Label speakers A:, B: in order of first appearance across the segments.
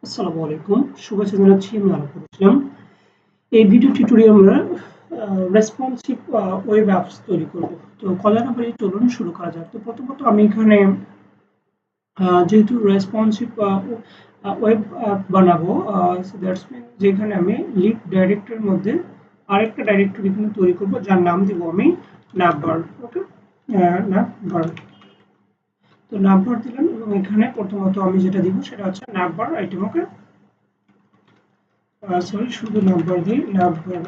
A: আসসালামু আলাইকুম। শুভেচ্ছা জানাচ্ছি। আমি আরব করেছিলাম। এই ভিডিও টিউটোরিয়ালে আমরা রেসপন্সিভ ওয়েব অ্যাপস তৈরি করব। তো কথা না বাড়িয়ে চলুন শুরু করা যাক। তো প্রথমত আমি এখানে যেহেতু রেসপন্সিভ ওয়েব অ্যাপ বানাবো সো দ্যাটস মিন যেখানে আমি লিভ ডাইরেক্টরির মধ্যে আরেকটা ডাইরেক্টরি এখানে তৈরি করব যার নাম দিব আমি নাম্বার। ওকে, নাম্বার। তো নাম্বার দিলাম এবং এখানে প্রথমত আমি যেটা দিব সেটা হচ্ছে নাম্বার আইটেম। ওকে, সরি শুধু নাম্বার দিই নাম্বার।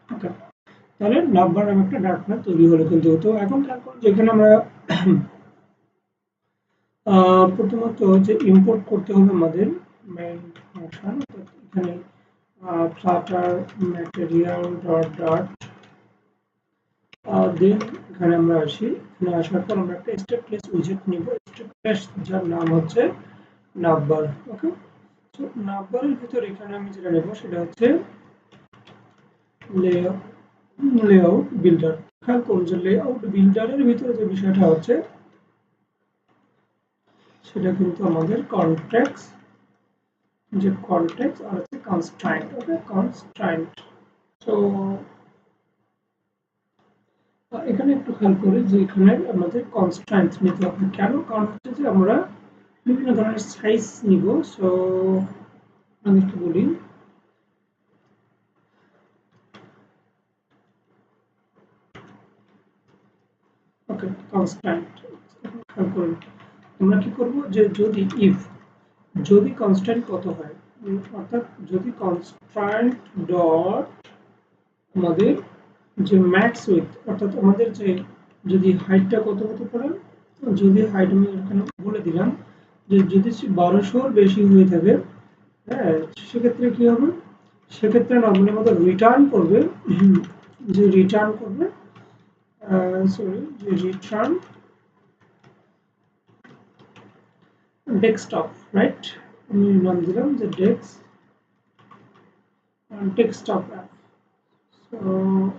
A: ওকে, তাহলে নাম্বার নামে একটা ডাটা তৈরি হলো কিন্তু। তো এখন খেয়াল করুন যেখানে আমরা প্রথমত যে ইম্পোর্ট করতে হবে আমাদের মেইন ফাংশন। এখানে ফ্লাটার ম্যাটেরিয়াল ডট ডট দেন এখানে আমরা আসি। এখানে আসার পর আমরা একটা স্টেপলেস উইজেট নিব। স্টেপলেস যার নাম হচ্ছে নাম্বার। ওকে, তো নাম্বারের ভিতরে এখানে আমি যেটা নেব সেটা হচ্ছে লেআউট বিল্ডার। খেয়াল করুন যে লেআউট বিল্ডারের ভিতরে যে বিষয়টা হচ্ছে সেটা কিন্তু আমাদের কনটেক্সট, যে কনটেক্সট আর হচ্ছে কনস্ট্রাইন্ট। ওকে, কনস্ট্রাইন্ট। তো এখানে একটু খেয়াল করি যে এখানে আমাদের কনস্ট্রাইন্ট নিতে হবে কেন, কারণ হচ্ছে যে আমরা বিভিন্ন ধরনের সাইজ নিব। সো আমি একটু বলি, ওকে, কনস্ট্যান্ট। খেয়াল করুন আমরা কি করব যে যদি কনস্ট্যান্ট কত হয়, অর্থাৎ যদি কনস্ট্যান্ট ডট আমাদের যে ম্যাক্স উইথ, অর্থাৎ আমাদের যে যদি হাইটটা কত হতে পারে, যদি হাইট আমি এখানে বলে দিলাম যে যদি 1200 বেশি হয়ে থাকে, হ্যাঁ, সেক্ষেত্রে কি হবে, সেক্ষেত্রে নর্মালি আমাদের রিটার্ন করবে, যে রিটার্ন করবে, সরি, যে রিটার্ন ডেস্কটপ, রাইট। আমি নাম দিলাম যে ডেস্কটপ অ্যাপ। সো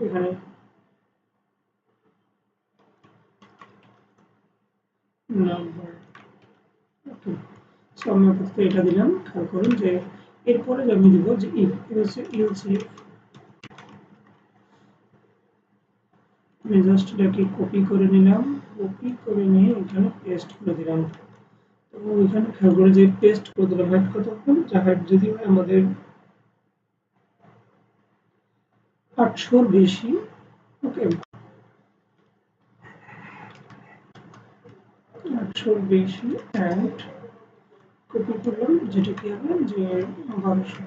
A: এখানে নাম্বার। ওকে, সো আমি আপাতত এটা দিলাম। খেয়াল করুন যে এরপরে আমি দিব যে ইফ ইউজ ইফ। আমি জাস্ট এটাকে কপি করে নিলাম, কপি করে নিয়ে এখানে পেস্ট করে দিলাম। তো এখানে খেয়াল করে যে পেস্ট করে দিলাম, হাইট কত হবে, যা হাইট যদি হয় আমাদের 800 বেশি। ওকে, 800 বেশি অ্যান্ড কপি করলাম, যেটা কি হবে যে 1200।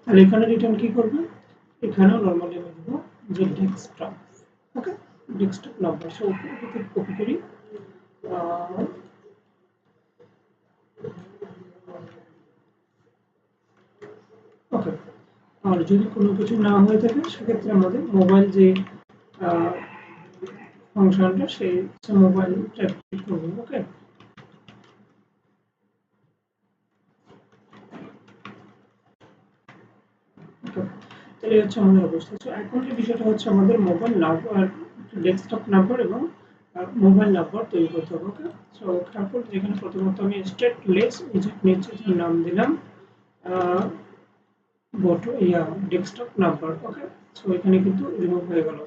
A: তাহলে এখানে রিটার্ন কি করবে, এখানেও নর্মালি আমি দেবো যে ডেস্কটপ। ওকে, ডেস্কটপ নাম্বার। সো কপি করি। ওকে, আর যদি কোনো কিছু না হয়ে থাকে সেক্ষেত্রে আমাদের মোবাইল যে ফাংশনটা সেই মোবাইল ক্লিক করবো। ওকে, তাহলে হচ্ছে আমাদের অবস্থা। তো এখন যে বিষয়টা হচ্ছে আমাদের মোবাইল নাম্বার, ডেস্কটপ নাম্বার এবং মোবাইল নাম্বার তৈরি করতে হবে। ওকে, সো তারপর যেখানে প্রথমত আমি স্টেটলেস উইজেট নিচে নাম দিলাম ডেস্কটপ নাম্বার। ওকে, সো এখানে কিন্তু রিমুভ হয়ে গেল।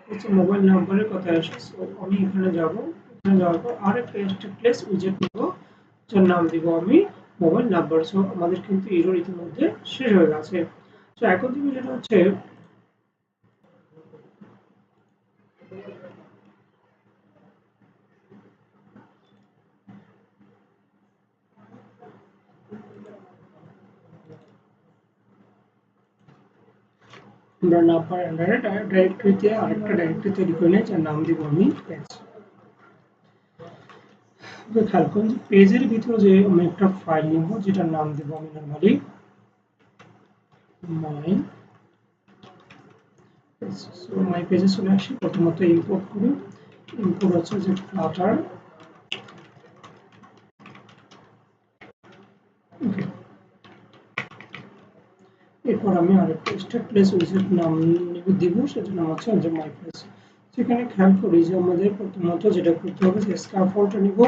A: হচ্ছে মোবাইল নাম্বারের কথা আসে। সো আমি এখানে যাব, এখানে যাওয়ার পর আরেকটা স্টেটলেস উইজেট নেব যার নাম দিব আমি মোবাইল নাম্বার। সো আমাদের কিন্তু এরর ইতিমধ্যে শেষ হয়ে গেছে। তো এখন তুমি যেটা হচ্ছে আমরা নাম্বার আন্ডারে ডাইরেক্টরিতে আরেকটা ডাইরেক্টরি তৈরি করে নিই যার নাম দিব আমি পেজ। খেয়াল করুন পেজের ভিতরে যে আমি একটা ফাইল নিব যেটার নাম দিব আমি normally my page. So my পেজে চলে আসি, প্রথমত ইম্পোর্ট করি। ইম্পোর্ট হচ্ছে যে ফ্লাটার এরপর আমি আরেকটা স্ট্যাটলেস উইজার্ড নাম দিব, সেটার নাম হচ্ছে যে মাই প্লেস। সেখানে খেয়াল করি যে আমাদের প্রথমত যেটা করতে হবে যে স্ক্যাফোল্ডটা নিব।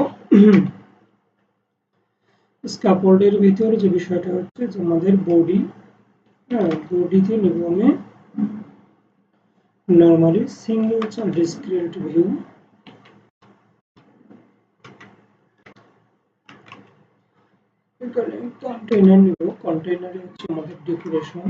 A: স্ক্যাফোল্ডের ভিতরে যে বিষয়টা হচ্ছে যে আমাদের বডি, হ্যাঁ বডিতে নিব আমি normally single chart discrete view. এখানে কন্টেইনার নিব, কন্টেইনারে হচ্ছে আমাদের ডেকোরেশন,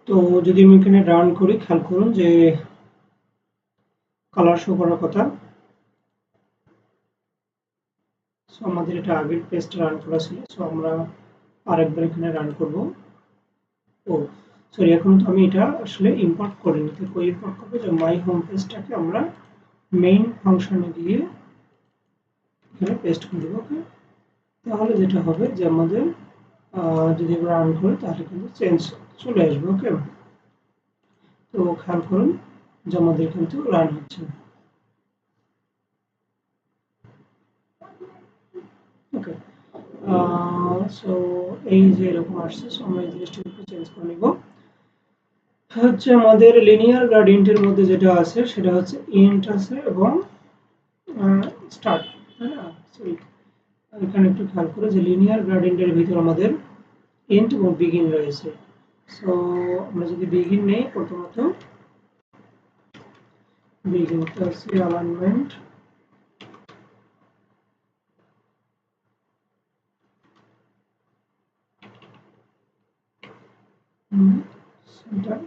A: তো যদি আমি এখানে রান করি খেয়াল করুন যে কালার শো করার কথা। সো আমাদের এটা আগের পেজটা রান করা ছিল, সো আমরা আরেকবার এখানে রান করব। ও সরি, এখন তো আমি এটা আসলে ইম্পোর্ট করিনি, তো কই ইম্পোর্ট করবো যে মাই হোম পেজটাকে আমরা মেইন ফাংশনে দিয়ে এখানে পেস্ট করে দেবো। ওকে, তাহলে যেটা হবে যে আমাদের যদি আমরা রান করি তাহলে কিন্তু চেঞ্জ চলে আসবে। ওকে, তো খেয়াল করুন যে আমাদের কিন্তু রান হচ্ছে। ওকে, সো এই যে এরকম আসছে, সো আমরা এই জিনিসটা একটু চেঞ্জ করে নিব। হচ্ছে আমাদের লিনিয়ার গ্রেডিয়েন্টের মধ্যে যেটা আছে সেটা হচ্ছে ইন্ট আছে এবং স্টার্ট, তাই না? সরি, এখানে একটু খেয়াল করে যে লিনিয়ার গ্রেডিয়েন্টের ভিতর আমাদের ইন্ট এবং বিগিন রয়েছে। সো আমরা যদি বিগিন নেই, প্রথমত begin plus alignment centre,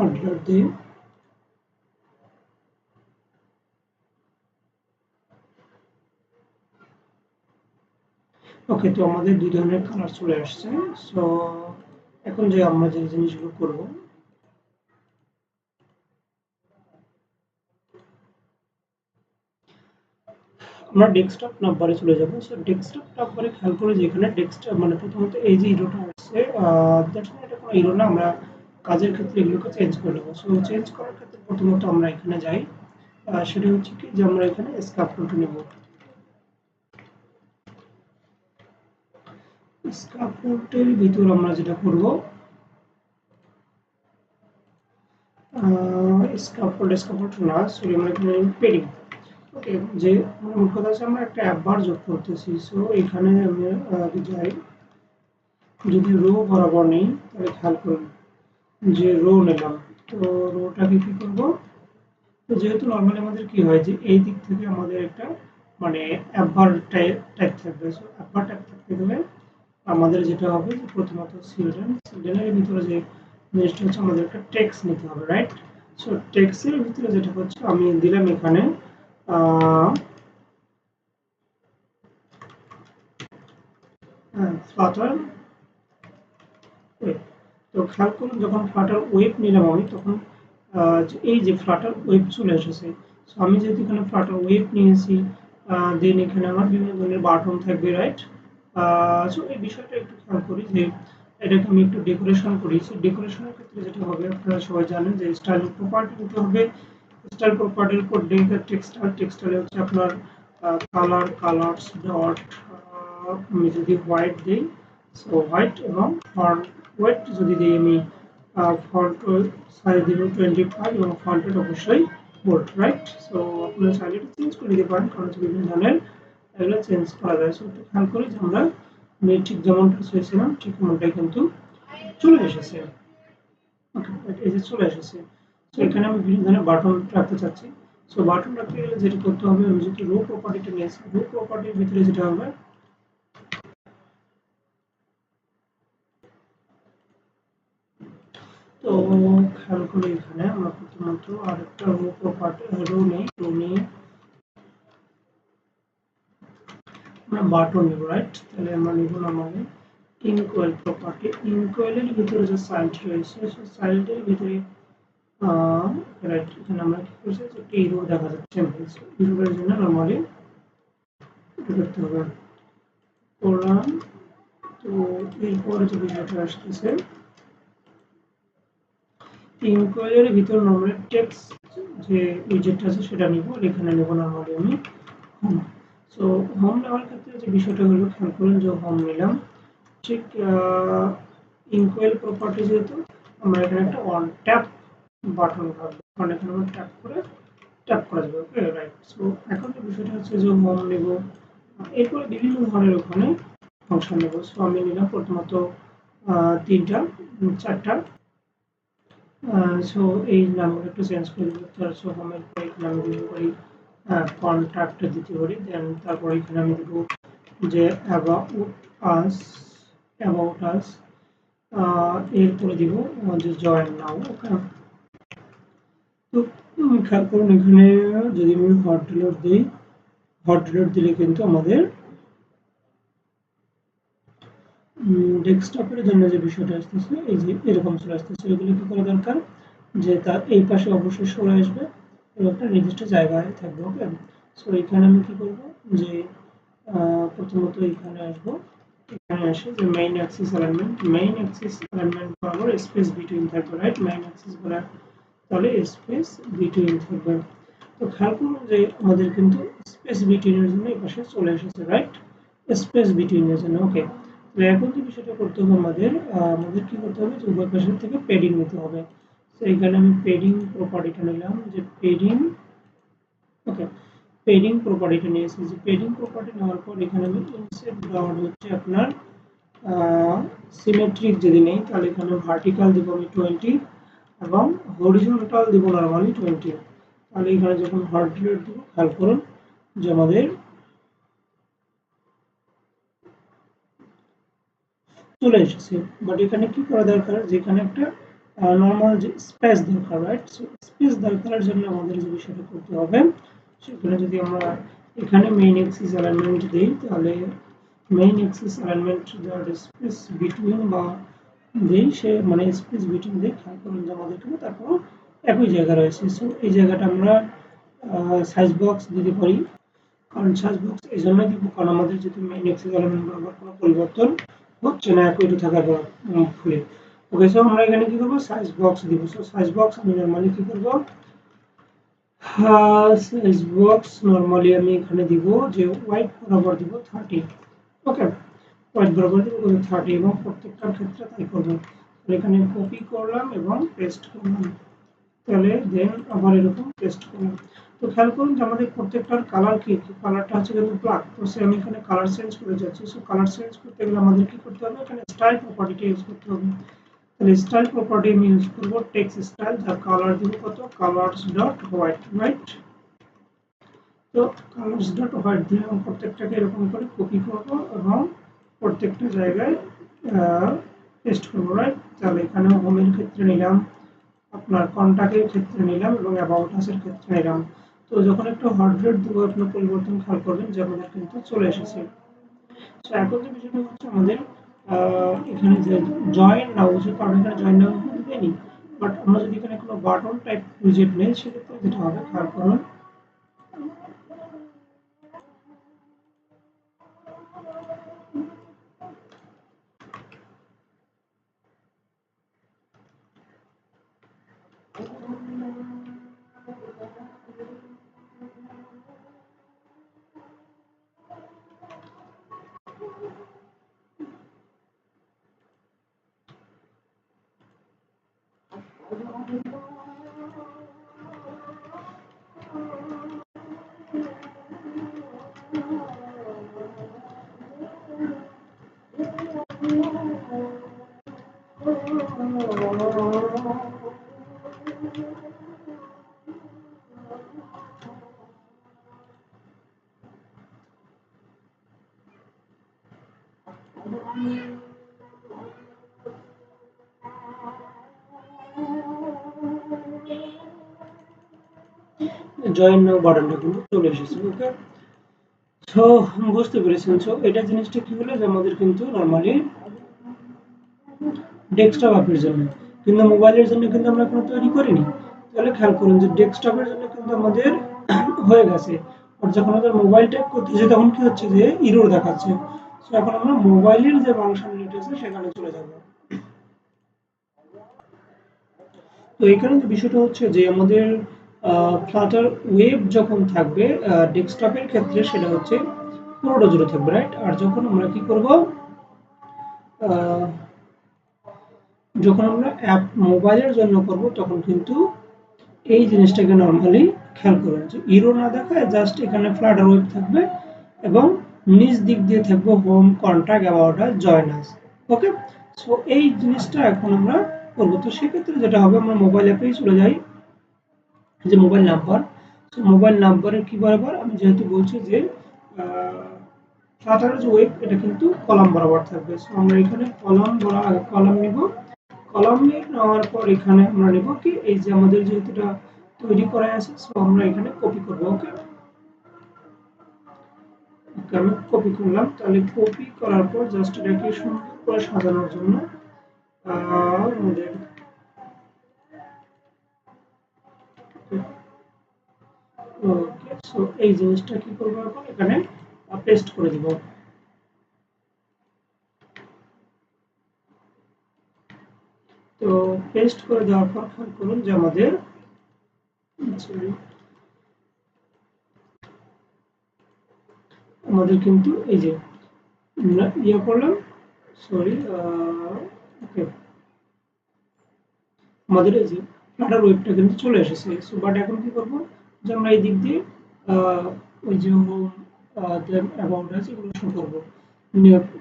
A: under দিয়ে ওকে। তো আমাদের দুই ধরনের কালার চলে আসছে। সো এখন যে আমরা যে জিনিসগুলো করব, আমরা ডেস্কটপ নাম্বারে চলে যাব। সো ডেস্কটপ নাম্বারে খেয়াল করে যে এখানে ডেস্কটপ মানে প্রথমত এই যে ইরোটা আসছে, দ্যাটস মিন এটা কোনো ইরো না, আমরা কাজের ক্ষেত্রে এগুলোকে চেঞ্জ করে নেব। সো চেঞ্জ করার ক্ষেত্রে প্রথমত আমরা এখানে যাই, সেটা হচ্ছে কি যে আমরা এখানে স্ক্যাফোল্ড নেব। স্ক্যাফোল্ডের ভিতর আমরা যেটা করব, স্ক্যাফোল্ড না, সরি, আমরা এখানে পেডিং, ওকে, যে মোট কথা হচ্ছে আমরা একটা অ্যাপ বার যোগ করতেছি। সো এখানে আমি যাই, যদি রো বরাবর নেই তাহলে খেয়াল করুন যে রো নিলাম। তো রোটাকে কি করব, তো যেহেতু নর্মালি আমাদের কি হয় যে এই দিক থেকে আমাদের একটা মানে অ্যাপবার টাইপ থাকবে। সো অ্যাপবার টাইপ থাকতে গেলে আমাদের যেটা হবে যে প্রথমত চিলড্রেনের ভিতরে যে জিনিসটা হচ্ছে আমাদের একটা টেক্সট নিতে হবে, রাইট? সো টেক্সটের ভিতরে যেটা হচ্ছে আমি দিলাম এখানে ফ্লাটার ওয়েব। তো খেয়াল করুন যখন ফ্লাটার ওয়েব নিলাম আমি তখন এই যে ফ্লাটার ওয়েব চলে এসেছে। সো আমি যেহেতু এখানে ফ্লাটার ওয়েব নিয়েছি, দেন এখানে আমার বিভিন্ন ধরনের বাটন থাকবে, রাইট? সো এই বিষয়টা একটু খেয়াল করি যে এটাকে আমি একটু ডেকোরেশন করি। সো ডেকোরেশনের ক্ষেত্রে যেটা হবে আপনারা সবাই জানেন যে স্টাইল প্রপার্টি নিতে হবে। স্টাইল প্রপার্টির উপর টেক্সটাইল হচ্ছে আপনার কালার্স ডট, আমি যদি হোয়াইট দিই, সো হোয়াইট এবং ফন্ট ওয়েট যদি দিই আমি ফন্ট সাইজ দিব 25 এবং ফন্ট ওয়েট অবশ্যই বোল্ড, রাইট? সো আপনারা চাইলে এটা চেঞ্জ করে দিতে পারেন, কারণ বিভিন্ন ধরনের এগুলো চেঞ্জ করা যায়। সো একটু খেয়াল করি যে আমরা ঠিক যেমনটা চেয়েছিলাম ঠিক তেমনটাই কিন্তু চলে এসেছে। ওকে, এই যে চলে এসেছে। সো এখানে আমি বিভিন্ন ধরনের বাটন রাখতে চাচ্ছি। সো বাটন রাখতে গেলে যেটা করতে হবে, আমি যদি রো প্রপার্টিটা নিয়েছি, রো প্রপার্টির ভিতরে যেটা হবে, তো খেয়াল করে এখানে আমরা প্রথমত আরেকটা রো প্রপার্টি রো নিয়ে আমরা বাটন নেব, রাইট? তাহলে আমরা নিব নরমালি ইনকোয়েল প্রপার্টি। ইনকোয়েলের ভিতরে যে সাইড রয়েছে সেই সাইডের ভিতরে রাইট, এখানে আমরা কি করছি যে একটা ইরো দেখা যাচ্ছে। ইরোর জন্য নরমালি এটা করতে হবে, করলাম। তো এরপরে যে বিষয়টা আসতেছে, ইনকোয়ারির ভিতর নরমালি টেক্সট যে উইজেটটা আছে সেটা নিব, এখানে নেব নরমালি আমি হোম। সো হোম নেওয়ার ক্ষেত্রে যে বিষয়টা হলো খেয়াল করুন যে হোম নিলাম, ঠিক ইনকোয়ারি প্রপার্টি যেহেতু আমরা এখানে একটা অন ট্যাপ বাটন রাখবো, কারণ এখানে আমরা ট্যাপ করা যাবে। ওকে, রাইট? সো এখন যে বিষয়টা হচ্ছে যে হোম নেব, এরপরে বিভিন্ন ধরনের ওখানে ফাংশন নেব। সো আমি নিলাম প্রথমত তিনটা চারটা। সো এই নামগুলো একটু চেঞ্জ করে দেবো। তার সো হোমের পরে এখানে আমি দিতে পারি কন্ট্যাক্ট দিতে পারি। দেন তারপরে এখানে আমি দেবো যে অ্যাবাউট আস, এরপরে দিব যে জয়েন নাও। ওকে, তো খেয়াল করুন এখানে যদি আমি হট ডিলিট দিই, হট ডিলিট দিলে কিন্তু আমাদের ডেস্কটপের জন্য যে বিষয়টা আসতেছে এই যে এরকম চলে আসতেছে। এগুলো কি করা দরকার যে তার এই পাশে অবশ্যই সরে আসবে এবং একটা নির্দিষ্ট জায়গায় থাকবে। ওকে, সো এখানে আমি কি করব যে প্রথমত এখানে আসব, এখানে আসে যে মেইন অ্যাক্সিস অ্যালাইনমেন্ট বরাবর স্পেস বিটুইন থাকবে, রাইট? মেইন অ্যাক্সিস বলা তাহলে স্পেস বিটুইন থাকবে। তো খেয়াল করুন যে আমাদের কিন্তু স্পেস বিটুইনের জন্য এই পাশে চলে এসেছে, রাইট? স্পেস বিটুইনের জন্য। ওকে, তো এখন যে বিষয়টা করতে হবে আমাদের কি করতে হবে যে উভয় পাশের থেকে পেডিং নিতে হবে। তো এখানে আমি পেডিং প্রপার্টিটা নিলাম যে পেডিং। ওকে, পেডিং প্রপার্টিটা নিয়েছি, যে পেডিং প্রপার্টি নেওয়ার পর এখানে আমি ইনসেট ডট হচ্ছে আপনার সিমেট্রিক যদি নেই তাহলে এখানে ভার্টিক্যাল দিব আমি 20 এবং হরিজন্টাল দিব নরমালি 20। তাহলে এখানে যখন হট ডিলিট দিব খেয়াল করুন যে আমাদের চলে এসেছে। বাট এখানে কি করা দরকার, যেখানে একটা নর্মাল যে স্পেস দরকার, রাইট? সো স্পেস দরকারের জন্য আমাদের যে বিষয়টা করতে হবে সেখানে যদি আমরা এখানে মেইন অ্যাক্সিস অ্যালাইনমেন্ট দিই তাহলে main Axis alignment space between বা দেই, সে মানে স্পেস বিটুইন দিয়ে খেয়াল করুন যে আমাদের কিন্তু তারপর একই জায়গা রয়েছে। সো এই জায়গাটা আমরা সাইজ বক্স দিতে পারি, কারণ সাইজ বক্স এই জন্য দিব কারণ আমাদের যদি মেইন অ্যাক্সিস এলিমেন্ট বরাবর কোনো পরিবর্তন হচ্ছে না একইটা থাকার ফলে। ওকে, সো আমরা এখানে কি করব সাইজ বক্স দিব। সো সাইজ বক্স আমি নরমালি কি করব, সাইজ বক্স নরমালি আমি এখানে দিব যে হোয়াইট বরাবর দিব 30। ওকে, হোয়াইট বরাবর দিব 30 এবং প্রত্যেকটার ক্ষেত্রে তাই করব। তাহলে এখানে কপি করলাম এবং পেস্ট করলাম, তাহলে দেন আবার এরকম পেস্ট করলাম। তো খেয়াল করুন যে আমাদের প্রত্যেকটার কালার কি কালারটা হচ্ছে কিন্তু ব্ল্যাক। তো আমি এখানে কালার চেঞ্জ করে যাচ্ছি। সো কালার চেঞ্জ করতে গেলে আমাদের কি করতে হবে, এখানে স্টাইল প্রপার্টিটা ইউজ করতে হবে। তাহলে স্টাইল প্রপার্টি আমি ইউজ করব টেক্সট স্টাইল, যার কালার দিব কত, কালারস ডট হোয়াইট, রাইট। তো কালারস ডট হোয়াইট দিয়ে আমি প্রত্যেকটাকে এরকম করে কপি করব এবং প্রত্যেকটা জায়গায় পেস্ট করব, রাইট। তাহলে এখানে হোমের ক্ষেত্রে নিলাম, আপনার কন্টাক্টের ক্ষেত্রে নিলাম এবং অ্যাবাউট আসের ক্ষেত্রে নিলাম। তো যখন একটা হার্ড রেট দেবো আপনার পরিবর্তন খেয়াল করবেন যে আমাদের কিন্তু চলে এসেছে। তো এখন যে বিষয়টা হচ্ছে আমাদের এখানে যে জয়েন নাও যে, কারণ এখানে জয়েন নাও কিন্তু দেয়নি, বাট আমরা যদি এখানে কোনো বাটন টাইপ উইজেট নেই সেক্ষেত্রে যেটা হবে খেয়াল করুন, জয়েন নাও বাটনটা কিন্তু চলে এসেছে। ওকে, সো বুঝতে পেরেছেন। সো এটা জিনিসটা কি হলো যে আমাদের কিন্তু নর্মালি ডেস্কটপ অ্যাপের জন্য, কিন্তু মোবাইলের জন্য কিন্তু আমরা এখনো তৈরি করিনি। তাহলে খেয়াল করুন যে ডেস্কটপের জন্য কিন্তু আমাদের হয়ে গেছে, আর যখন আমাদের মোবাইল ট্যাপ করতেছে তখন কি হচ্ছে যে ইরর দেখাচ্ছে। সো এখন আমরা মোবাইলের যে ফাংশনালিটি আছে সেখানে চলে যাব। তো এখানে যে বিষয়টা হচ্ছে যে আমাদের ফ্লাটার ওয়েব যখন থাকবে ডেস্কটপের ক্ষেত্রে সেটা হচ্ছে পুরোটা জুড়ে থাকবে, রাইট। আর যখন আমরা কি করব, যখন আমরা অ্যাপ মোবাইলের জন্য করব তখন কিন্তু এই জিনিসটাকে নরমালি খেয়াল করুন যে ইরো না দেখায় জাস্ট এখানে ফ্লাটার ওয়েব থাকবে এবং নিচ দিক দিয়ে থাকবে home, contact, about us, join us. Okay, so এই জিনিসটা এখন আমরা করবো। তো সেক্ষেত্রে যেটা হবে, আমরা মোবাইল অ্যাপেই চলে যাই, যে মোবাইল নাম্বার। সো মোবাইল নাম্বারের কি বরাবর আমি যেহেতু বলছি যে ফ্লাটার যে ওয়েব এটা কিন্তু কলাম বরাবর থাকবে। সো আমরা এখানে কলাম নিব, কলাম নিয়ে নেওয়ার পর এখানে আমরা নেব কি, এই যে আমাদের যেহেতু এটা তৈরি করা আছে, সো আমরা এখানে কপি করব। ওকে, আমি কপি করলাম। তাহলে কপি করার পর জাস্ট এটাকে সুন্দর করে সাজানোর জন্য আমাদের ওকে, সো এই জিনিসটা কি করবো, এখন এখানে পেস্ট করে দিব। তো পেস্ট করে দেওয়ার পর খেয়াল করুন যে আমাদের কিন্তু এই যে ইয়ে করলাম, সরি, ওকে, আমাদের এই যে ফ্লাটার ওয়েবটা কিন্তু চলে এসেছে। সো বাট এখন কি করব, যে আমরা এই দিক দিয়ে ওই যে হোম, দেন অ্যাবাউট আস এগুলো শো করব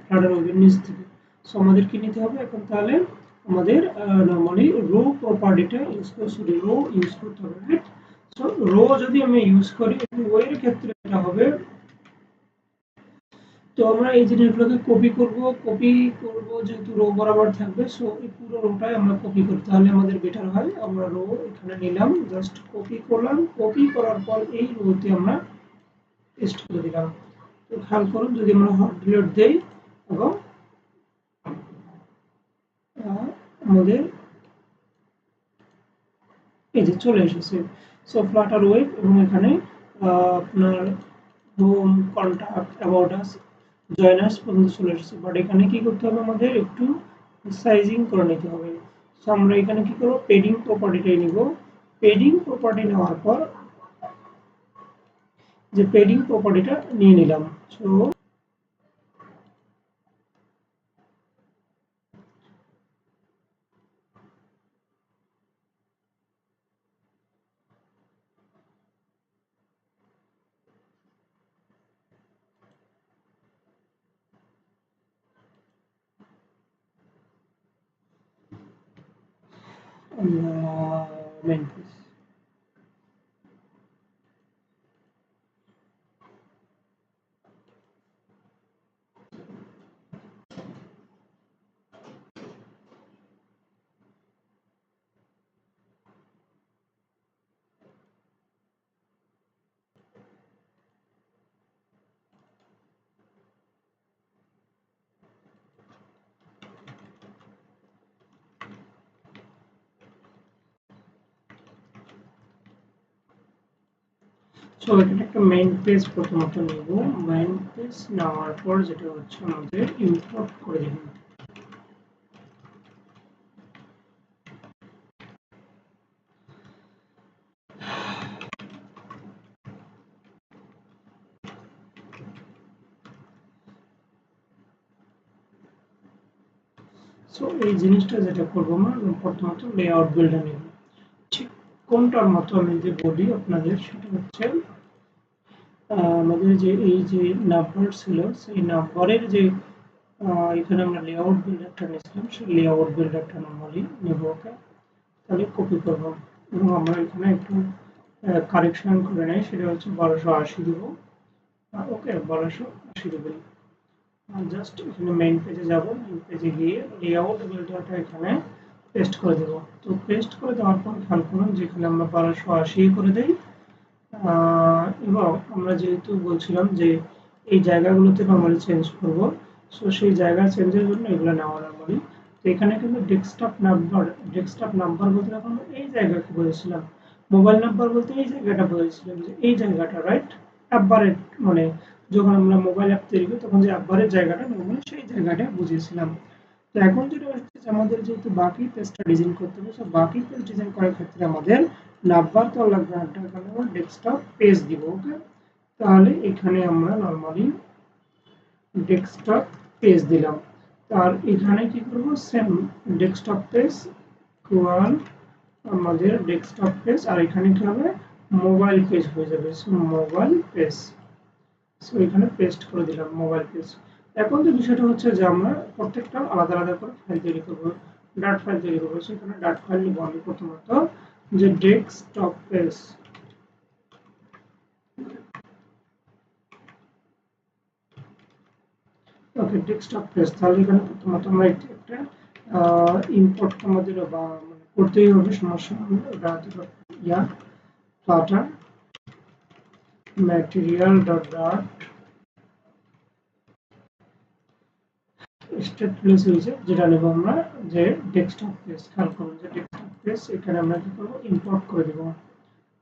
A: ফ্লাটার ওয়েবের নিচ থেকে। সো আমাদের কি নিতে হবে এখন, তাহলে আমাদের নরমালি রো প্রপার্টিটা ইউজ করে, সরি রো ইউজ করতে হবে, রাইট। সো রো যদি আমি ইউজ করি ওয়ের ক্ষেত্রে এটা হবে, তো আমরা এই জিনিসগুলোকে কপি করব যেহেতু রো বরাবর থাকবে। সো এই পুরো রোটাই আমরা কপি করি, তাহলে আমাদের বেটার হয়। আমরা রো এখানে নিলাম, জাস্ট কপি করলাম, কপি করার পর এই রোতে আমরা পেস্ট করে দিলাম। তো খেয়াল করুন যদি আমরা হট ডিলিট দেই এবং আমাদের এই যে চলে এসেছে। সো ফ্লাটার ওয়েব এবং এখানে আপনার home, contact, about us, join us পর্যন্ত চলে এসেছে। বাট এখানে কি করতে হবে, আমাদের একটু সাইজিং করে নিতে হবে। সো আমরা এখানে কি করব, পেডিং প্রপার্টিটাই নিব। পেডিং প্রপার্টি নেওয়ার পর যে পেডিং প্রপার্টিটা নিয়ে নিলাম। So main page. সো এটা একটা মেইন পেজ প্রথমত নেব। মেইন পেজ নেওয়ার পর যেটা হচ্ছে আমাদের ইম্পোর্ট করে দেব। সো এই জিনিসটা যেটা করবো আমরা প্রথমত লেআউট বিল্ডার নেব। ঠিক কোনটার মতো আমি যদি বলি আপনাদের, সেটা হচ্ছে আমাদের যে এই যে নাম্বার ছিল, সেই নাম্বারের যে এখানে আমরা লেআউট বিল্ডারটা নিয়েছিলাম, সেই লেআউট বিল্ডারটা নর্মালি নেব। ওকে, তাহলে কপি করব এবং আমরা এখানে একটু কারেকশন করে নেই, সেটা হচ্ছে 1280 দেব। ওকে, 1280 দেবেন। জাস্ট এখানে মেইন পেজে যাব, মেইন পেজে গিয়ে লেআউট বিল্ডারটা এখানে পেস্ট করে দেব। তো পেস্ট করে দেওয়ার পর খেয়াল করুন যেখানে আমরা 1280 করে দেই, এবং আমরা যেহেতু বলছিলাম যে এই জায়গাগুলোতে নর্মালি চেঞ্জ করব, সো সেই জায়গা চেঞ্জের জন্য এগুলো নেওয়া নর্মালি। তো এখানে কিন্তু ডেস্কটপ নাম্বার বলতে এখন এই জায়গাকে বলেছিলাম, মোবাইল নাম্বার বলতে এই জায়গাটা বলেছিলাম, যে এই জায়গাটা রাইট। অ্যাপবারের মানে যখন আমরা মোবাইল অ্যাপ তৈরি করি তখন যে অ্যাপবারের জায়গাটা নর্মালি সেই জায়গাটা বুঝিয়েছিলাম। তো এখন যেটা হচ্ছে যে আমাদের যেহেতু বাকি পেজটা ডিজাইন করতে হবে, সো বাকি পেজ ডিজাইন করার ক্ষেত্রে আমাদের নাম্বার তো লাগবে না, এখানে আমরা ডেস্কটপ পেজ দিব। ওকে, তাহলে এখানে আমরা নরমালি ডেস্কটপ পেজ দিলাম। আর এখানে কি করব, সেম ডেস্কটপ পেজ ইকুয়াল আমাদের ডেস্কটপ পেজ, আর এখানে কি হবে, মোবাইল পেজ হয়ে যাবে। সো মোবাইল পেজ, সো এখানে পেস্ট করে দিলাম মোবাইল পেজ। এখন যে বিষয়টা হচ্ছে যে আমরা প্রত্যেকটা আলাদা আলাদা করে ফাইল তৈরি করব, ডাট ফাইল তৈরি করবো। সেখানে ডাট ফাইল নিব আমি প্রথমত, যে ডেস্কটপ পেজ। ওকে, ডেস্কটপ পেজ। তাহলে এখানে প্রথমত আমরা একটা ইম্পোর্ট আমাদের বা করতেই হবে, সমস্যা নেই। এটা ইয়া flutter material dot dot state place হয়েছে, যেটা নেব আমরা যে ডেস্কটপ পেজ। খেয়াল করুন যে ডেস্কটপ পেজ এখানে আমরা কি করবো, ইম্পোর্ট করে দেবো।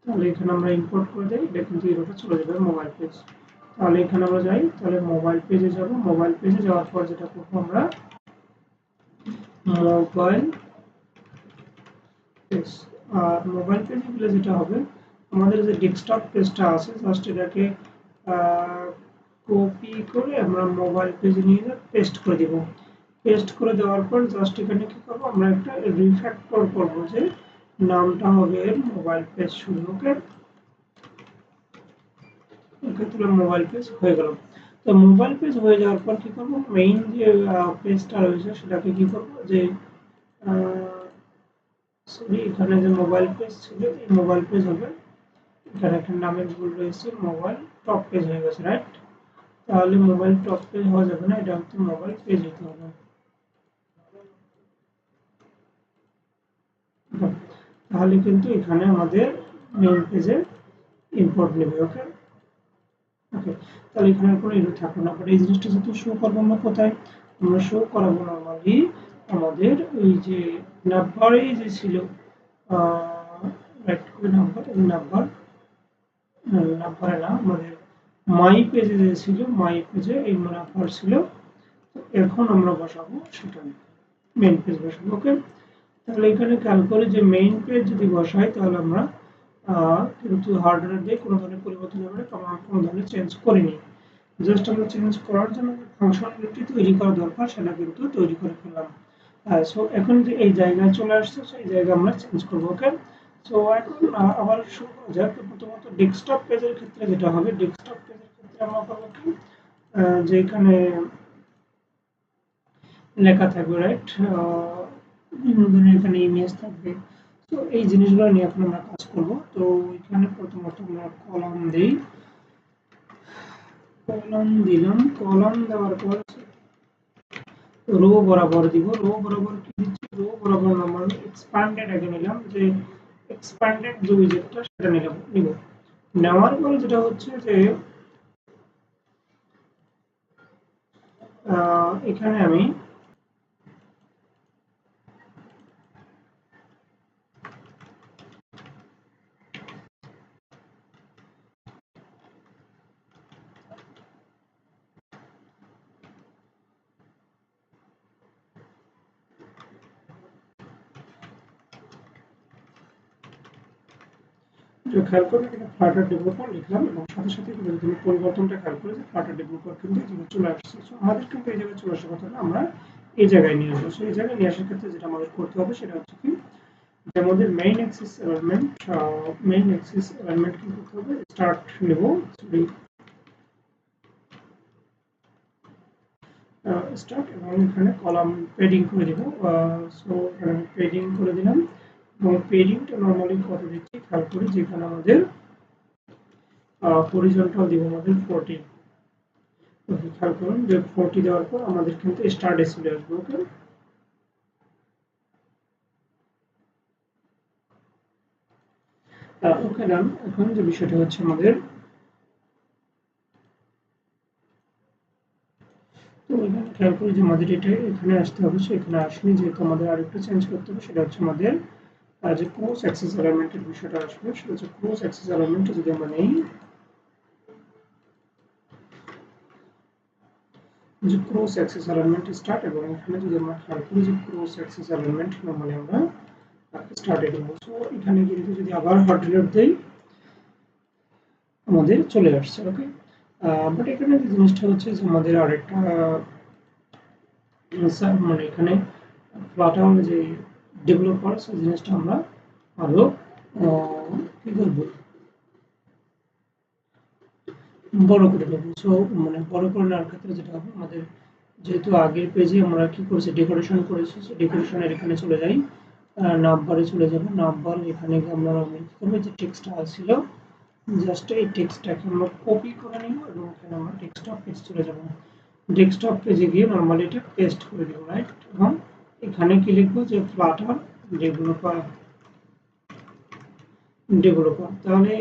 A: তাহলে এখানে আমরা ইম্পোর্ট করে দেই, দেখুন জিরোটা চলে যাবে মোবাইল পেজ। তাহলে এখানে আমরা যাই, তাহলে মোবাইল পেজে যাব। মোবাইল পেজে যাওয়ার পর যেটা করবো আমরা মোবাইল পেজ। আর মোবাইল পেজে গেলে যেটা হবে, আমাদের যে ডেস্কটপ পেজটা আছে জাস্ট এটাকে কপি করে আমরা মোবাইল পেজে নিয়ে যা পেস্ট করে দিব। পেস্ট করে দেওয়ার পর জাস্ট এখানে কি করবো, আমরা একটা রিফ্যাক্টর করব, যে নামটা হবে মোবাইল পেজ শুরু। ওকে, এক্ষেত্রে মোবাইল পেজ হয়ে গেল। তো মোবাইল পেজ হয়ে যাওয়ার পর কি করব, মেইন যে পেজটা রয়েছে সেটাকে কি করব, যে সরি এখানে যে মোবাইল পেজ ছিল এই মোবাইল পেজ হবে, এখানে একটা নামের ভুল রয়েছে, মোবাইল টপ পেজ হয়ে গেছে রাইট। তাহলে মোবাইল টপ পেজ হওয়া যাবে না, এটা হচ্ছে মোবাইল পেজ হতে হবে। তাহলে কিন্তু এখানে আমাদের মেইন পেজে ইম্পোর্ট নেবে। ওকে, ওকে, তাহলে এখানে কোনো এরর থাকবে না। বাট এই জিনিসটা যেহেতু শো করবো আমরা কোথায়, আমরা শো করাবো নর্মালি আমাদের ওই যে নাম্বারে যে ছিল, রাইট করে নাম্বার, এই নাম্বার নাম্বারে না, আমাদের মাই পেজে যে ছিল, মাই পেজে এই নাম্বার ছিল। তো এখন আমরা বসাবো সেটা মেইন পেজ বসাবো। ওকে, তাহলে এখানে খেয়াল করে যে মেইন পেজ যদি বসাই, তাহলে আমরা কিন্তু হার্ডওয়্যার দিয়ে কোনো ধরনের পরিবর্তন হবে না, কারণ আমরা কোনো ধরনের চেঞ্জ করিনি। জাস্ট আমরা চেঞ্জ করার জন্য যে ফাংশনালিটি তৈরি করা দরকার সেটা কিন্তু তৈরি করে ফেললাম। সো এখন যে এই জায়গায় চলে আসছে, সেই জায়গা আমরা চেঞ্জ করবো। ওকে, সো এখন আবার শুরু করা যাক। তো প্রথমত ডেস্কটপ পেজের ক্ষেত্রে যেটা হবে, ডেস্কটপ পেজের ক্ষেত্রে আমরা করবো কি, যে এখানে লেখা থাকবে রাইট, বিভিন্ন ধরনের এখানে ইমেজ থাকবে, তো এই জিনিসগুলো নিয়ে এখন আমরা কাজ করব। তো এখানে প্রথমত আমরা কলাম দেই, কলাম দিলাম, কলাম দেওয়ার পর রো বরাবর দিব। রো বরাবর কি দিচ্ছি, রো বরাবর আমরা এক্সপ্যান্ডেড আগে নিলাম, যে এক্সপ্যান্ডেড যে উইজেটটা সেটা নিব। নেওয়ার পরে যেটা হচ্ছে যে এখানে আমি খেয়াল করবে এখানে ফ্লাটার ডেভেলপার লিখলাম এবং সাথে সাথে যদি তুমি পরিবর্তনটা খেয়াল করে যে ফ্লাটার ডেভেলপার কিন্তু এই জায়গায় চলে আসছে। আমাদের কিন্তু এই জায়গায় চলে আসার কথা না, আমরা এই জায়গায় নিয়ে আসবো। এই জায়গায় নিয়ে আসার ক্ষেত্রে যেটা আমাদের করতে হবে সেটা হচ্ছে কি, যে আমাদের মেইন অ্যাক্সিস এলিমেন্ট কি করতে হবে, স্টার্ট নেব, সরি স্টার্ট, এবং এখানে কলাম পেডিং করে দেব। সো এখানে পেডিং করে দিলাম এবং পেডিংটা নরমালি কত দিচ্ছি খেয়াল করি, যেখানে আমাদের হরিজন্টাল দিব আমাদের 40। ওকে, খেয়াল করুন যে 40 দেওয়ার পর আমাদের কিন্তু স্টার্ট চলে আসবে। ওকে, ওকে ডান। এখন যে বিষয়টা হচ্ছে আমাদের, তো এখানে খেয়াল করি যে আমাদের এটা এখানে আসতে হবে, সেখানে আসেনি, যেহেতু আমাদের আরেকটু চেঞ্জ করতে হবে। সেটা হচ্ছে আমাদের যে ক্রস অ্যাক্সেস এলিমেন্টের বিষয়টা আসবে, সেটা হচ্ছে ক্রস অ্যাক্সেস এলিমেন্ট যদি আমরা নেই, যে ক্রস অ্যাক্সেস এলিমেন্ট স্টার্ট, এবং এখানে যদি আমরা খেয়াল করি যে ক্রস অ্যাক্সেস এলিমেন্ট নরমালি আমরা স্টার্টে দেবো। সো এখানে কিন্তু যদি আবার হট রিলোড দেই আমাদের চলে আসছে। ওকে, বাট এখানে যে জিনিসটা হচ্ছে যে আমাদের আরেকটা মানে এখানে ফ্লাটার যে ডেভেলপার সেই জিনিসটা আমরা আরো কি করবো, বড় করে দেবো। সো মানে বড় করে নেওয়ার ক্ষেত্রে যেটা হবে, আমাদের যেহেতু আগের পেজে আমরা কি করেছি, ডেকোরেশন করেছি, সেই ডেকোরেশনের এখানে চলে যাই, নাম্বারে চলে যাব। নাম্বার এখানে আমরা কি করবো, যে টেক্সটটা ছিল জাস্ট এই টেক্সটটাকে আমরা কপি করে নিব এবং এখানে আমরা ডেস্কটপ পেজ চলে যাব। ডেস্কটপ পেজে গিয়ে নরমালি এটা পেস্ট করে দেব, রাইট। এবং এখানে কি লিখবো, যে ফ্লাটার ডেভেলপার, তাহলে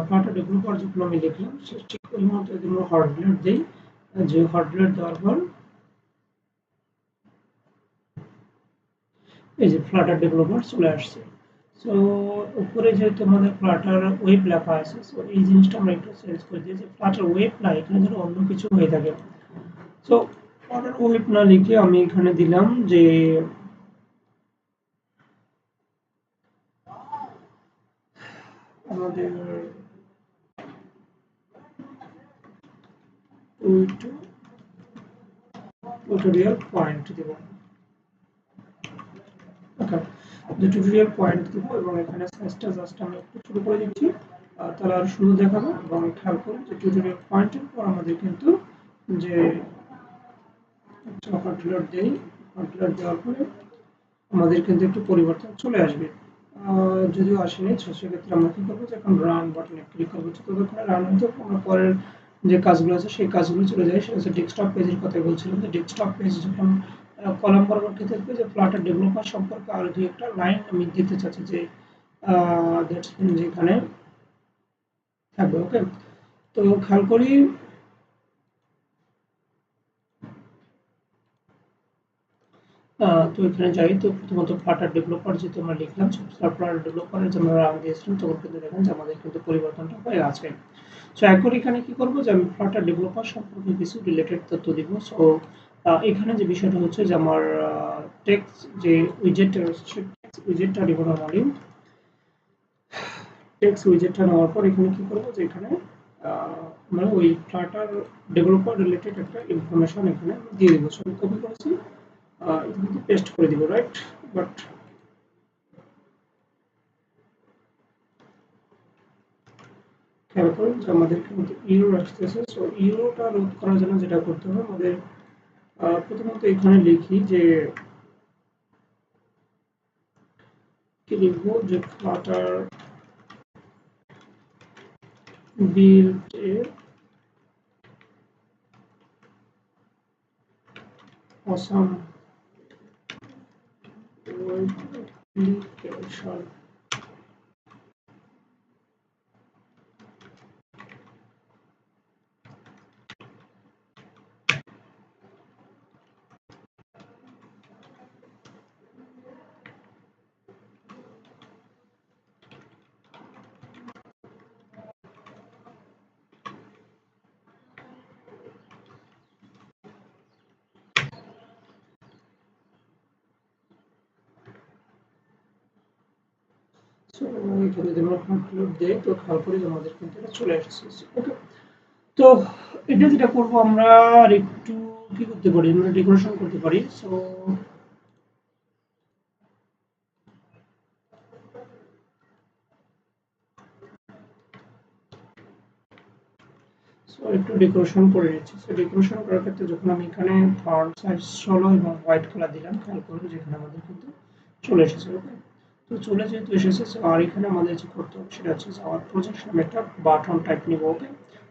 A: ফ্লাটার ডেভেলপার যখন আমি লিখলাম, সে ঠিক ওই মতো যদি আমরা হট রিলোড দিই, যে হট রিলোড দেওয়ার পর এই যে ফ্লাটার ডেভেলপার চলে আসছে। সো উপরে যেহেতু আমাদের ফ্লাটার ওয়েব লেখা আছে, সো এই জিনিসটা আমরা একটু চেঞ্জ করে দিই, যে ফ্লাটার ওয়েব না, এখানে যেন অন্য কিছু হয়ে থাকে। সো ফ্লাটার ওয়েব না লিখে আমি এখানে দিলাম যে আমাদের টিউটোরিয়াল পয়েন্ট দিব। ওকে, যে টিউটোরিয়াল পয়েন্ট দিব এবং এখানে সাইজটা জাস্ট আমি একটু ছোট করে দিচ্ছি, তাহলে আর সুন্দর দেখাবে। এবং খেয়াল করুন যে টিউটোরিয়াল পয়েন্টের পর আমাদের কিন্তু যে হট রিলোড দেই, হট রিলোড দেওয়ার পরে আমাদের কিন্তু একটু পরিবর্তন চলে আসবে। যদিও আসেনি, সেক্ষেত্রে আমরা কি করবো, যে এখন রান বাটনে ক্লিক করবো। ততক্ষণে রান হতে আমরা পরের যে কাজগুলো আছে সেই কাজগুলো চলে যায়। সেটা হচ্ছে ডেস্কটপ পেজের কথা বলছিলাম, যে ডেস্কটপ পেজ যখন কলাম বরাবর কি থাকবে, যে ফ্লাটার ডেভেলপার সম্পর্কে আরো দুই একটা লাইন আমি দিতে চাচ্ছি, যে যেখানে থাকবে। ওকে, তো খেয়াল করি তো এখানে যাই। তো প্রথমত ফ্লাটার ডেভেলপার যেহেতু আমরা লিখলাম, ফ্লাটার ডেভেলপারের যে আমরা রান দিয়েছিলাম, তখন কিন্তু দেখেন যে আমাদের কিন্তু পরিবর্তনটা হয়ে আছে। সো এখন এখানে কি করবো, যে আমি ফ্লাটার ডেভেলপার সম্পর্কে কিছু রিলেটেড তথ্য দিব। সো এখানে যে বিষয়টা হচ্ছে যে আমার টেক্সট যে উইজেটটা রয়েছে, সেই টেক্সট উইজেটটা দিব নরমালি। টেক্সট উইজেটটা নেওয়ার পর এখানে কি করবো, যে এখানে আমরা ওই ফ্লাটার ডেভেলপার রিলেটেড একটা ইনফরমেশন এখানে দিয়ে দিব। সো আমি কপি করেছি, এখানে পেস্ট করে দিব, রাইট। বাট খেয়াল করুন যে আমাদের কিন্তু ইউরো আসতেছে। সো ইউরোটা রোধ করার জন্য যেটা করতে হবে আমাদের, প্রথমত এখানে লিখি যে কি লিখব যে ফ্লাটার বিল্ট এ অসাম ওয়েব অ্যাপ্লিকেশন। এখানে যদি আমরা আপলোড দেই তো খেয়াল করি যে আমাদের কিন্তু এটা চলে এসেছে। ওকে, তো এটা যেটা করব আমরা আর একটু কি করতে পারি, আমরা ডেকোরেশন করতে পারি। সো একটু ডেকোরেশন করে নিচ্ছি। সো ডেকোরেশন করার ক্ষেত্রে যখন আমি এখানে ফন্ট সাইজ 16 এবং হোয়াইট কালার দিলাম, খেয়াল করুন যেখানে আমাদের কিন্তু চলে এসেছে। ওকে, তো চলে যেহেতু এসেছে, আর এখানে আমাদের যে করতে হবে সেটা হচ্ছে আমার প্রজেক্ট নামে একটা বাটন টাইপ নিব। ওকে,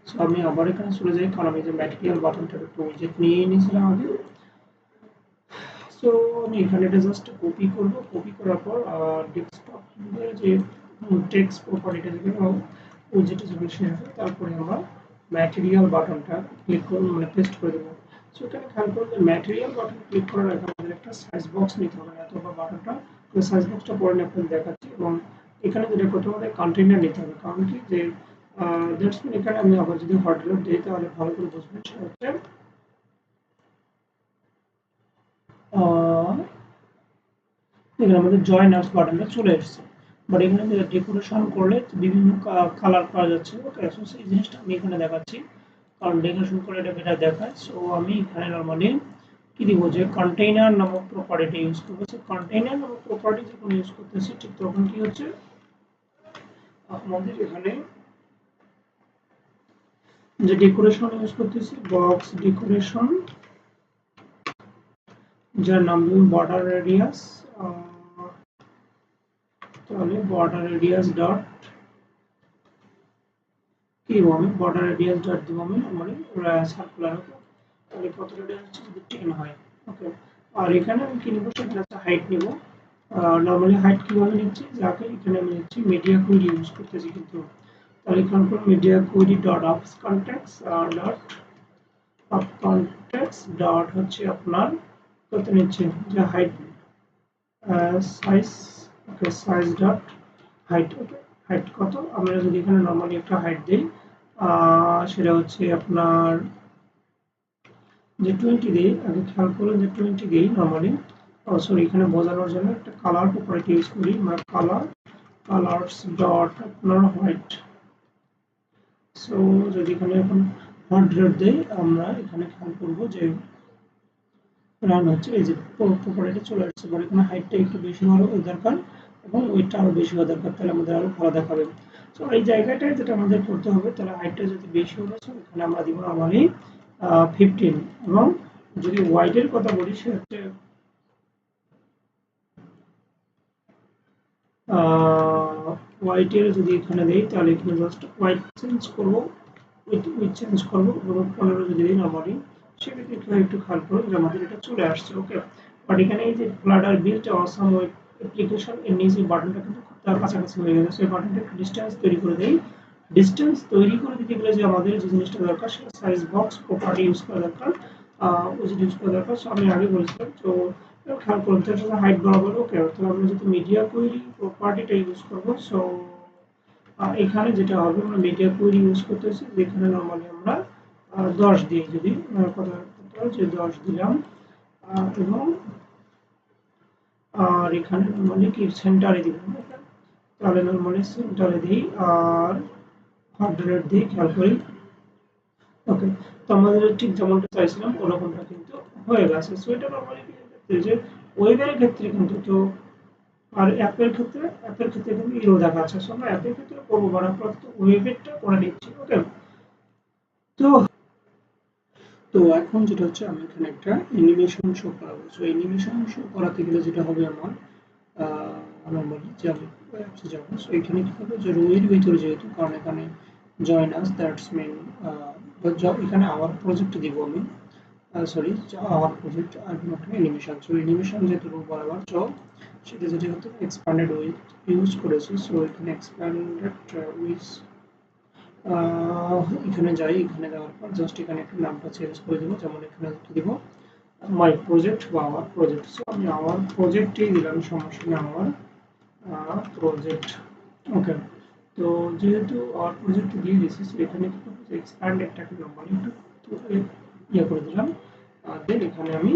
A: সো আমি আবার এখানে চলে যাই, কারণ আমি যে ম্যাটেরিয়াল বাটনটার একটু উইজেট নিয়ে নিয়েছিলাম আগে। সো আমি এখানে এটা জাস্ট কপি করব, কপি করার পর ডেস্কটপ যে টেক্সট প্রপার্টিটা যেখানে উইজেটে যখন শেষ হবে তারপরে আমরা ম্যাটেরিয়াল বাটনটা ক্লিক করব, মানে পেস্ট করে দেবো। সো এখানে খেয়াল করবেন ম্যাটেরিয়াল বাটন ক্লিক করার আগে আমাদের একটা সাইজ বক্স নিতে হবে, অথবা বাটনটা সাইজ বক্সটা পরে নিয়ে আপনাদের দেখাচ্ছি। এবং এখানে যেটা করতে হবে কন্টেইনার নিতে হবে, কারণ কি যে দ্যাটস মিন এখানে আমি আবার যদি হটড্রপ দিই তাহলে ভালো করে বুঝবেন। সেটা হচ্ছে এখানে আমাদের জয়েনার্স বাটনটা চলে এসেছে, বাট এখানে ডেকোরেশন করলে বিভিন্ন কালার পাওয়া যাচ্ছে। ওকে, সো সেই জিনিসটা আমি এখানে দেখাচ্ছি, কারণ ডেকোরেশন করে এটা বেটার দেখায়। সো আমি এখানে নর্মালি কি দিব যে কন্টেইনার নামক প্রপার্টিটা ইউজ করবো। সো কন্টেইনার নামক প্রপার্টি যখন ইউজ করতেছি ঠিক তখন কি হচ্ছে আমাদের এখানে যে ডেকোরেশন ইউজ করতেছি বক্স ডেকোরেশন, যার নাম দেবো বর্ডার রেডিয়াস। তাহলে বর্ডার রেডিয়াস ডট কি দিব আমি, বর্ডার রেডিয়াস ডট দিব আমি নরমালি সার্কুলার। ওকে, তাহলে কত রেডিয়াস হচ্ছে যদি 10 হয়। ওকে, আর এখানে আমি কি নিব সেটা হচ্ছে হাইট নিব। নরমালি হাইট কিভাবে নিচ্ছি, যাকে এখানে আমি নিচ্ছি মিডিয়া কুইরি ইউজ করতেছি কিন্তু। তাহলে এখানে কোন media query dot of context dot of context dot হচ্ছে আপনার কত নিচ্ছে যে হাইট সাইজ। ওকে, সাইজ ডট হাইট। ওকে, হাইট কত, আমরা যদি এখানে নরমালি একটা হাইট দিই সেটা হচ্ছে আপনার যে 20 দিই, আগে খেয়াল করুন যে 20 দিই নরমালি। সরি, এখানে বোঝানোর জন্য একটা কালার প্রপার্টি ইউজ করি, আমরা কালার্স ডট আপনার হোয়াইট। সো যদি এখানে এখন 100 দেই, আমরা এখানে খেয়াল করবো যে রান হচ্ছে, এই যে প্রপার্টিটা চলে আসছে। বাট এখানে হাইটটা একটু বেশি হওয়ার দরকার এবং ওয়েটটা আরো বেশি হওয়া দরকার, তাহলে আমাদের আরো ভালো দেখাবে। সো এই জায়গাটায় যেটা আমাদের করতে হবে, তাহলে হাইটটা যদি বেশি হবে এখানে আমরা দিব নরমালি 15। এবং যদি ওয়াইডের কথা বলি সে হচ্ছে ওয়াইটের যদি এখানে দেই তাহলে এখানে জাস্ট ওয়াইট চেঞ্জ করবো, উইথ চেঞ্জ করবো এবং 15 যদি দিই নরমালি, সেক্ষেত্রে একটু খেয়াল করুন যে আমাদের এটা চলে আসছে। ওকে, বাট এখানে এই যে Flutter built awesome web application এর নিচে বাটনটা কিন্তু তার কাছাকাছি হয়ে গেছে। সেই বাটনটা একটু ডিস্টেন্স তৈরি করে দেই। ডিস্টেন্স তৈরি করে দিতে গেলে যে আমাদের যে জিনিসটা দরকার সেটা সাইজ বক্স প্রপার্টি ইউজ করা দরকার, ওই ইউজ করা দরকার। সো আমি আগে বলেছিলাম। তো খেয়াল করুন সেটা হাইট বরাবর। ওকে, তাহলে আমরা যদি মিডিয়া কোয়েরি প্রপার্টিটা ইউজ করবো, সো এখানে যেটা হবে আমরা মিডিয়া কোয়েরি ইউজ করতেছি, যেখানে নরমালি আমরা 10 দিই, যদি কথা যে 10 দিলাম এবং আর এখানে নরমালি কি সেন্টারে দিব। তাহলে নরমালি সেন্টারে দিই আর 100 দিই, খেয়াল করি। ওকে, তো আমাদের ঠিক যেমনটা চাইছিলাম ওরকমটা কিন্তু হয়ে গেছে। সো এটা নরমালি যে ওয়েবের ক্ষেত্রে কিন্তু তো, আর অ্যাপের ক্ষেত্রে কিন্তু ইরো দেখাচ্ছে। সো আমরা অ্যাপের ক্ষেত্রে করবো, বাট আপাতত ওয়েবেরটা করে নিচ্ছি। ওকে, তো তো এখন যেটা হচ্ছে আমি এখানে একটা অ্যানিমেশন শো করাবো। সো অ্যানিমেশন শো করাতে গেলে যেটা হবে আমার নরমালি যাবে অ্যাপসে যাবো। সো এখানে কি করবো যে রো এর ভিতরে যেহেতু কারণ এখানে জয়েন আস দ্যাটস মিন এখানে আওয়ার প্রজেক্ট দিব আমি sorry our project are not animation. So animation যেহেতু রো বরাবর সো সেটা যেহেতু এক্সপ্যান্ডেড উইথ ইউজ করেছি সো এখানে এক্সপ্যান্ডেড উইথ এখানে যাই, এখানে যাওয়ার পর জাস্ট এখানে একটু নামটা চেঞ্জ করে দেবো, যেমন এখানে দিব মাই প্রজেক্ট বা আওয়ার প্রজেক্ট। সো আমি আওয়ার প্রজেক্টেই দিলাম, সমস্যা নেই আমার প্রজেক্ট। ওকে, তো যেহেতু আওয়ার প্রজেক্ট দিয়ে দিয়েছি সো এখানে কি করবো যে এক্সপ্যান্ড একটাকে নাম্বার একটু ইয়ে করে দিলাম। দেন এখানে আমি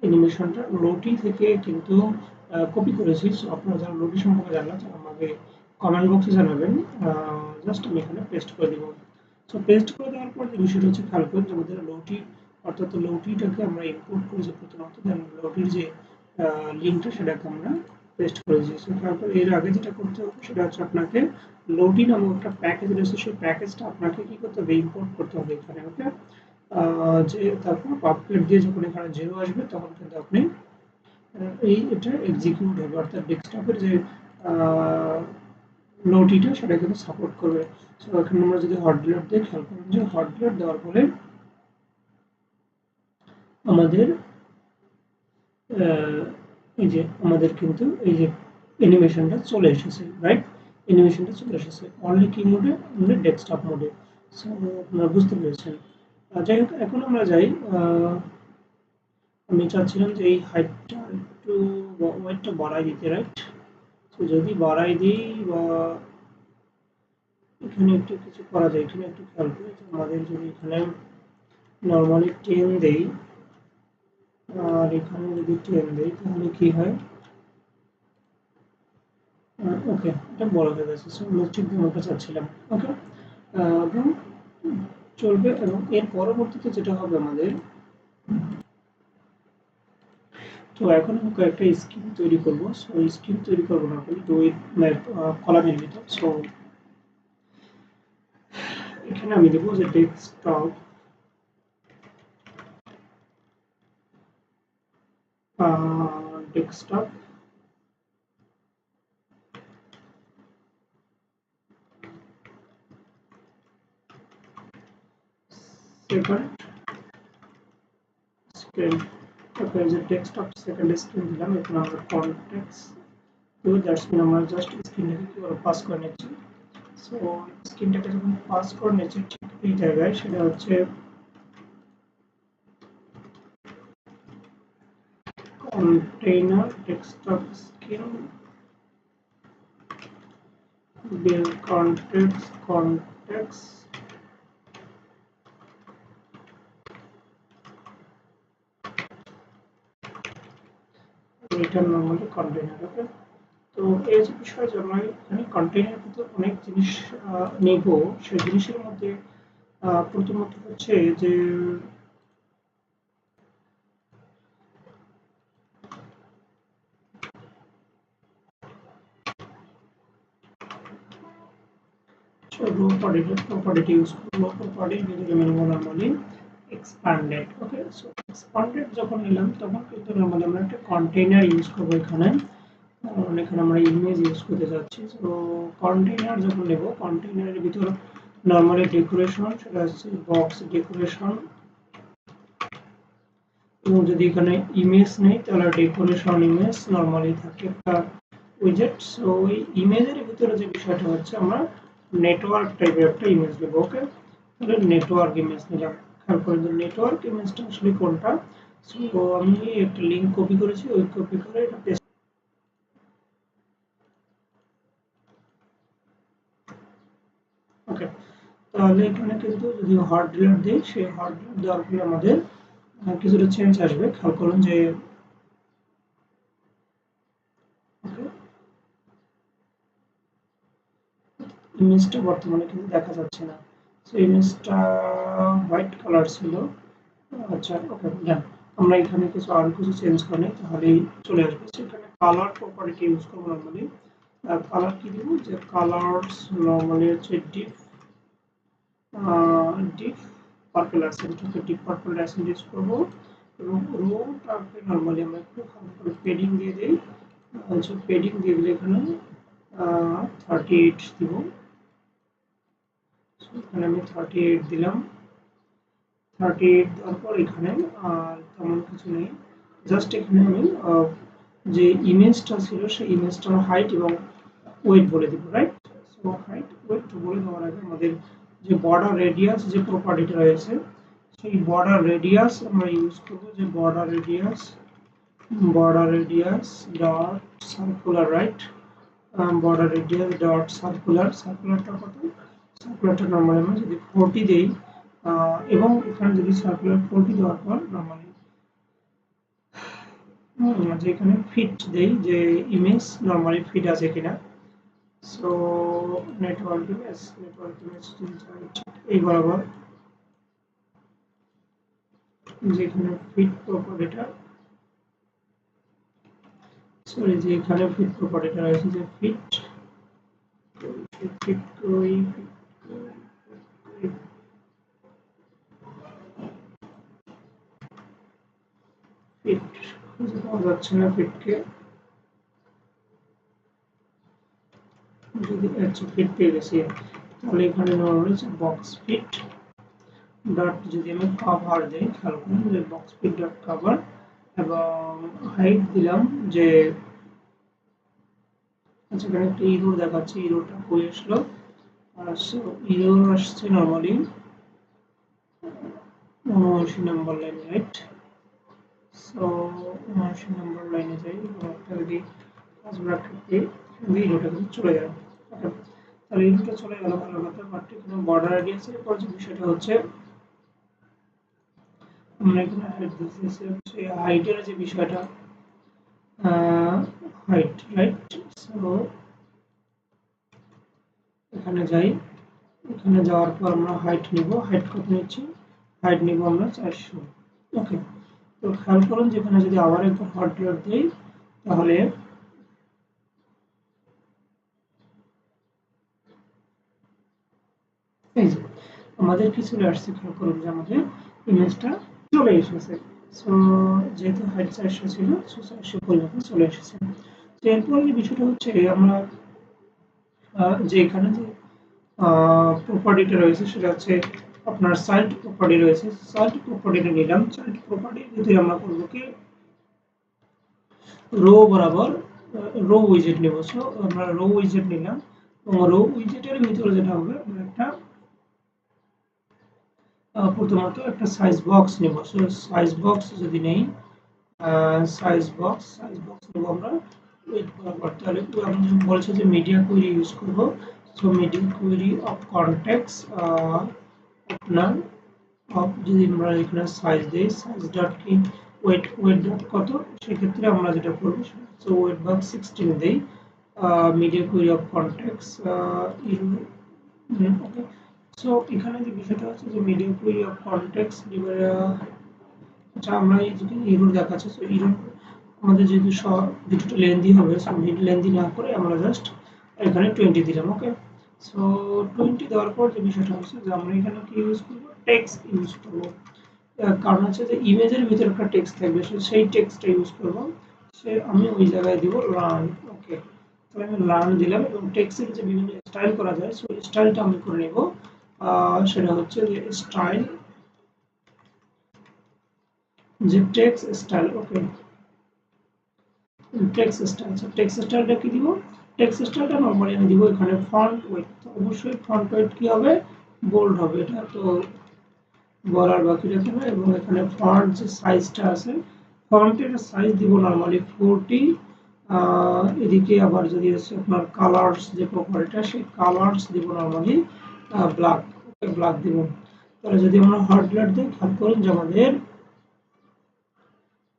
A: অ্যানিমেশনটা লোটি থেকে কিন্তু কপি করেছি। সো আপনারা যারা লোটি সম্পর্কে জানেন তারা আমাকে কমেন্ট বক্সে জানাবেন। জাস্ট আমি এখানে পেস্ট করে দিব। সো পেস্ট করে দেওয়ার পর যে বিষয়টা হচ্ছে খেয়াল করুন যে আমাদের লোটি অর্থাৎ লোটিটাকে আমরা ইম্পোর্ট করেছি প্রথমত, দেন লোটির যে লিঙ্কটা সেটাকে আমরা পেস্ট করেছি। সো তারপর এর আগে যেটা করতে হবে সেটা হচ্ছে আপনাকে লোটি নামক একটা প্যাকেজ রয়েছে, সেই প্যাকেজটা আপনাকে কি করতে হবে ইম্পোর্ট করতে হবে এখানে। ওকে, যে তারপর পাবকেট দিয়ে যখন এখানে জিরো আসবে তখন কিন্তু আপনি এটা এক্সিকিউট হবে, অর্থাৎ ডেস্কটপের যে লোডিটা সেটা কিন্তু সাপোর্ট করবে। সো এখানে আমরা যদি হট ডিলিট দিয়ে খেয়াল করুন যে হট ডিলিট দেওয়ার ফলে আমাদের এই যে আমাদের কিন্তু এই যে অ্যানিমেশনটা চলে এসেছে, রাইট? অ্যানিমেশনটা চলে এসেছে অনলি কি মোডে, আমাদের ডেস্কটপ মোডে। সো আপনারা বুঝতে পেরেছেন। যাই হোক, এখন আমরা যাই আমি চাচ্ছিলাম যে এই হাইটটা একটু ওয়েটটা বাড়াই দিতে, রাইট? তো যদি বাড়াই দিই বা এখানে একটু কিছু করা যায়, এখানে একটু খেয়াল করি যে আমাদের যদি এখানে নর্মালি 10 দেই আর এখানে যদি 10 দেই তাহলে কি হয়? ওকে, এটা বড় হয়ে গেছে। সো আমি ঠিক যেমনটা চাচ্ছিলাম। ওকে, এবং চলবে। এবং এর পরবর্তীতে যেটা হবে আমাদের, তো এখন আমি কয়েকটা স্কিম তৈরি করব। সো স্কিম তৈরি করবো না বলি দুই কলামের ভিতর। সো এখানে আমি দেবো যে ডেস্কটপ ডেস্কটপ সেকেন্ড স্ক্রিন। ওকে, যে ডেস্কটপ সেকেন্ড স্ক্রিন দিলাম, এখন আমরা কনটেক্সট তো দ্যাটস মিন আমরা জাস্ট স্ক্রিনটাকে কি করে পাস করে নিচ্ছি। সো স্ক্রিনটাকে যখন পাস করে নিচ্ছি ঠিক এই জায়গায়, সেটা হচ্ছে container desktop skin build context return normally container। ওকে, তো এই যে বিষয় যে আমরা এখানে কন্টেইনার ভিতর অনেক জিনিস নেব, সেই জিনিসের মধ্যে প্রথমত হচ্ছে যে रो প্রপার্টি ইউজ করব। প্রপার্টির ভিতরে আমি নেব নরমালি এক্সপ্যান্ডেড। ওকে, সো এক্সপ্যান্ডেড যখন নিলাম তখন কিন্তু নরমালি আমরা একটা কন্টেইনার ইউজ করব এখানে। এখানে আমরা ইমেজ ইউজ করতে যাচ্ছি। সো কন্টেইনার যখন নেব, কন্টেইনারের ভিতর নরমালি ডেকোরেশন সেটা হচ্ছে বক্স ডেকোরেশন, এবং যদি এখানে ইমেজ নেই তাহলে ডেকোরেশন ইমেজ নরমালি থাকে একটা উইজেট। সো ওই ইমেজের ভিতরে যে বিষয়টা হচ্ছে আমরা নেটওয়ার্ক টাইপের একটা ইমেজ নেব। ওকে, তাহলে নেটওয়ার্ক ইমেজ নিলাম। খেয়াল করে যে নেটওয়ার্ক ইমেজটা আসলে কোনটা। সো আমি একটা লিঙ্ক কপি করেছি, ওই কপি করে এটা পেস্ট। ওকে, তাহলে এখানে কিন্তু যদি হট ডিলিট দিই, সেই হট ডিলিট দেওয়ার ফলে আমাদের কিছুটা চেঞ্জ আসবে। খেয়াল করুন যে ওকে ইমেজটা বর্তমানে কিন্তু দেখা যাচ্ছে না। সো ইমেজটা হোয়াইট কালার ছিল। আচ্ছা, ওকে ডান। আমরা এখানে আরো কিছু চেঞ্জ করে নিই তাহলেই চলে আসবে। সেখানে কালার প্রপার্টি ইউজ করবো নরমালি। কালার কি দিব যে কালারস নরমালি হচ্ছে ডিপ ডিপ পার্পল অ্যাসেন্ট। ওকে, ডিপ পার্পল অ্যাসেন্ট ইউজ করবো এবং রোটাকে নরমালি আমরা একটু হালকা করে পেডিং দিয়ে দিই। আচ্ছা পেডিং দিয়ে দিলে এখানে 38 দিব, এখানে আমি 38 দিলাম। 38 দেওয়ার পর এখানে আর তেমন কিছু নেই, জাস্ট এখানে আমি যে ইমেজটা ছিল সেই ইমেজটার হাইট এবং ওয়েট বলে দিব, রাইট? সো হাইট ওয়েট বলে দেওয়ার আগে আমাদের যে বর্ডার রেডিয়াস যে প্রপার্টিটা রয়েছে সেই বর্ডার রেডিয়াস আমরা ইউজ করব, যে border radius dot circular, right? Border radius dot সার্কুলারটা কত? সার্কুলারটা নরমালি আমরা যদি 40 দেই এবং এখানে যদি সার্কুলার 40 দেওয়ার পর নরমালি যেখানে ফিট দেই, যে ইমেজ নরমালি ফিট আছে কিনা। সো নেটওয়ার্ক ইমেজ এই বরাবর যেখানে ফিট প্রপার্টিটা, সরি যেখানে ফিট প্রপার্টিটা রয়েছে, যে ফিট ফিট কই ফিট খুঁজে পাওয়া যাচ্ছে না ফিটকে, যদি আচ্ছা ফিট পেয়ে গেছি, তাহলে এখানে নেওয়া রয়েছে বক্স ফিট ডট, যদি আমি কভার দেই খেয়াল করুন যে বক্স ফিট ডট কভার, এবং হাইট দিলাম যে আচ্ছা এখানে একটা ইরোর দেখাচ্ছে, ইরোরটা কই আসলো? সো ইরোর আসছে নরমালি 79 নম্বর লাইন, রাইট? সো 79 নম্বর লাইনে যাই এবং একটা যদি ফার্স্ট ব্র্যাকেট দিই, ইরোটা কিন্তু চলে যাবে। ওকে, তাহলে ইরোটা চলে গেল ভালো কথা, বাট এখানে বর্ডার রেডিয়াসের পর যে বিষয়টা হচ্ছে আমরা এখানে হাইট দিতেছি হচ্ছে হাইটের যে বিষয়টা, হাইট, রাইট? সো এখানে যাই, এখানে যাওয়ার পর আমরা হাইট নিব, হাইট কত নিচ্ছি? হাইট নিব আমরা 400। ওকে, তো খেয়াল করুন যেখানে যদি আবার একবার হট ডট দিই, তাহলে এই যে আমাদের কি চলে আসছে, খেয়াল করুন যে আমাদের ইমেজটা চলে এসেছে। সো যেহেতু হাইট 400 ছিল, সো 400 পরিমাপে চলে এসেছে। তো এরপরে যে বিষয়টা হচ্ছে আমরা যে এখানে যে প্রপার্টিটা রয়েছে সেটা হচ্ছে আপনার চাইল্ড প্রপার্টি রয়েছে, চাইল্ড প্রপার্টিটা নিলাম। চাইল্ড প্রপার্টির ভিতরে আমরা করব কি, রো বরাবর রো উইজেট নেব। সো আমরা রো উইজেট নিলাম এবং রো উইজেটের ভিতরে যেটা হবে আমরা একটা প্রথমত একটা সাইজ বক্স নেব। সো সাইজ বক্স যদি নেই, সাইজ বক্স নেব আমরা ওয়েট বরাবর। তাহলে আমি বলছি যে মিডিয়া কোয়েরি ইউজ করব। So media query of context আপনার যদি আমরা এখানে সাইজ দেই, সাইজ ডট কি ওয়েট ডট কত, সেক্ষেত্রে আমরা যেটা করবো সো ওয়েট বক্স 16 দেই, media query of context okay. So এখানে যে বিষয়টা হচ্ছে যে মিডিয়া কোয়েরি অফ কনটেক্সট আচ্ছা আমরা এই যে ইরোর দেখাচ্ছে, সো ইরোর আমাদের যেহেতু ভিডিওটা লেন্দি হবে, সো ভিডিও লেন্দি না করে আমরা জাস্ট এখানে 20 দিলাম। ওকে, সো 20 দেওয়ার পর যে বিষয়টা হচ্ছে যে আমরা এখানে কি ইউজ করব, টেক্সট ইউজ করব। কারণ হচ্ছে যে ইমেজের ভিতরে একটা টেক্সট থাকবে, সেই টেক্সটটা ইউজ করব। সে আমি ওই জায়গায় দিব রান। ওকে, তাহলে আমি রান দিলাম এবং টেক্সটের যে বিভিন্ন স্টাইল করা যায়, সো স্টাইলটা আমি করে নেব। সেটা হচ্ছে যে স্টাইল, যে টেক্সট স্টাইল। ওকে, টেক্সট স্টাইল, সো টেক্সট স্টাইলটা কি দিব? টেক্সট স্টাইলটা নরমালি আমি দিব এখানে ফন্ট ওয়েট। তো অবশ্যই ফন্ট ওয়েট কি হবে, বোল্ড হবে, এটা তো বলার বাকি রাখে না। এবং এখানে ফন্ট যে সাইজটা আছে, ফন্টের সাইজ দিব নরমালি 40। এদিকে আবার যদি আছে আপনার কালার্স যে প্রপার্টিটা, সেই কালার্স দিব নরমালি ব্ল্যাক। ওকে, ব্ল্যাক দিব। তাহলে যদি আমরা হট ব্ল্যাক দিই, খেয়াল করুন যে আমাদের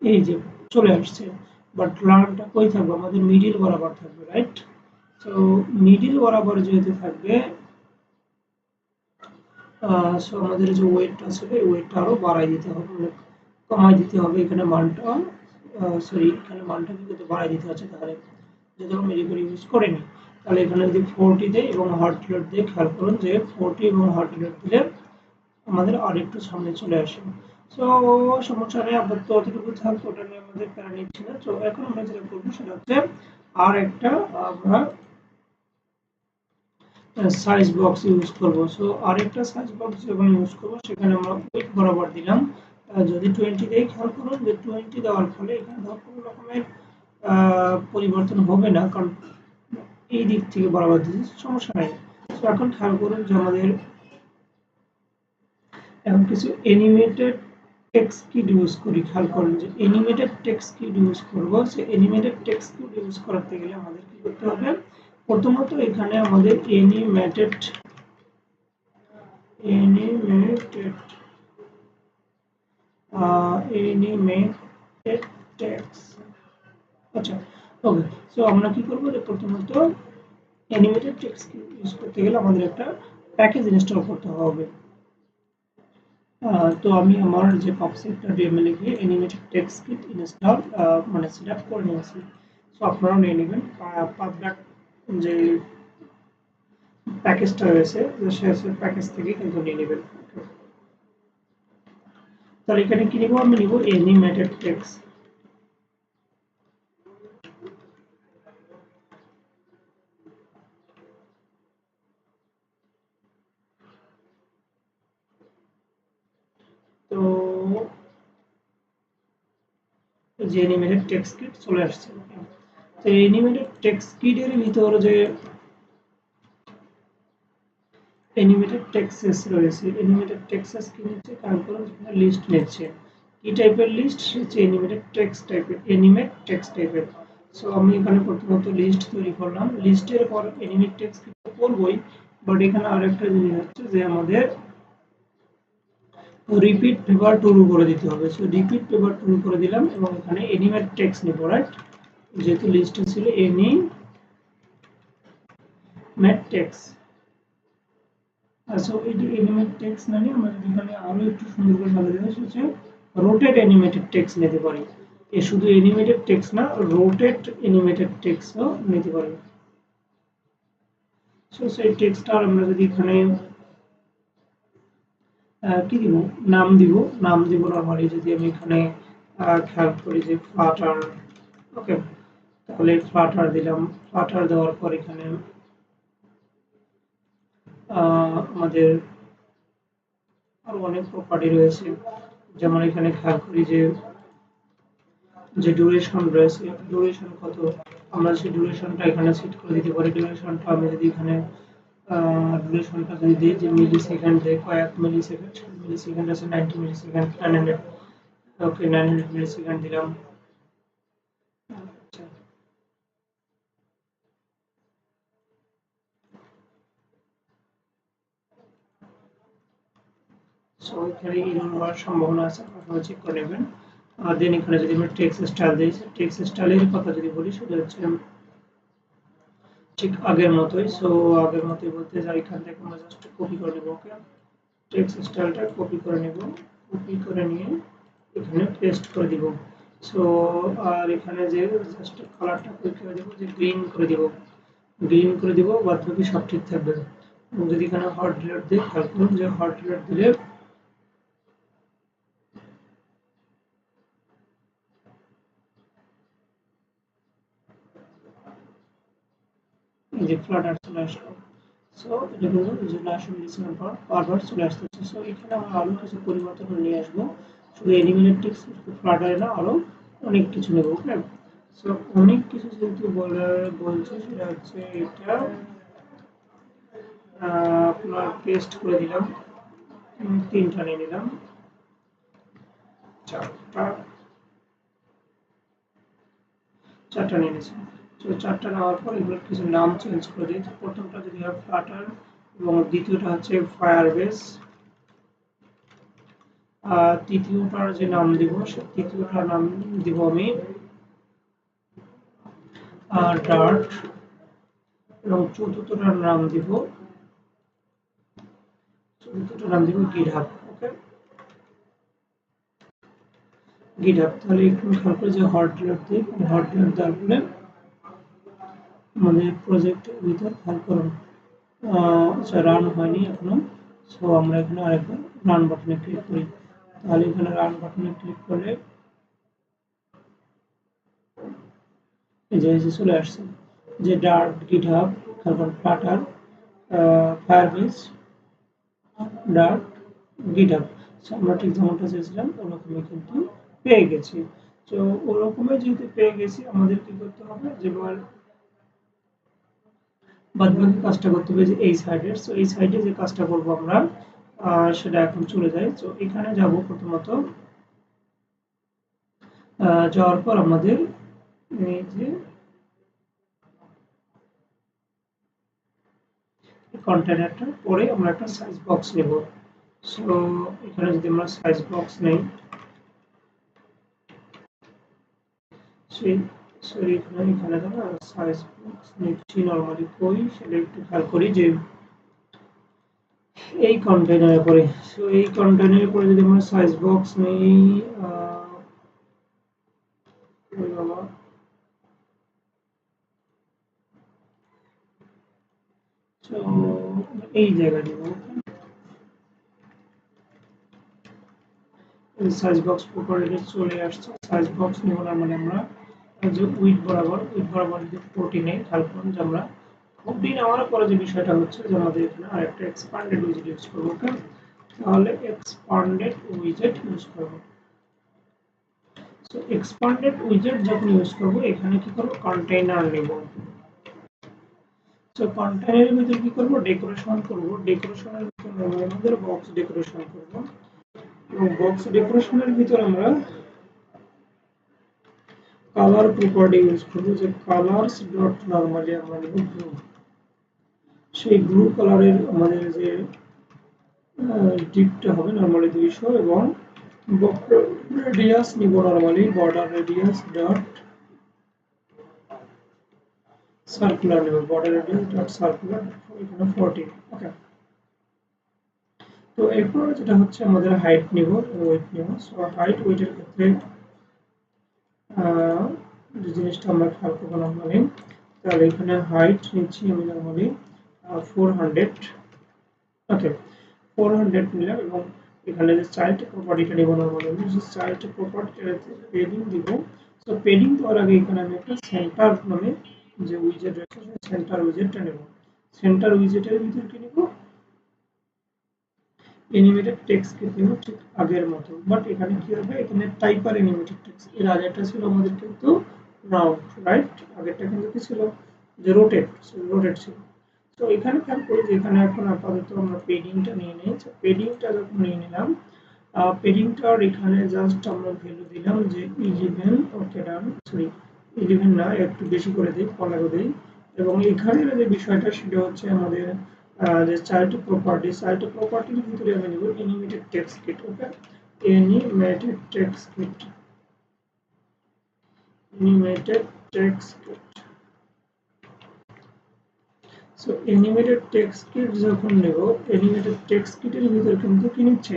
A: এই যে চলে আসছে, বাট লাইনটা কই থাকবে, আমাদের মিডিল বরাবর থাকবে, রাইট? সো মিডিল বরাবর যেহেতু থাকবে, সো আমাদের যে ওয়েটটা আছে এই ওয়েটটা আরো বাড়াই দিতে হবে, মানে কমাই দিতে হবে এখানে মানটা, সরি এখানে মানটা কিন্তু বাড়াই দিতে হচ্ছে। তাহলে যদি আমরা মিডিল করে ইউজ করিনি, তাহলে এখানে যদি 40 দেই এবং হট রেট দিয়ে, খেয়াল করুন যে 40 এবং হট রেট দিলে আমাদের আর একটু সামনে চলে আসে। সো সমস্যা নেই, আপাতত অতটুকু থাক, ওটা নিয়ে আমাদের প্যারা নিচ্ছি না। তো এখন আমরা যেটা করবো সেটা হচ্ছে আর একটা আমরা সাইজ বক্স ইউজ করব। সো আরেকটা সাইজ বক্স যখন ইউজ করব সেখানে আমরা উইডথ বরাবর দিলাম, যদি 20 দেই, খেয়াল করুন যে 20 দেওয়ার ফলে এখানে ধর কোনো রকমের পরিবর্তন হবে না, কারণ এই দিক থেকে বরাবর দিচ্ছি, সমস্যা নেই। তো এখন খেয়াল করুন যে আমাদের এখন কিছু অ্যানিমেটেড টেক্সট কিট ইউজ করি। খেয়াল করুন যে অ্যানিমেটেড টেক্সট কিট ইউজ করব। সে অ্যানিমেটেড টেক্সট কিট ইউজ করতে গেলে আমাদের কি করতে হবে? প্রথমত এখানে আমাদের অ্যানিমেটেড অ্যানিমেটেড টেক্সট, আচ্ছা, ওকে। সো আমরা কি করব যে প্রথমত অ্যানিমেটেড টেক্সট ইউজ করতে গেলে আমাদের একটা প্যাকেজ ইনস্টল করতে হবে। তো আমি আমার যে pubsec.yaml এ গিয়ে অ্যানিমেটেড টেক্সট কিট ইনস্টল মানে সেটআপ করে নিয়েছি। সো আপনারাও নিয়ে নেবেন পাবডাক যে প্যাকেজটা রয়েছে, সেই প্যাকেজ থেকে কিন্তু নিয়ে নেবেন। তাহলে এখানে কি নিব? আমি নিব অ্যানিমেটেড টেক্সট। তো যে অ্যানিমেটেড টেক্সট কিট চলে আসছে। তো অ্যানিমেটেড টেক্সট কিটের ভিতর যে অ্যানিমেটেড টেক্সেস রয়েছে, অ্যানিমেটেড টেক্সেস কি নিচ্ছে? কারণ করুন যেখানে লিস্ট নিচ্ছে, কি টাইপের লিস্ট? সে হচ্ছে অ্যানিমেটেড টেক্সট টাইপের, অ্যানিমেট টেক্সট টাইপের। সো আমি এখানে প্রথমত লিস্ট তৈরি করলাম, লিস্টের পর অ্যানিমেট টেক্সট করবই, বাট এখানে আরেকটা জিনিস হচ্ছে যে আমাদের রিপিট পেপার টুরু করে দিতে হবে। সো রিপিট পেপার টুরু করে দিলাম এবং এখানে অ্যানিমেট টেক্সট নিব, রাইট? যেহেতু লিস্টে ছিল অ্যানিমেট টেক্সট। সো এটি অ্যানিমেট টেক্সট না নিয়ে আমরা যদি এখানে আরো একটু সুন্দর করে সাজাতে চাই, সেটা হচ্ছে রোটেট অ্যানিমেটেড টেক্সট নিতে পারি। এ শুধু অ্যানিমেটেড টেক্সট না, রোটেট অ্যানিমেটেড টেক্সটও নিতে পারি। সো সেই টেক্সটটা আমরা যদি এখানে কি দিব? নাম দিব নরমালি। যদি আমি এখানে খেয়াল করি যে ফ্লাটার, ওকে, তাহলে ফ্লাটার দিলাম। ফ্লাটার দেওয়ার পর এখানে আমাদের আরো অনেক প্রপার্টি রয়েছে, যেমন এখানে খেয়াল করি যে ডিউরেশন রয়েছে, ডিউরেশন কত, আমরা সেই ডিউরেশনটা এখানে সেট করে দিতে পারি। ডিউরেশনটা আমি যদি এখানে ডিউরেশনটা যদি দিই যে মিলি সেকেন্ড দেয়, কয়েক মিলি সেকেন্ড, মিলি সেকেন্ড আছে 90 মিলি সেকেন্ড, 900, ওকে 900 মিলি সেকেন্ড দিলাম। আচ্ছা, সো এখানে এরকম হওয়ার সম্ভাবনা আছে, আপনারা চেক করে নেবেন। আর দেন এখানে যদি আমরা টেক্সট স্টাইল দিই, টেক্সট স্টাইলের কথা যদি বলি, সেটা হচ্ছে ঠিক আগের মতোই। সো আগের মতোই বলতে যাই, এখান থেকে আমরা জাস্ট কপি করে নেব, ওকে, টেক্সট স্টাইলটা কপি করে নেব, কপি করে নিয়ে এখানে পেস্ট করে দিব। সো আর এখানে যে জাস্ট কালারটা করে দেব, যে গ্রিন করে দিব, গ্রিন করে দিব, বাদ বাকি সব ঠিক থাকবে। এবং যদি এখানে হট রেড দিই, খেয়াল করুন যে হট রেড দিলে এই যে ফ্লাটার চলে আসলো। সো এটা কিন্তু যে আসলে লিসেনার পর বারবার চলে আসতেছে। সো এখানে আমরা আরো কিছু পরিবর্তন নিয়ে আসবো, শুধু এলিমিনেট টেক্সট ফ্লাটারে না, আরো অনেক কিছু নেব, ওকে। সো অনেক কিছু যেহেতু বলছে, সেটা হচ্ছে এটা আপনার পেস্ট করে দিলাম, তিনটা নিয়ে নিলাম, চারটা, চারটা নিয়ে নিয়েছি। তো চারটা নেওয়ার পর এগুলোর কিছু নাম চেঞ্জ করে দিই। প্রথমটা যদি হয় ফ্লাটার এবং দ্বিতীয়টা হচ্ছে ফায়ারবেস, তৃতীয়টার যে নাম দিব, সে তৃতীয়টার নাম দিব আমি ডার্ট, এবং চতুর্থটার নাম দিব গিটহাব, ওকে, গিটহাব। তাহলে একটু খেয়াল করে যে হট রিলোড দিই, হট রিলোড দেওয়ার ফলে আমাদের প্রজেক্টের ভিতর খেয়াল করুন আচ্ছা রান হয়নি এখনো। সো আমরা এখানে আরেকবার রান বাটনে ক্লিক করি। তাহলে এখানে রান বাটনে ক্লিক করলে এই যে চলে আসছে যে ডার্ট গিটহাব, তারপর Flutter, Firebase, Dart GitHub. So আমরা ঠিক যেমনটা চেয়েছিলাম ওরকমই কিন্তু পেয়ে গেছি। তো ওরকমই যেহেতু পেয়ে গেছি, আমাদের কি করতে হবে, যেবার বাদবাকি কাজটা করতে হবে যে এই সাইডের। সো এই সাইডে যে কাজটা করব আমরা, সেটা এখন চলে যাই। তো এখানে যাব প্রথমত, যাওয়ার পর আমাদের এই যে কন্টেনারটা পরে আমরা একটা সাইজ বক্স নেব। সো এখানে যদি আমরা সাইজ বক্স নেই, সেই সরি এখানে দাঁড়া সাইজ বক্স নিচ্ছি নরমালি কই সেটা একটু খেয়াল করি যে এই কন্টেনারে পরে। সো এই কন্টেনারে পরে যদি আমরা সাইজ বক্স নেই, সো এই জায়গায় দিব সাইজ বক্স প্রপার্টিতে চলে আসছে। সাইজ বক্স নিব না, মানে আমরা যে উইথ বরাবর যদি 40 নেই, খেয়াল করুন যে আমরা 40 নেওয়ার পরে যে বিষয়টা হচ্ছে যে আমাদের এখানে আরেকটা এক্সপান্ডেড উইজেট ইউজ করবো। ওকে, তাহলে এক্সপান্ডেড উইজেট ইউজ করবো। সো এক্সপান্ডেড উইজেট যখন ইউজ করবো, এখানে কি করবো, কন্টেইনার নেব। সো কন্টেইনারের ভিতরে কি করবো, ডেকোরেশন করবো। ডেকোরেশনের ভিতরে আমাদের বক্স ডেকোরেশন করবো, এবং বক্স ডেকোরেশনের ভিতর আমরা কালার প্রপার্টি ইউজ করবো, যে কালারস ডট নরমালি আমরা নেব ব্লু। সেই ব্লু কালারের আমাদের যে ডিপটা হবে নরমালি 200, এবং রেডিয়াস নিব normally border radius dot circular নেব, বর্ডার রেডিয়াস ডট সার্কুলার এখানে 40। ওকে, তো এরপর যেটা হচ্ছে আমাদের হাইট নিব, ওয়েট নিব। সো হাইট ওয়েটের ক্ষেত্রে যে জিনিসটা আমরা খেয়াল করবো নরমালি, তাহলে এখানে হাইট নিচ্ছি আমি নরমালি 400। ওকে, 400 নিলাম, এবং এখানে যে চাইল্ড প্রপার্টিটা নিব নরমালি, যে চাইল্ড প্রপার্টিটা পেডিং দিব। সো পেডিং দেওয়ার আগে এখানে আমি একটা সেন্টার নামে যে উইজেট রয়েছে, সেই সেন্টার উইজেটটা নেব। সেন্টার উইজেটের ভিতর কি নিব, অ্যানিমেটেড টেক্সট কে নিব, ঠিক আগের মতো। বাট এখানে কি হবে, এখানে টাইপার অ্যানিমেটেড টেক্সট। এর আগেরটা ছিল আমাদের কিন্তু রাউন্ড, রাইট? আগেরটা কিন্তু কি ছিল, যে রোটেট, রোটেট ছিল। তো এখানে খেয়াল করি যে এখানে এখন আপাতত আমরা পেডিংটা নিয়ে নিই। পেডিংটা যখন নিয়ে নিলাম, পেডিংটার এখানে জাস্ট আমরা ভ্যালু দিলাম যে 11। ওকে ডান, সরি 11 না, একটু বেশি করে দিই, 15 দিই। এবং এখানে যে বিষয়টা সেটা হচ্ছে আমাদের যে চাইল্ড প্রপার্টির ভিতরে আমি নেব animated text kit. Okay, animated text kit, animated text kit. So animated text kit যখন নেব, অ্যানিমেটেড টেক্সট কিটের ভিতরে কিন্তু কি নিচ্ছে,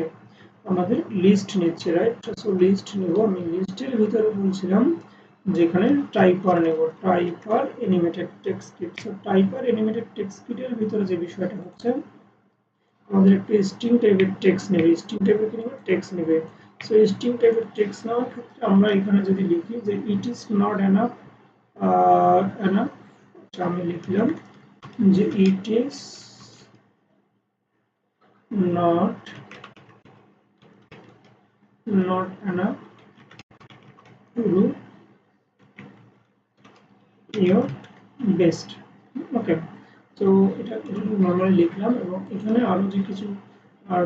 A: আমাদের লিস্ট নিচ্ছে, রাইট? সো লিস্ট নেব আমি। লিস্টের ভিতরে বলছিলাম যেখানে টাইপার নেব, typer animated text kit. So typer animated text কিটের ভিতরে যে বিষয়টা হচ্ছে, আমাদের একটা স্ট্রিং টাইপের টেক্সট নেবে। স্ট্রিং টাইপের কি নেবে, টেক্সট নেবে। সো স্ট্রিং টাইপের টেক্সট নেওয়ার ক্ষেত্রে আমরা এখানে যদি লিখি যে it is not enough, enough, আমি লিখলাম যে it is not enough to do your best. ওকে, তো এটা নর্মালি লিখলাম, এবং এখানে আরো যে কিছু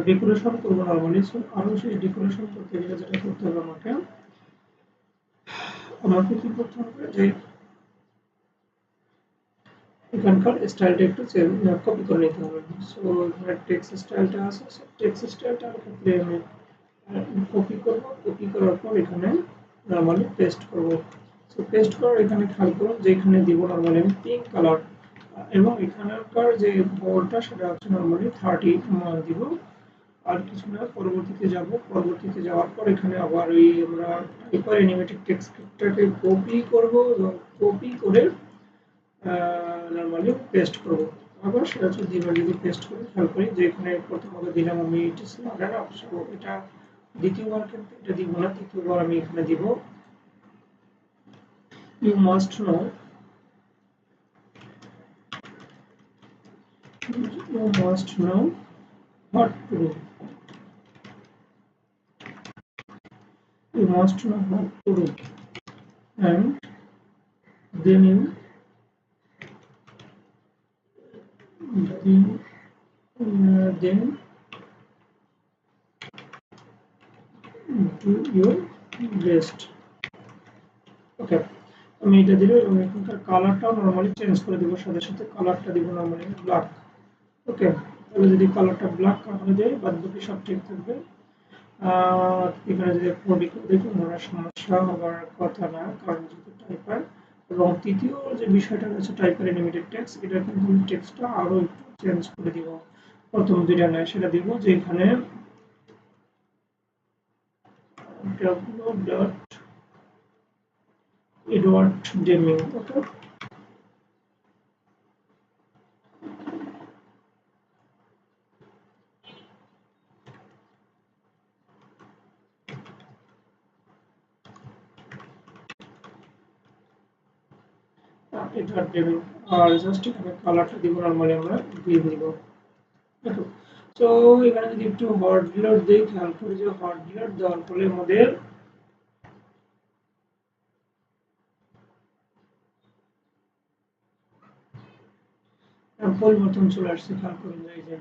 A: ডেকোরেশন করবো নর্মালি। সো আরো সেই ডেকোরেশন করতে গেলে যেটা করতে হবে, আমাকে আমাকে কি করতে হবে, যে এখানকার স্টাইলটা একটু কপি করে নিতে হবে। সো এখানে টেক্সট স্টাইলটা আছে, টেক্সট স্টাইলটার ক্ষেত্রে আমি কপি করব। কপি করার পর এখানে নরমালি পেস্ট করব। সো পেস্ট করার এখানে খেয়াল করুন যে এখানে দিব নরমালি আমি পিঙ্ক কালার, এবং এখানকার যে বোর্ডটা সেটা হচ্ছে নরমালি 30 দিব। আর কিছু না, পরবর্তীতে যাব। পরবর্তীতে যাওয়ার পর এখানে আবার ওই আমরা টাইপার অ্যানিমেটেড টেক্সটটাকে কপি করব, এবং কপি করে নরমালি পেস্ট করব। আবার সেটা যদি পেস্ট করি, খেয়াল করি যে এখানে প্রথমত দিলাম আমি it is not enough. So এটা দ্বিতীয়বার কিন্তু এটা দিব না, তৃতীয়বার আমি এখানে দিব you must know what to do. You must know what to do, and then you then do your best. ওকে, আমি এটা দিলে এবং এখানকার কালারটাও নরমালি চেঞ্জ করে দেবো, সাথে সাথে কালারটা দিব নরমালি ব্ল্যাক। ওকে, তাহলে যদি কালারটা ব্ল্যাক হয়ে যায় বাদ বাকি সব ঠিক থাকবে। এখানে যদি দেখুন ওনার সমস্যা হবার কথা না, কারণ যেহেতু টাইপার। এবং তৃতীয় যে বিষয়টা রয়েছে টাইপার অ্যানিমেটেড টেক্সট, এটা কিন্তু আমি টেক্সটটা আরো একটু চেঞ্জ করে দিব। প্রথম দুইটা নয়, সেটা দিব যে এখানে Edward Deming, ওকে, Edward Deming, আর জাস্ট এখানে কালারটা দিব নরমালি আমরা গ্রিন দিব। দেখো, তো এখানে যদি একটু হট ডিলার দেই, খেয়াল করে যে হট ডিলার দেওয়ার ফলে আমাদের পরিবর্তন চলে আসছে, খেয়াল করে যাই যে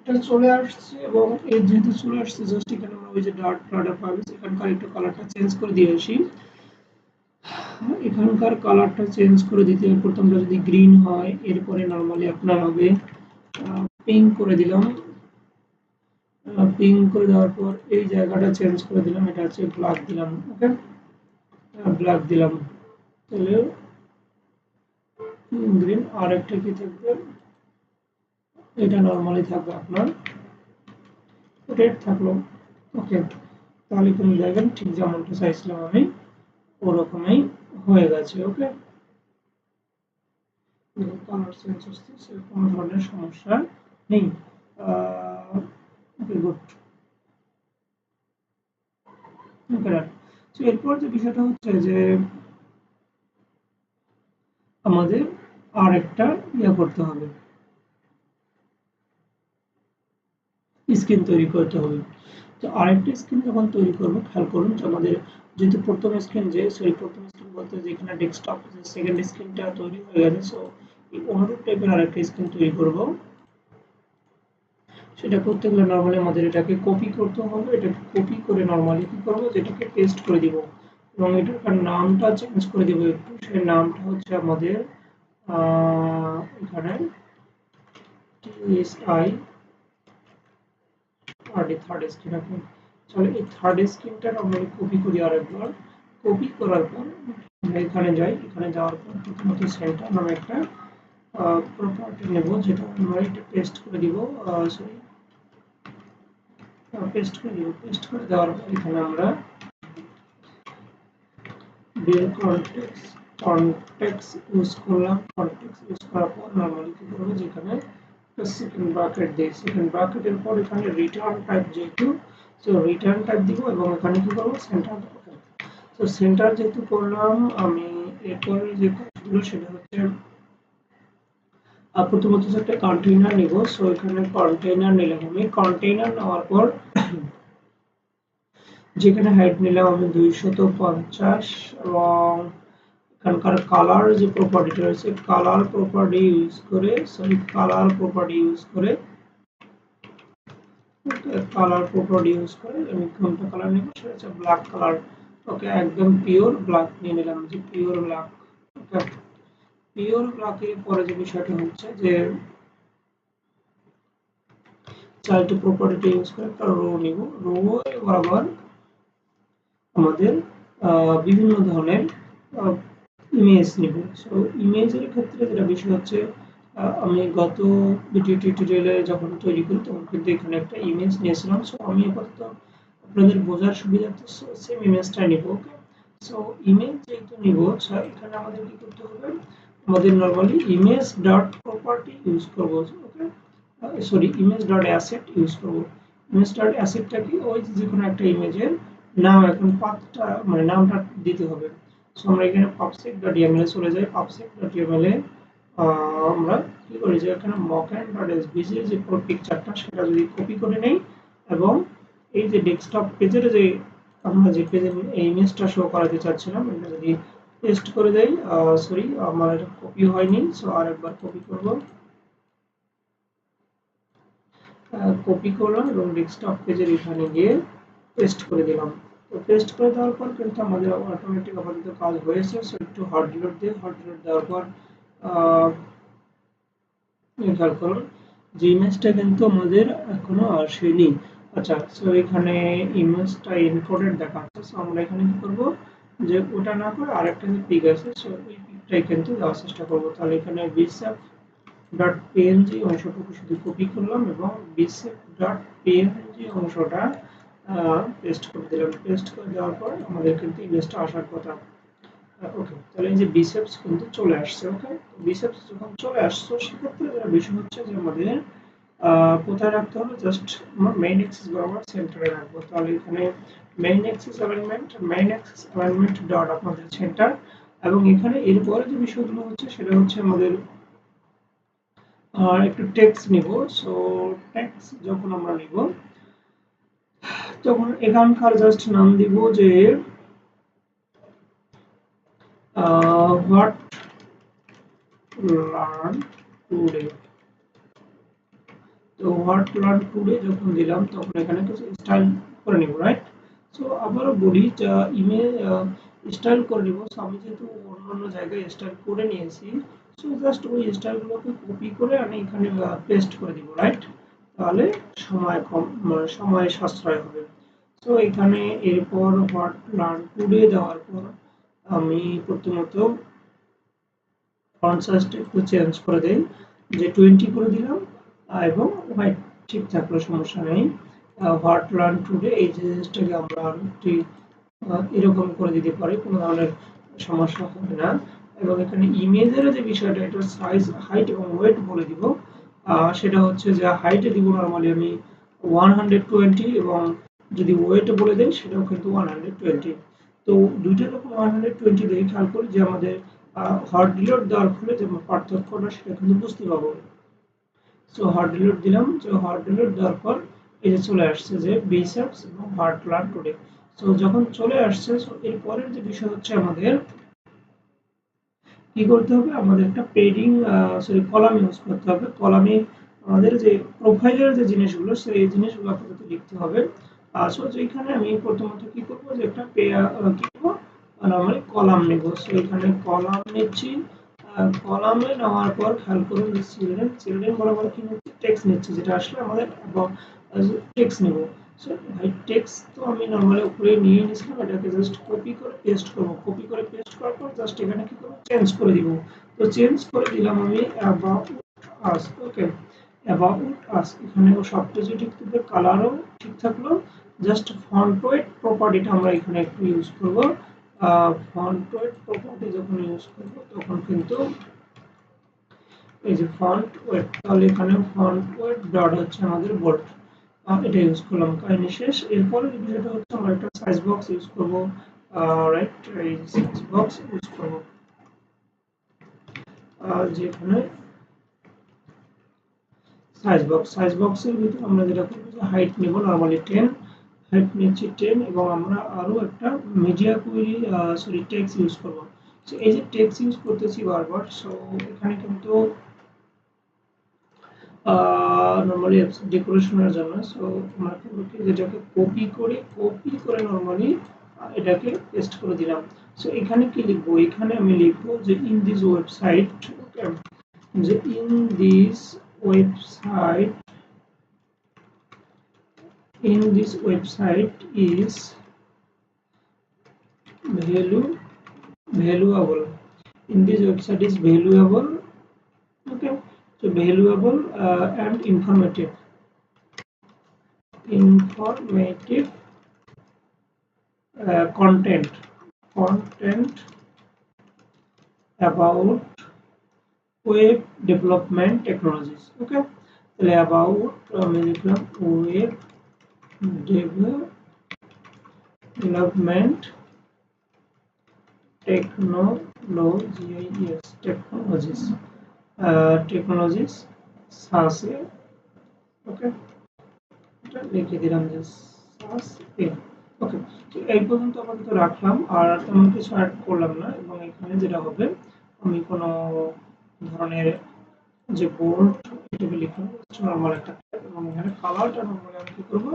A: এটা চলে আসছে। এবং এই যেহেতু চলে আসছে জাস্ট এখানে আমরা ওই যে ডার্ক কালারটা পাবো, এখানকার একটু কালারটা চেঞ্জ করে দিয়ে আসি। এখানকার কালারটা চেঞ্জ করে দিতে প্রথমটা যদি গ্রিন হয়, এরপরে নরমালি আপনার হবে পিঙ্ক করে দিলাম। পিঙ্ক করে দেওয়ার পর এই জায়গাটা চেঞ্জ করে দিলাম, এটা হচ্ছে ব্ল্যাক দিলাম। ওকে, ব্ল্যাক দিলাম, তাহলে গ্রিন। আর একটা কি থাকবে, এটা নরমালি থাকবে আপনার রেড থাকলো। ওকে, তাহলে কিন্তু দেখবেন ঠিক যেমনটা চাইছিলাম আমি ওরকমই হয়ে গেছে। ওকে, কালার চেঞ্জ আসছে, কোনো ধরনের সমস্যা নেই। ওকে, গুড। ওকে, তো এরপর যে বিষয়টা হচ্ছে যে আমাদের আর একটা ইয়ে করতে হবে, স্ক্রিন তৈরি করতে হবে। তো আরেকটা স্ক্রিন যখন তৈরি করবো, খেয়াল করুন যে আমাদের যেহেতু প্রথম স্ক্রিন প্রথম স্ক্রিন বলতে যেখানে ডেস্কটপ সেকেন্ড স্ক্রিনটা তৈরি হয়ে গেছে, সো এই অনুরূপ টাইপের আরেকটা স্ক্রিন তৈরি করব। সেটা করতে গেলে নরমালি আমাদের এটাকে কপি করতে হবে। এটাকে কপি করে নরমালি কি করবো, যেটাকে পেস্ট করে দিব এবং এটার নামটা চেঞ্জ করে দিব একটু। সেই নামটা হচ্ছে আমাদের এখানে TSI থার্ড স্ক্রিন। আপনি চলে এই থার্ড স্ক্রিনটা আমরা কপি করি আরেকবার। কপি করার পর আমরা এখানে যাই, এখানে যাওয়ার পর প্রথমত সেন্টার নামে একটা প্রপার্টি নেব, যেটা আমরা এটা পেস্ট করে দিব। সরি, পেস্ট করে দিব। পেস্ট করে দেওয়ার পর এখানে আমরা বেল কনটেক্স ইউজ করলাম। কনটেক্স ইউজ করার পর নরমালি কি করব, যেখানে সেকেন্ড ব্র্যাকেট দিই, সেকেন্ড ব্র্যাকেটের পর এখানে রিটার্ন টাইপ যেহেতু, সো রিটার্ন টাইপ দিব এবং এখানে কি করব, সেন্টার দেব। তো সেন্টার যেহেতু করলাম, আমি এরপর যে কাজগুলো সেটা হচ্ছে প্রথমত একটা কন্টেইনার নিব। সো এখানে কন্টেইনার নিলাম। আমি কন্টেইনার নেওয়ার পর যেখানে হাইট নিলাম আমি 250 এবং এখানকার কালার যে প্রপার্টিটা রয়েছে, কালার প্রপার্টি ইউজ করে, আমি কোনটা কালার নেব, সেটা হচ্ছে ব্ল্যাক কালার। ওকে, একদম পিওর ব্ল্যাক নিয়ে নিলাম, যে পিওর ব্ল্যাক। ওকে, পিওর ব্ল্যাকের পরে যে বিষয়টা হচ্ছে যে চারটি প্রপার্টি ইউজ করে একটা রো নিব। রো বরাবর আমাদের বিভিন্ন ধরনের ইমেজ নিব। সো ইমেজের ক্ষেত্রে যেটা বিষয় হচ্ছে, আমি গত ভিডিও টিউটোরিয়ালে যখন তৈরি করি তখন কিন্তু এখানে একটা ইমেজ নিয়েছিলাম। সো আমি আপাতত আপনাদের বোঝার সুবিধার্থে সেম ইমেজটা নিব। ওকে, সো ইমেজ যেহেতু নিব, এখানে আমাদের কি করতে হবে, আমাদের normally image dot property use করব। Okay, sorry, image dot asset use করব। ইমেজ ডট অ্যাসেটটা কি, ওই যে কোনো একটা ইমেজের নাম, এখন পাথটা মানে নামটা দিতে হবে। সো আমরা এখানে pubsec.yaml এ চলে যাই। pubsec.yaml এ আমরা কি করি যে এখানে mockend.svg যে পুরো পিকচারটা সেটা যদি কপি করে নেই এবং এই যে ডেস্কটপ পেজের যে আমরা যে পেজে এই ইমেজটা শো করাতে চাচ্ছিলাম এটা যদি পেস্ট করে দেই, সরি আমার এটা কপি হয়নি, সো আরেকবার কপি করব। কপি করলাম এবং ডেস্কটপ পেজের এখানে গিয়ে পেস্ট করে দিলাম। তো পেস্ট করে দেওয়ার পর কিন্তু আমাদের অটোমেটিক আপাতত কাজ হয়েছে। সো একটু হট রিলোড দিয়ে হট রিলোড দেওয়ার পর খেয়াল করুন যে ইমেজটা কিন্তু আমাদের এখনো আসেনি। আচ্ছা, সো এখানে ইমেজটা এনকোডেড দেখাচ্ছে। সো আমরা এখানে কি করব যে ওটা না করে আরেকটা যে পিক আছে, সো এই পিকটাই কিন্তু দেওয়ার চেষ্টা করব। তাহলে এখানে বিসএফ ডট পিএনজি অংশটুকু শুধু কপি করলাম এবং বিসএফ ডট পিএনজি অংশটা পেস্ট করে দিলাম। পেস্ট করে দেওয়ার পর আমাদের কিন্তু ইমেজটা আসার কথা। ওকে, তাহলে এই যে বিসেপস কিন্তু চলে আসছে। ওকে, বিসেপস যখন চলে আসছে সেক্ষেত্রে যেটা বিষয় হচ্ছে যে আমাদের কোথায় রাখতে হবে, জাস্ট আমরা মেইন অ্যাক্সিস বরাবর সেন্টারে রাখবো। তাহলে এখানে মেইন অ্যাক্সিস অ্যালাইনমেন্ট ডট আপনাদের সেন্টার, এবং এখানে এরপরে যে বিষয়গুলো হচ্ছে সেটা হচ্ছে আমাদের একটু টেক্সট নিব। সো টেক্সট যখন আমরা নিব তখন এখানকার জাস্ট নাম দিব যে হোয়াট লার্ন টুডে। তো হোয়াট লার্ন টুডে যখন দিলাম তখন এখানে কিছু স্টাইল করে নিব, রাইট। সো আবারও বলি ইমেল স্টাইল করে নিব। সো আমি যেহেতু অন্য জায়গায় স্টাইল করে নিয়েছি, সো জাস্ট ওই স্টাইলগুলোকে কপি করে আমি এখানে পেস্ট করে দিব, রাইট। তাহলে সময় কম, মানে সময় সাশ্রয় হবে। সো এখানে এরপর হোয়াট লার্ন টুডে দেওয়ার পর আমি প্রথমত ফন্ট সাইজটা একটু চেঞ্জ করে দেই, যে 20 করে দিলাম এবং হোয়াইট ঠিক থাকলো, সমস্যা নেই। হোয়াট লার্ন টুডে এই জিনিসটাকে আমরা একটু এরকম করে দিতে পারি, কোনো ধরনের সমস্যা হবে না। এবং এখানে ইমেজের যে বিষয়টা, এটা সাইজ, হাইট এবং ওয়েট বলে দিব। সেটা হচ্ছে যে হাইটে দিব নরমালি আমি 120 এবং যদি ওয়েট বলে দেই সেটাও কিন্তু 120। তো দুইটা যখন 120 দিয়ে খেয়াল করি যে আমাদের হট রিলোড দেওয়ার ফলে যে পার্থক্যটা সেটা কিন্তু বুঝতে পারবো। সো হট রিলোড দিলাম, তো হট রিলোড দেওয়ার পর এই যে চলে আসছে যে বিসেপস এবং হোয়াট লার্ন টুডে। সো যখন চলে আসছে, সো এর পরের যে বিষয় হচ্ছে আমাদের কি করতে হবে, আমাদের একটা পেডিং সরি কলাম ইউজ করতে হবে। কলামে আমাদের যে প্রোফাইলের যে জিনিসগুলো সেই জিনিসগুলো আপাতত লিখতে হবে। সো যেখানে আমি প্রথমত কি করব যে একটা কি করব, নরমালি কলাম নেব। সো এখানে কলাম নিচ্ছি। কলামে নেওয়ার পর খেয়াল করুন যে চিলড্রেন বরাবর কি নিচ্ছি, টেক্সট নিচ্ছি, যেটা আসলে আমাদের টেক্সট নেব। সো ভাই টেক্সট তো আমি নরমালি উপরে নিয়ে নিয়েছিলাম, এটাকে জাস্ট কপি করে পেস্ট করব। কপি করে পেস্ট করার পর জাস্ট এখানে কি করব, চেঞ্জ করে দিব। তো চেঞ্জ করে দিলাম আমি about us. Okay, about us এখানে সবকিছু ঠিক থাকবে, কালারও ঠিক থাকলো। জাস্ট ফন্ট ওয়েট প্রপার্টিটা আমরা এখানে একটু ইউজ করব। ফন্ট ওয়েট প্রপার্টি যখন ইউজ করব তখন কিন্তু এই যে ফন্ট ওয়েট, তাহলে এখানে ফন্ট ওয়েট ডট হচ্ছে আমাদের বোল্ড, এটা ইউজ করলাম। কাহিনী শেষ। এরপরে যে বিষয়টা হচ্ছে আমরা একটা সাইজ বক্স ইউজ করব, রাইট। এই সাইজ বক্স ইউজ করব, যেখানে সাইজ বক্সের ভিতরে আমরা যেটা করব যে হাইট নেব নরমালি 10, হাইট নিচ্ছি 10 এবং আমরা আরো একটা media query sorry text use করব। সো এই যে টেক্সট ইউজ করতেছি বারবার, সো এখানে কিন্তু নরমালি ডেকোরেশনের জন্য। সো আমরা করব কি, যেটাকে কপি করে নরমালি এটাকে পেস্ট করে দিলাম। সো এখানে কি লিখবো, এখানে আমি লিখবো যে ইন দিস ওয়েবসাইট। ওকে, যে in this website, is valuable, in this website is valuable. Okay, so valuable and informative content about web development technologies. Okay, তাহলে অ্যাবাউট আমি লিখলাম ওয়েব ডেভেলপমেন্ট টেকনোলজিস সাসে। ওকে, এটা লিখে দিলাম যে সাস এ। ওকে, তো এই পর্যন্ত আপাতত রাখলাম, আর তেমন কিছু অ্যাড করলাম না। এবং এখানে যেটা হবে, আমি কোনো ধরনের যে বোল্ড এটাকে লিখলাম নর্মাল একটা, এবং এখানে কালারটা নর্মালি আমি কি করবো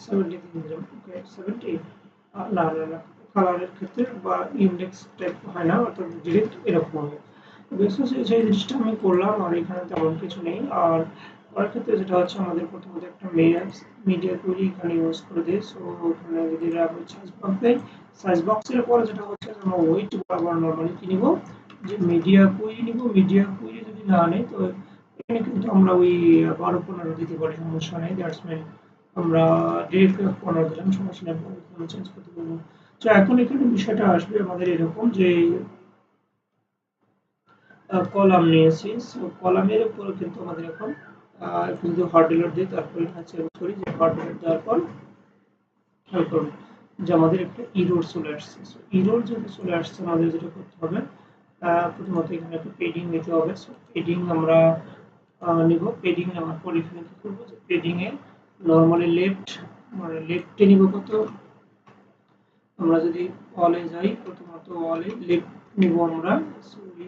A: 70 দিয়ে দিলাম। ওকে, 70 না না না, কালারের ক্ষেত্রে বা ইন্ডেক্স টাইপ হয় না, অর্থাৎ ডিরেক্ট এরকম হবে। বিশেষ সেই জিনিসটা আমি করলাম, আর এখানে তেমন কিছু নেই। আর করার ক্ষেত্রে যেটা হচ্ছে, আমাদের প্রথমত একটা মিডিয়া কুইরি এখানে ইউজ করে দিই। সো ওখানে যদি আমি সাইজ বক্স দেই, সাইজ বক্সের পরে যেটা হচ্ছে আমরা ওয়েট বরাবর নর্মালি কি নিব, যে মিডিয়া কুইরি নিব। মিডিয়া কুইরি যদি না নেই, তো এখানে কিন্তু আমরা ওই 12-15 দিতে পারি, সমস্যা নেই। দ্যাটস মিন আমরা ডিরেক্ট 15 দিলাম, সমস্যা নেই, কোনো চেঞ্জ করতে পারবো। তো এখন এখানে বিষয়টা আসবে আমাদের এরকম যে কলাম নিয়েছি। সো কলামের উপর কিন্তু আমাদের এখন যদি হট ডিলিট দিই, তারপরে চেঞ্জ করি যে হট ডিলিট দেওয়ার পর খেয়াল করুন যে আমাদের একটা ইরর চলে আসছে। সো ইরর যদি চলে আসছে, আমাদের যেটা করতে হবে, প্রথমত এখানে একটা পেডিং নিতে হবে। সো পেডিং আমরা নিব। পেডিং নেওয়ার পর এখানে কি করবো, যে পেডিং এ নরমালি লেফট, মানে লেফটে নিব কত, আমরা যদি অলে যাই, প্রথমত অলে লেফট নিব আমরা। সরি,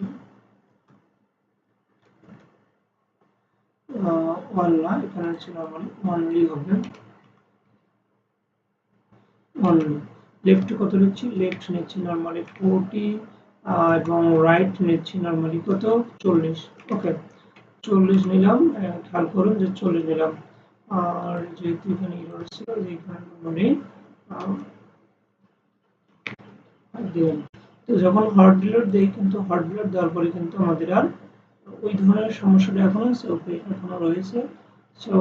A: ওয়ান না, এখানে হচ্ছে নরমালি ওয়ানলি হবে। অনলি লেফট কত নিচ্ছি, লেফট নিচ্ছি নরমালি 40, এবং রাইট নিচ্ছি নরমালি কত 40। ওকে, 40 নিলাম। খেয়াল করুন যে 40 নিলাম। আর যেহেতু এখানে ইরর ছিল, যে এখানে নরমালি দিলাম। তো যখন হট ডিলিট দেই, কিন্তু হট ডিলিট দেওয়ার পরে কিন্তু আমাদের আর ওই ধরনের সমস্যাটা এখনো রয়েছে। সো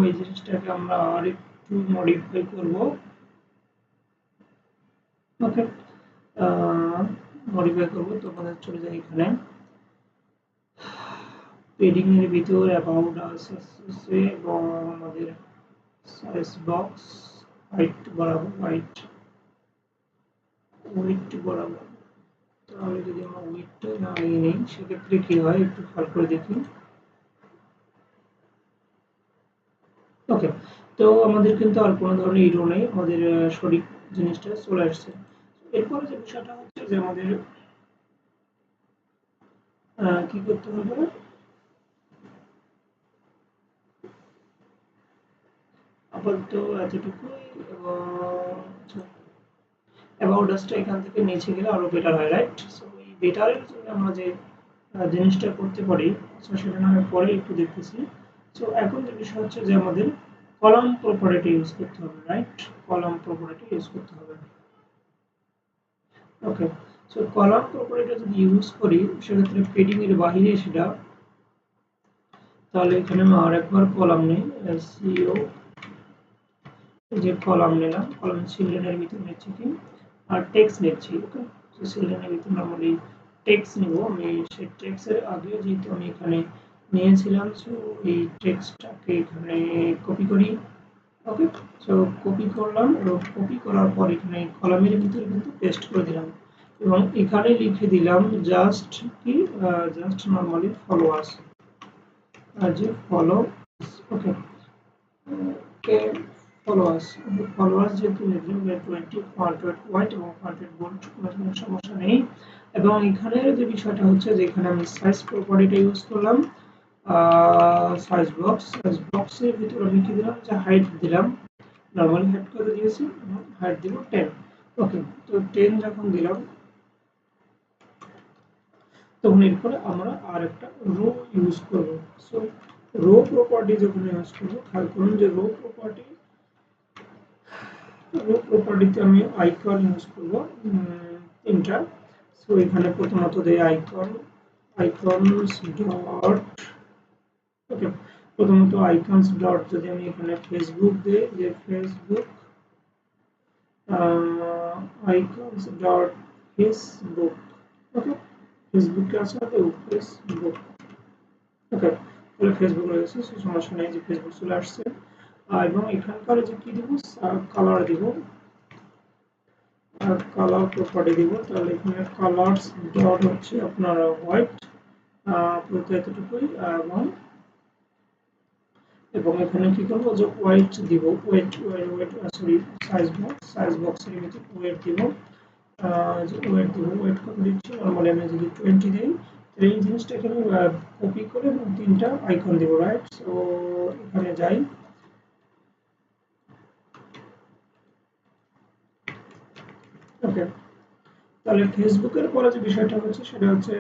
A: এই জিনিসটাকে আমরা আর একটু মডিফাই করব। ওকে, মডিফাই করবো। তো আমাদের চলে যায় এখানে পেডিং এর ভিতর অ্যাবাউট আস আছে, এবং আমাদের সাইজ বক্স হাইট বরাবর, হাইট উইডথ বরাবর। তাহলে যদি আমরা উইডথটা নামিয়ে নিই, সেক্ষেত্রে কি হয় একটু খেয়াল করে দেখি। ওকে, তো আমাদের কিন্তু আর কোনো ধরনের ইরো নেই, আমাদের সঠিক জিনিসটা চলে আসছে। এরপরে যে বিষয়টা হচ্ছে যে আমাদের কি করতে হবে, আপাতত এতটুকুই। এবং অ্যাবাউট আসটা এখান থেকে নিচে গেলে আরো বেটার হয়, রাইট? সো এই বেটারের জন্য আমরা যে জিনিসটা করতে পারি, সেটা না হয় পরে একটু দেখতেছি। সো এখন যে বিষয় হচ্ছে যে আমাদের কলাম প্রপার্টি ইউজ করতে হবে, রাইট? কলাম প্রপার্টি ইউজ করতে হবে। ওকে, সো কলাম প্রপার্টিটা যদি ইউজ করি, সেক্ষেত্রে পেডিং এর বাহিরে সেটা, তাহলে এখানে আমি আরেকবার কলাম নেই, সিও যে কলাম নিলাম, কলাম চিলড্রেনের ভিতর নিচ্ছি কি, আর টেক্সট নিচ্ছি। ওকে, তো চিলড্রেনের ভিতর নরমালি টেক্সট নিব আমি। সেই টেক্সটের আগে যেহেতু আমি এখানে নিয়েছিলাম, সো এই টেক্সটটাকে এখানে কপি করি। ওকে, সো কপি করলাম, এবং কপি করার পর এখানে কলামের ভিতরে কিন্তু পেস্ট করে দিলাম, এবং এখানে লিখে দিলাম জাস্ট কি, জাস্ট নরমালি ফলোয়ার্স, যে ফলো। ওকে, কে ফলোয়ার্স, ফলোয়ার্স যেহেতু লিখলাম 20 ফন্ট ওয়েট হোয়াইট এবং ফন্ট ওয়েট বোল্ড, কোনো সমস্যা নেই। এবং এখানের যে বিষয়টা হচ্ছে, যে এখানে আমি সাইজ প্রপার্টিটা ইউজ করলাম, সাইজ বক্সের ভিতরে আমি কি দিলাম, যে হাইট দিলাম। নরমালি হাইট কত দিয়েছি, হাইট দিব 10। ওকে, তো 10 যখন দিলাম, তখন এরপরে আমরা আর একটা রো ইউজ করব। সো রো প্রপার্টি যখন ইউজ করব, খেয়াল করুন যে রো প্রপার্টিতে আমি আইকন ইউজ করব তিনটা। সো এখানে প্রথমত দেই আইকন, আইকনস ডট। ওকে, প্রথমত আইকনস ডট যদি আমি এখানে ফেসবুক দিই, যে ফেসবুক আইকনস ডট ফেসবুক। ওকে, ফেসবুকে আছে তো ফেসবুক। ওকে, তাহলে ফেসবুক রয়েছে, সে সমস্যা নেই, যে ফেসবুক চলে আসছে। এবং এখানকার যে কি দিব, কালার দিব, আর কালার প্রপার্টি দিব। তাহলে এখানে কালারস ডট হচ্ছে আপনার হোয়াইট, আপাতত এতটুকুই। এবং এখানে কি করবো, যে ওয়েট দিব, ওয়েট ওয়েট সরি, সাইজ বক্সের ভিতরে ওয়েট দিব। যে ওয়েট দিব, ওয়েট কত দিচ্ছি, নরমালি আমি যদি 20 দেই, তাহলে এই জিনিসটা এখানে কপি করে এবং তিনটা আইকন দিব, রাইট। সো এখানে যাই, ওকে। তাহলে ফেসবুকের পরে যে বিষয়টা হচ্ছে সেটা হচ্ছে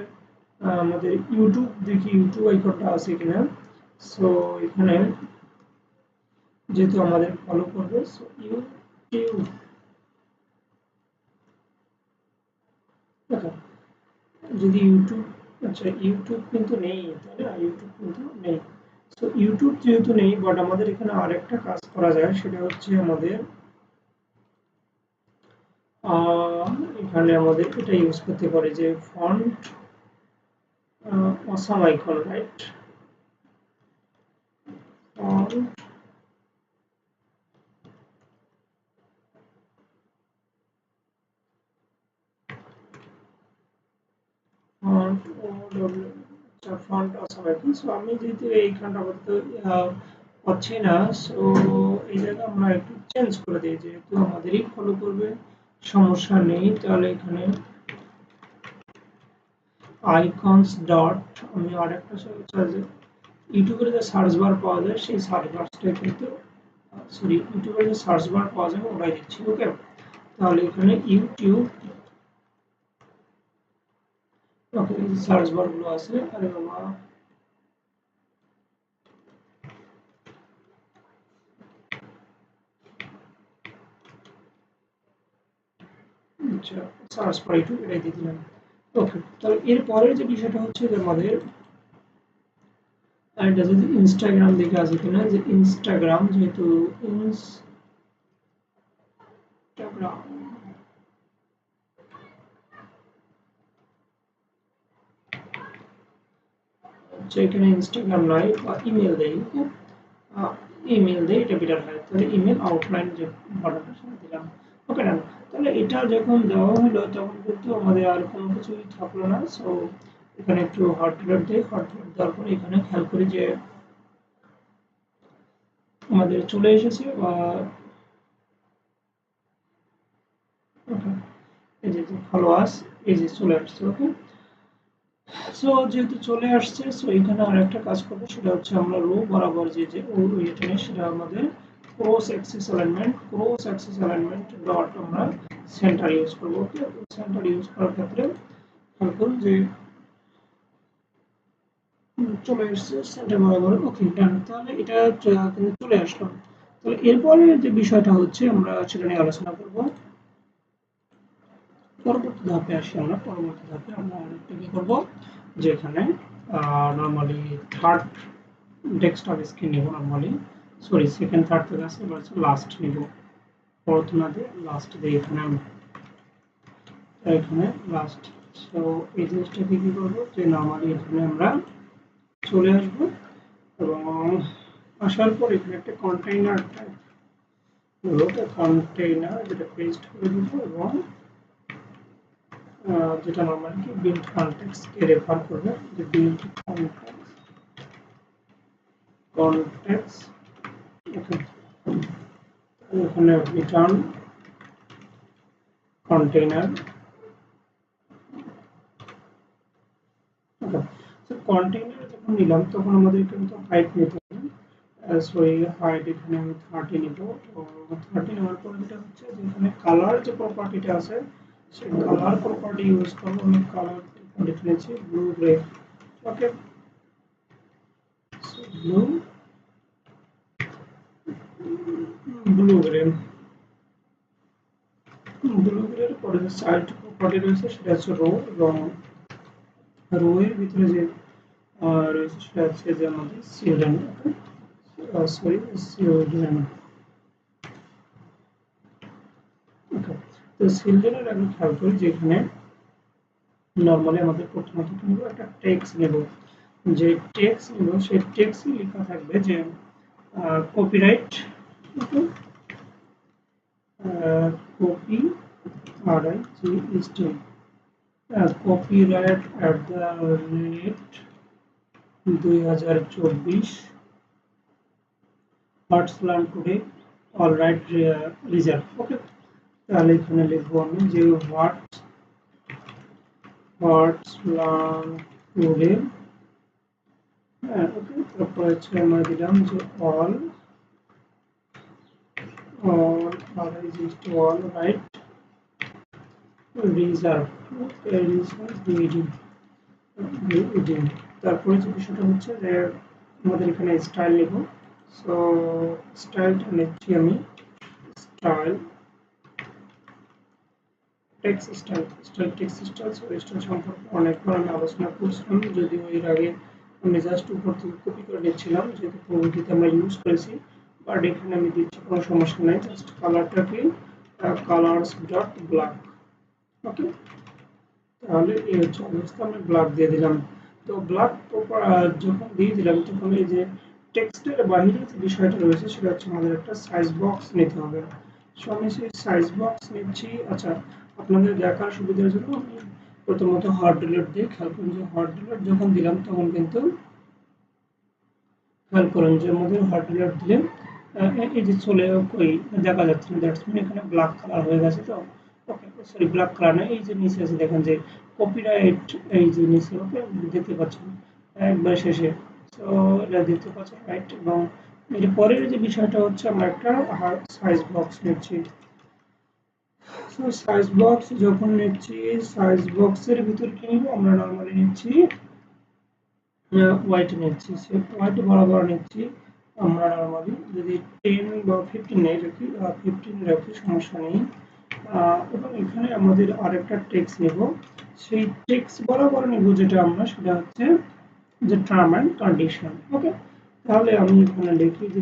A: আমাদের ইউটিউব, দেখি ইউটিউব আইকনটা আছে কিনা। সো এখানে যেহেতু আমাদের ফলো করবে, সো ইউটিউব, দেখো যদি ইউটিউব, আচ্ছা ইউটিউব কিন্তু নেই, তাই না, ইউটিউব কিন্তু নেই। সো ইউটিউব যেহেতু নেই, বাট আমাদের এখানে আরেকটা কাজ করা যায়, সেটা হচ্ছে আমাদের এখানে আমাদের এটা ইউজ করতে পারি, যে font awesome icon, right. Font font O W, আচ্ছা ফন্ট অসাম আইকন। সো আমি যেহেতু এইখানটা আপাতত পাচ্ছি না, সো এই জায়গায় আমরা একটু চেঞ্জ করে দিই, যেহেতু আমাদেরই ফলো করবে, সমস্যা নেই। তাহলে এখানে আইকনস ডট, আমি আরেকটা ইউটিউবের যে সার্চ বার পাওয়া যায়, সেই সার্চ বারটা কিন্তু সরি, ইউটিউবের যে সার্চ বার পাওয়া যাবে ওটাই দিচ্ছি, ওকে। তাহলে এখানে ইউটিউব, ওকে, এই সার্চ বার গুলো আছে, আরে বাবা, আচ্ছা সার্চ বার একটু এটাই দিয়ে দিলাম, ওকে। তাহলে এরপরের যে বিষয়টা হচ্ছে যে আমাদের, আর এটা যদি ইনস্টাগ্রাম দিকে আসে কিনা, যে ইনস্টাগ্রাম, যেহেতু ইনস্টাগ্রাম, এখানে ইনস্টাগ্রাম নাই, বা ইমেল দেই, ওকে। ইমেল দেই, এটা বেটার হয়। তাহলে ইমেল আউটলাইন যে বাটনটা সেটা দিলাম, ওকে ডান। তাহলে এটা যখন দেওয়া হলো, তখন কিন্তু আমাদের আর কোনো কিছুই থাকলো না। সো এখানে একটু হট রেট দিই, হট রেট দেওয়ার পরে এখানে খেয়াল করি যে আমাদের চলে এসেছে, ওকে, এই যে ফলোয়ার্স, এই যে চলে আসছে, ওকে। সো যেহেতু চলে আসছে, সো এখানে আরেকটা কাজ করবো, সেটা হচ্ছে আমরা রো বরাবর যে যে এটা নেই, সেটা আমাদের ক্রস অ্যাক্সিস অ্যালাইনমেন্ট ডট আমরা সেন্টার ইউজ করবো, ওকে। সেন্টার ইউজ করার ক্ষেত্রে খেয়াল করুন যে চলে এসছে সেন্টার বরাবর, ওকে ডান। তাহলে এটা কিন্তু চলে আসলো। তাহলে এরপরে যে বিষয়টা হচ্ছে আমরা সেটা নিয়ে আলোচনা করব। পরবর্তী ধাপে আসি, আমরা পরবর্তী ধাপে আমরা আরেকটা কি করবো, যে এখানে নর্মালি থার্ড ডেস্কটপ স্ক্রিন নেব, নর্মালি সরি সেকেন্ড থার্ড থেকে আসছে, এবার হচ্ছে লাস্ট নেব, ফোর্থ না দিয়ে লাস্ট দিয়ে এখানে, এখানে লাস্ট। সো এই জিনিসটাকে কি করবো, যে নর্মালি এখানে আমরা চলে আসবো, এবং আসার পর এখানে একটা কন্টেইনার টাইপ হলো, কন্টেইনার যেটা পেস্ট করে দিব, এবং যেটা নর্মালি কি বিল্ড কনটেক্সটকে রেফার করবে, যে বিল্ড কনটেক্সট, ওকে। ওখানে রিটার্ন কন্টেইনার, ওকে। সো কন্টেইনার যখন নিলাম, তখন আমাদের কিন্তু হাইট নিতে হবে। সো এই হাইট এখানে আমি 30 নিব। তো 30 নেওয়ার পর যেটা হচ্ছে, যে এখানে কালার যে প্রপার্টিটা আছে, সেই কালার প্রপার্টি ইউজ করবো। আমি কালার প্রপার্টি নিয়েছি ব্লু গ্রে, ওকে। সো ব্লু গ্রে, ব্লু গ্রের পরে যে সাইড প্রপার্টি রয়েছে, সেটা হচ্ছে রো, এবং রো এর ভিতরে যে রয়েছে সেটা হচ্ছে যে আমাদের চিলড্রেন, ওকে। সরি, চিলড্রেন, ওকে। তো চিলড্রেনের আমি খেয়াল করি যে এখানে নরমালি আমাদের প্রথমত কি নেব, একটা টেক্সট নেব। যে টেক্সট নেব সেই টেক্সটে লেখা থাকবে যে copyright, copy R I G S T, copyright @ 2024 what's learn today all right result. Okay, তাহলে এখানে লিখবো আমি যে হোয়াটস লার্ন টুডে। ওকে, তারপর হচ্ছে আমরা দিলাম যে all all right reserve reading। তারপরে যে বিষয়টা হচ্ছে যে আমাদের এখানে স্টাইল নেব। সো স্টাইলটা নিচ্ছি আমি স্টাইল টেক্সট স্টাইল। স্টাইল সম্পর্কে অনেকবার আমি আলোচনা করছিলাম, যদিও এর আগে আমি জাস্ট উপর থেকে কপি করে নিচ্ছিলাম, যেহেতু পরবর্তীতে আমরা ইউজ করেছি। বাট এখানে আমি দিচ্ছি, কোনো সমস্যা নেই। জাস্ট কালারটাকে কালার্স ডট ব্ল্যাক। ওকে, তাহলে এই হচ্ছে অবস্থা, আমি ব্ল্যাক দিয়ে দিলাম। তো ব্ল্যাক যখন দিয়ে দিলাম তখন এই যে টেক্সটের বাইরে যে বিষয়টা রয়েছে সেটা হচ্ছে আমাদের একটা সাইজ বক্স নিতে হবে। সো আমি সেই সাইজ বক্স নিচ্ছি। আচ্ছা, আপনাদের দেখার সুবিধার জন্য আমি প্রথমত হট ডিলিট দিয়ে খেয়াল করুন যে হট ডিলিট যখন দিলাম তখন কিন্তু খেয়াল করুন যে আমাদের হট ডিলিট দিলে এই যে চলে কই দেখা যাচ্ছে না, দ্যাটস মিন এখানে ব্ল্যাক কালার হয়ে গেছে। তো ওকে, সরি ব্ল্যাক কালার না, এই যে নিচে আছে দেখেন যে কপিরাইট, এই যে নিচে, ওকে দেখতে পাচ্ছেন একবার শেষে। তো এটা দেখতে পাচ্ছেন রাইট। এবং এর পরের যে বিষয়টা হচ্ছে আমরা একটা সাইজ বক্স নিচ্ছি। সো সাইজ বক্স যখন নিচ্ছি, সাইজ বক্সের ভিতর কি নিব, আমরা নরমালি নিচ্ছি হোয়াইট নিচ্ছি। সে হোয়াইট বরাবর নিচ্ছি। আমরা নরমালি যদি 10 বা 15 রাখি, 15 রাখি সমস্যা নেই। এবং এখানে আমাদের আরেকটা টেক্সট নেব। সেই টেক্সট বরাবর নেব যেটা আমরা, সেটা হচ্ছে যে টার্ম অ্যান্ড কন্ডিশন। ওকে, তাহলে আমি এখানে লিখি যে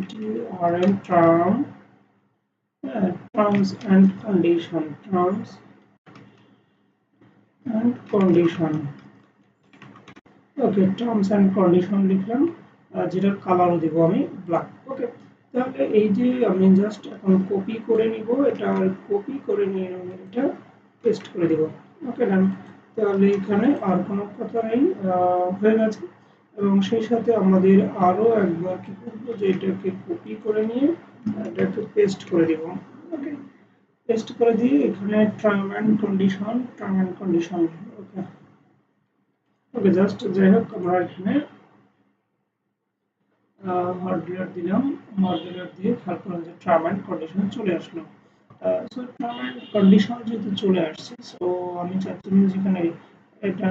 A: terms and condition, terms and condition. Okay, terms and condition লিখলাম, যেটার কালারও দেবো আমি ব্ল্যাক। ওকে, তাহলে এই যে আমি জাস্ট এখন কপি করে নিব, এটা কপি করে নিয়ে আমি এটা পেস্ট করে দেব। ওকে ডান। তাহলে এখানে আর কোনো কথা নেই, হয়ে গেছে। এবং সেই সাথে আমাদের আরও একবার কি করবো, যে এটাকে কপি করে নিয়ে এটাকে পেস্ট করে দেব। ওকে, পেস্ট করে দিয়ে এখানে term and condition. Okay, okay, just যাই হোক আমরা এখানে মডুলার দিলাম। মডুলার দিয়ে খেয়াল করুন যে টার্ম অ্যান্ড কন্ডিশন চলে আসলো। সো টার্ম অ্যান্ড কন্ডিশন যেহেতু চলে আসছে, সো আমি চাচ্ছিলাম যেখানে এটা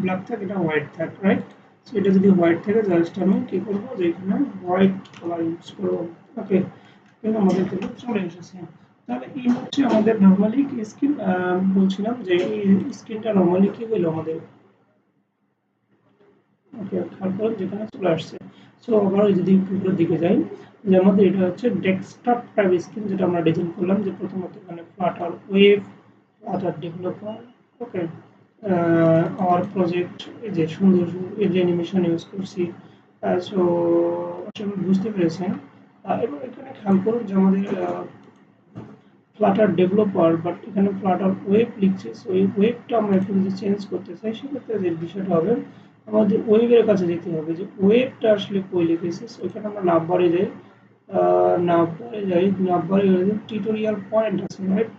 A: ব্ল্যাক থাকে এটা হোয়াইট থাকে, রাইট। সো এটা যদি হোয়াইট থাকে জাস্ট আমি কি করবো, যে এখানে হোয়াইট কালার ইউজ করবো। ওকে, কিন্তু আমাদের কিন্তু চলে এসেছে। তাহলে এই হচ্ছে আমাদের নর্মালি স্ক্রিন। বলছিলাম যে এই স্ক্রিনটা নর্মালি কি হলো আমাদের। ওকে, খেয়াল করুন যেখানে চলে আসছে। সো আবার যদি একটু উপরের দিকে যাই, যে আমাদের এটা হচ্ছে ডেস্কটপ টাইপ স্ক্রিন, যেটা আমরা ডিজাইন করলাম, যে প্রথমত এখানে ফ্লাটার ওয়েব, ফ্লাটার ডেভেলপার। ওকে, আমার প্রজেক্ট, এই যে সুন্দর এই যে অ্যানিমেশন ইউজ করছি। সো আশা করি বুঝতে পেরেছেন। এবং এখানে খেয়াল করুন যে আমাদের ফ্লাটার ডেভেলপার, বাট এখানে ফ্লাটার ওয়েব লিখছে। সো এই ওয়েবটা আমরা একটু যদি চেঞ্জ করতে চাই, সেক্ষেত্রে যে বিষয়টা হবে, আমাদের ওয়েবের কাছে যেতে হবে যে ওয়েবটা আসলে কই লিখেছে। সো এখানে আমরা নাম্বারে যাই, নাম্বারে টিউটোরিয়াল পয়েন্ট আছে, রাইট।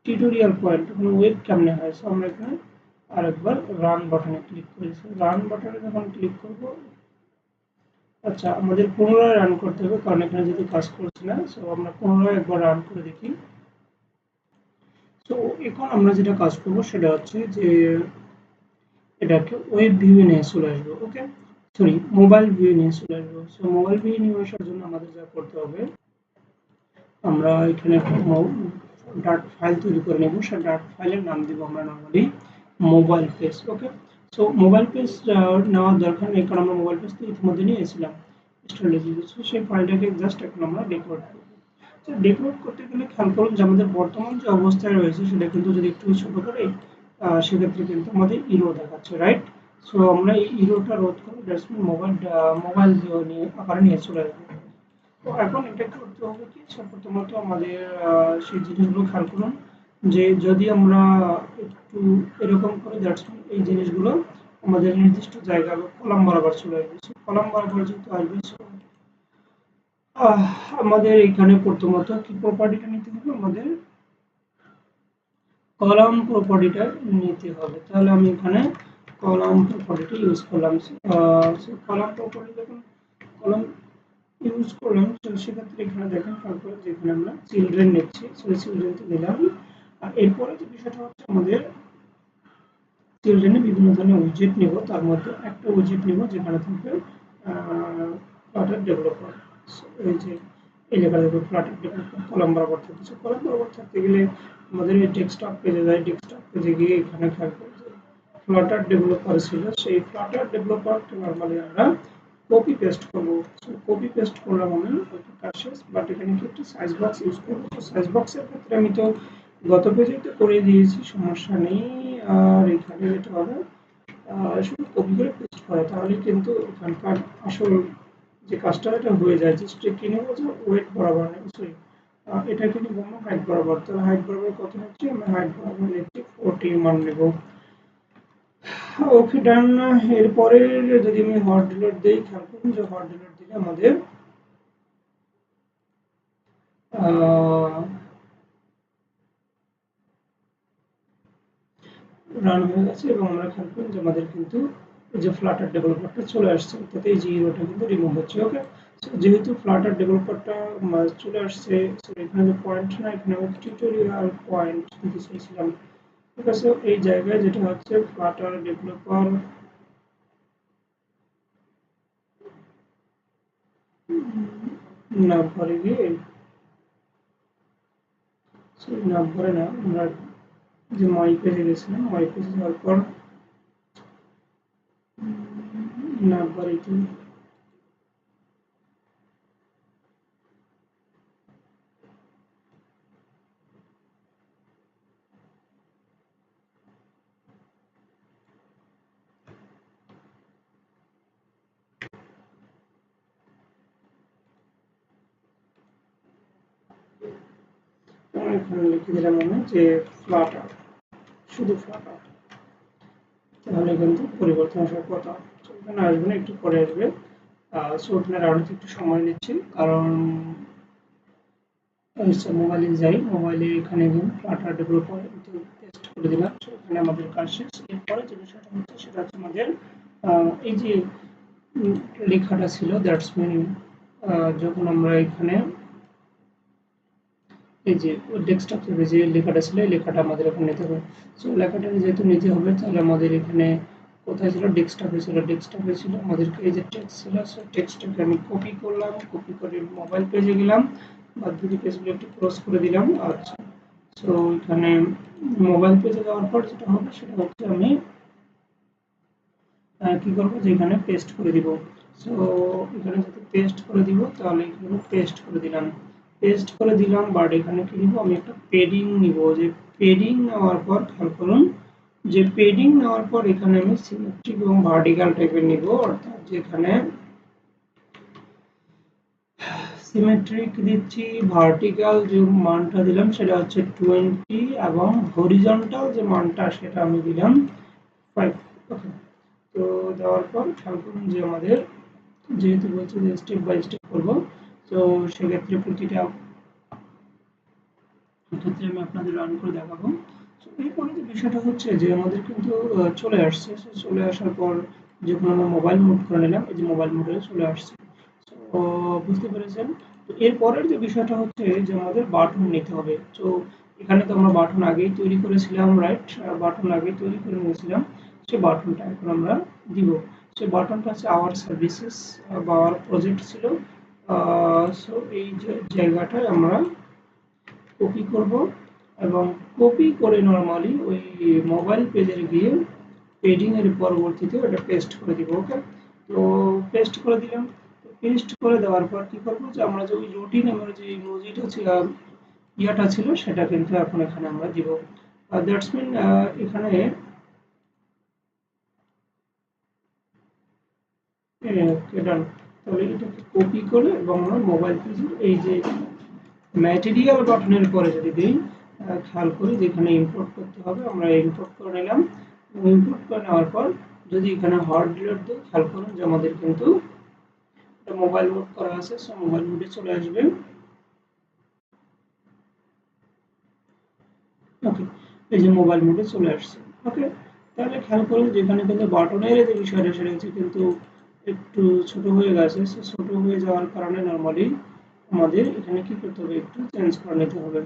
A: টিউটোরিয়াল পয়েন্ট ওখানে ওয়েব কেমনে হয়। সো আমরা এখানে আরেকবার রান বাটনে ক্লিক করি। রান বাটনে যখন ক্লিক করব, আচ্ছা আমাদের পুনরায় রান করতে হবে, কারণ এখানে যেহেতু কাজ করছে না। সো আমরা পুনরায় একবার রান করে দেখি। তো এখন আমরা যেটা কাজ করব সেটা হচ্ছে যে এটাকে ওয়েব ভিউ নিয়ে চলে আসবো। ওকে, সরি মোবাইল ভিউ নিয়ে চলে আসবো। সো মোবাইল ভিউ নিয়ে আসার জন্য আমাদের যা করতে হবে, আমরা এখানে একটা ডাট ফাইল তৈরি করে নেব। সেই ডাট ফাইলের নাম দিব আমরা নর্মালি মোবাইল পেজ। ওকে, সো মোবাইল পেজ নেওয়ার দরকার নেই, কারণ আমরা মোবাইল পেজ তো ইতিমধ্যে নিয়েছিলাম স্ট্র্যাটেজি। সো সেই ফাইলটাকে জাস্ট এখন আমরা ডেকোরেট করব। তো ডেকোরেট করতে গেলে খেয়াল করুন যে আমাদের বর্তমান যে অবস্থায় রয়েছে সেটা কিন্তু যদি একটু ছোট করে সেক্ষেত্রে কিন্তু আমাদের ইরো দেখাচ্ছে, রাইট? সো আমরা এই ইরোটা রোধ করে দ্যাটস মিন মোবাইল নিয়ে আকারে নিয়ে চলে যাবো। তো এখন এটা করতে হবে কি, প্রথমত আমাদের সেই জিনিসগুলো খেয়াল করুন যে যদি আমরা একটু এরকম করে দ্যাটস মিন এই জিনিসগুলো আমাদের নির্দিষ্ট জায়গা বা কলাম বরাবর চলে আসবে। কলাম বরাবর যেহেতু আসবে, আহ, আমাদের এখানে প্রথমত কি প্রপার্টিটা নিতে হবে, আমাদের কলাম প্রপার্টিটা নিতে হবে। তাহলে আমি এখানে কলাম প্রপার্টিটা ইউজ করলাম। কলাম প্রপার্টি যখন কলাম ইউজ করলাম, তো সেক্ষেত্রে এখানে দেখেন তারপরে যেখানে আমরা চিলড্রেন নিচ্ছি সেই চিলড্রেনটা দিলাম। আর এরপরে যে বিষয়টা হচ্ছে আমাদের চিলড্রেনে বিভিন্ন ধরনের উইজেট নিব, তার মধ্যে একটা উইজেট নিব যেখানে থাকবে ফ্লাটার ডেভেলপার। এই যে এই লেখা থাকবে ফ্লাটার ডেভেলপার কলাম বরাবর থাকছে। কলাম বরাবর থাকতে গেলে আমাদের এই ডেস্কটপ পেজে যায়, ডেস্কটপ পেজে গিয়ে এখানে থাকবে যে ফ্লাটার ডেভেলপার ছিল, সেই ফ্লাটার ডেভেলপারটা নর্মালি আমরা কপি পেস্ট করবো। কপি পেস্ট করলাম আমি একটা কাজ শেষ, বাট এখানে কি একটা সাইজ বক্স ইউজ করবো। তো সাইজ বক্সের ক্ষেত্রে আমি তো গত পেজে তো করে দিয়েছি, সমস্যা নেই। আর এখানে যেটা হবে শুধু কপি করে পেস্ট করা, তাহলে কিন্তু এখানকার আসল যে কাজটা এটা হয়ে যায়। জাস্ট কি নেব যে ওয়েট বরাবর নেব, সরি এটাকে নিব আমরা হাইট বরাবর। তাহলে হাইট বরাবর কত হচ্ছে, আমরা হাইট বরাবর নিচ্ছি 40 মান নেব। ওকে ডান। এরপরে যদি আমি হট ডিলিট দিই, খেয়াল করুন যে হট ডিলিট দিলে আমাদের রান হয়ে গেছে এবং আমরা খেয়াল করুন যে আমাদের কিন্তু এই যে ফ্লাটার ডেভেলপারটা চলে আসছে, অর্থাৎ এই যে ইরোটা কিন্তু রিমুভ হচ্ছে। ওকে, যেহেতু ফ্লাটার ডেভেলপারটা চলে আসছে, এখানে যে পয়েন্ট না, এখানে আমি টিউটোরিয়াল পয়েন্ট দিতে চাইছিলাম। ঠিক আছে, এই জায়গায় যেটা হচ্ছে ফ্লাটার ডেভেলপার নাম্বারে গিয়ে, সেই নাম্বারে না, আমরা যে মাই পেজে গেছিলাম, মাই পেজে যাওয়ার পর নাম্বারে এখানে লিখে দিলাম আমি যে ফ্লাটার, শুধু ফ্লাটার, তাহলে কিন্তু পরিবর্তন আসার কথা। এখানে আসবে না, একটু পরে আসবে। সো এখানে রাউন্ডে একটু সময় নিচ্ছি, কারণ মোবাইলে যাই, মোবাইলে এখানে ফ্লাটার ডেভেলপার টেস্ট করে দিলাম। সো এখানে আমাদের কাজ শেষ। এরপরে যে বিষয়টা হচ্ছে সেটা হচ্ছে আমাদের এই যে লেখাটা ছিল, দ্যাটস মিন যখন আমরা এখানে এই যে ডেস্কটপ থেকে যে লেখাটা ছিল, এই লেখাটা আমাদের এখন নিতে হবে। সো লেখাটা যেহেতু নিতে হবে, তাহলে আমাদের এখানে কোথায় ছিল, ডেস্কটপে ছিল। ডেস্কটপে ছিল আমাদেরকে এই যে টেক্সট ছিল, সো টেক্সটটাকে আমি কপি করলাম, কপি করে মোবাইল পেজে গেলাম, বাদ বাকি পেজগুলো একটু ক্রস করে দিলাম। আচ্ছা, সো এখানে মোবাইল পেজে যাওয়ার পর যেটা হবে সেটা হচ্ছে আমি কি করবো, যে এখানে পেস্ট করে দিব। সো এখানে যদি পেস্ট করে দিব, তাহলে এখানে পেস্ট করে দিলাম, পেস্ট করে দিলাম। বাট এখানে কি নিব, আমি একটা পেডিং নিব। যে পেডিং নেওয়ার পর খেয়াল করুন যে পেডিং নেওয়ার পর এখানে আমি সিমেট্রিক এবং ভার্টিক্যাল টাইপের নিব, অর্থাৎ যেখানে সিমেট্রিক দিচ্ছি, ভার্টিক্যাল যে মানটা দিলাম সেটা হচ্ছে 20 এবং হরিজন্টাল যে মানটা সেটা আমি দিলাম 5। ওকে, তো দেওয়ার পর খেয়াল করুন যে আমাদের যেহেতু বলছে যে স্টেপ বাই স্টেপ করবো, তো সেক্ষেত্রে প্রতিটা ক্ষেত্রে আমি আপনাদের রান করে দেখাবো। তো এরপরে যে বিষয়টা হচ্ছে যে আমাদের কিন্তু চলে আসছে। চলে আসার পর যখন আমরা মোবাইল মুড করে নিলাম, এই যে মোবাইল মুডে চলে আসছে। তো বুঝতে পেরেছেন। তো এরপরের যে বিষয়টা হচ্ছে যে আমাদের বাটন নিতে হবে। তো এখানে তো আমরা বাটন আগেই তৈরি করেছিলাম, রাইট? বাটন আগেই তৈরি করে নিয়েছিলাম, সেই বাটনটা এখন আমরা দিব। সেই বাটনটা হচ্ছে আওয়ার সার্ভিসেস বা আওয়ার প্রজেক্ট ছিল। সো এই যে জায়গাটায় আমরা কপি করব এবং কপি করে নরমালি ওই মোবাইল পেজে গিয়ে পেডিং এর পরবর্তীতে ওটা পেস্ট করে দিব। ওকে, তো পেস্ট করে দিলাম। পেস্ট করে দেওয়ার পর কি করবো, যে আমরা যে ওই রুটিন আমার যে ইমোজিটা ছিল, ইয়াটা ছিল, সেটা কিন্তু এখন এখানে আমরা দিব। দ্যাটস মিন এখানে ডান। তাহলে এটাকে কপি করে এবং আমরা মোবাইল পেজের এই যে ম্যাটেরিয়াল বাটনের পরে যদি দিই, খেয়াল করি যেখানে ইম্পোর্ট করতে হবে আমরা ইম্পোর্ট করে নিলাম। ইম্পোর্ট করে নেওয়ার পর যদি এখানে হট ডিলিট দিই, খেয়াল করুন যে আমাদের কিন্তু মোবাইল মোড করা আছে, সো মোবাইল মোডে চলে আসবে। ওকে, এই যে মোবাইল মোডে চলে আসছে। ওকে, তাহলে খেয়াল করুন যেখানে কিন্তু বাটনের যে বিষয়টা সেটা হচ্ছে কিন্তু একটু ছোট হয়ে গেছে। সো ছোট হয়ে যাওয়ার কারণে নরমালি আমাদের এখানে কি করতে হবে, একটু চেঞ্জ করে নিতে হবে।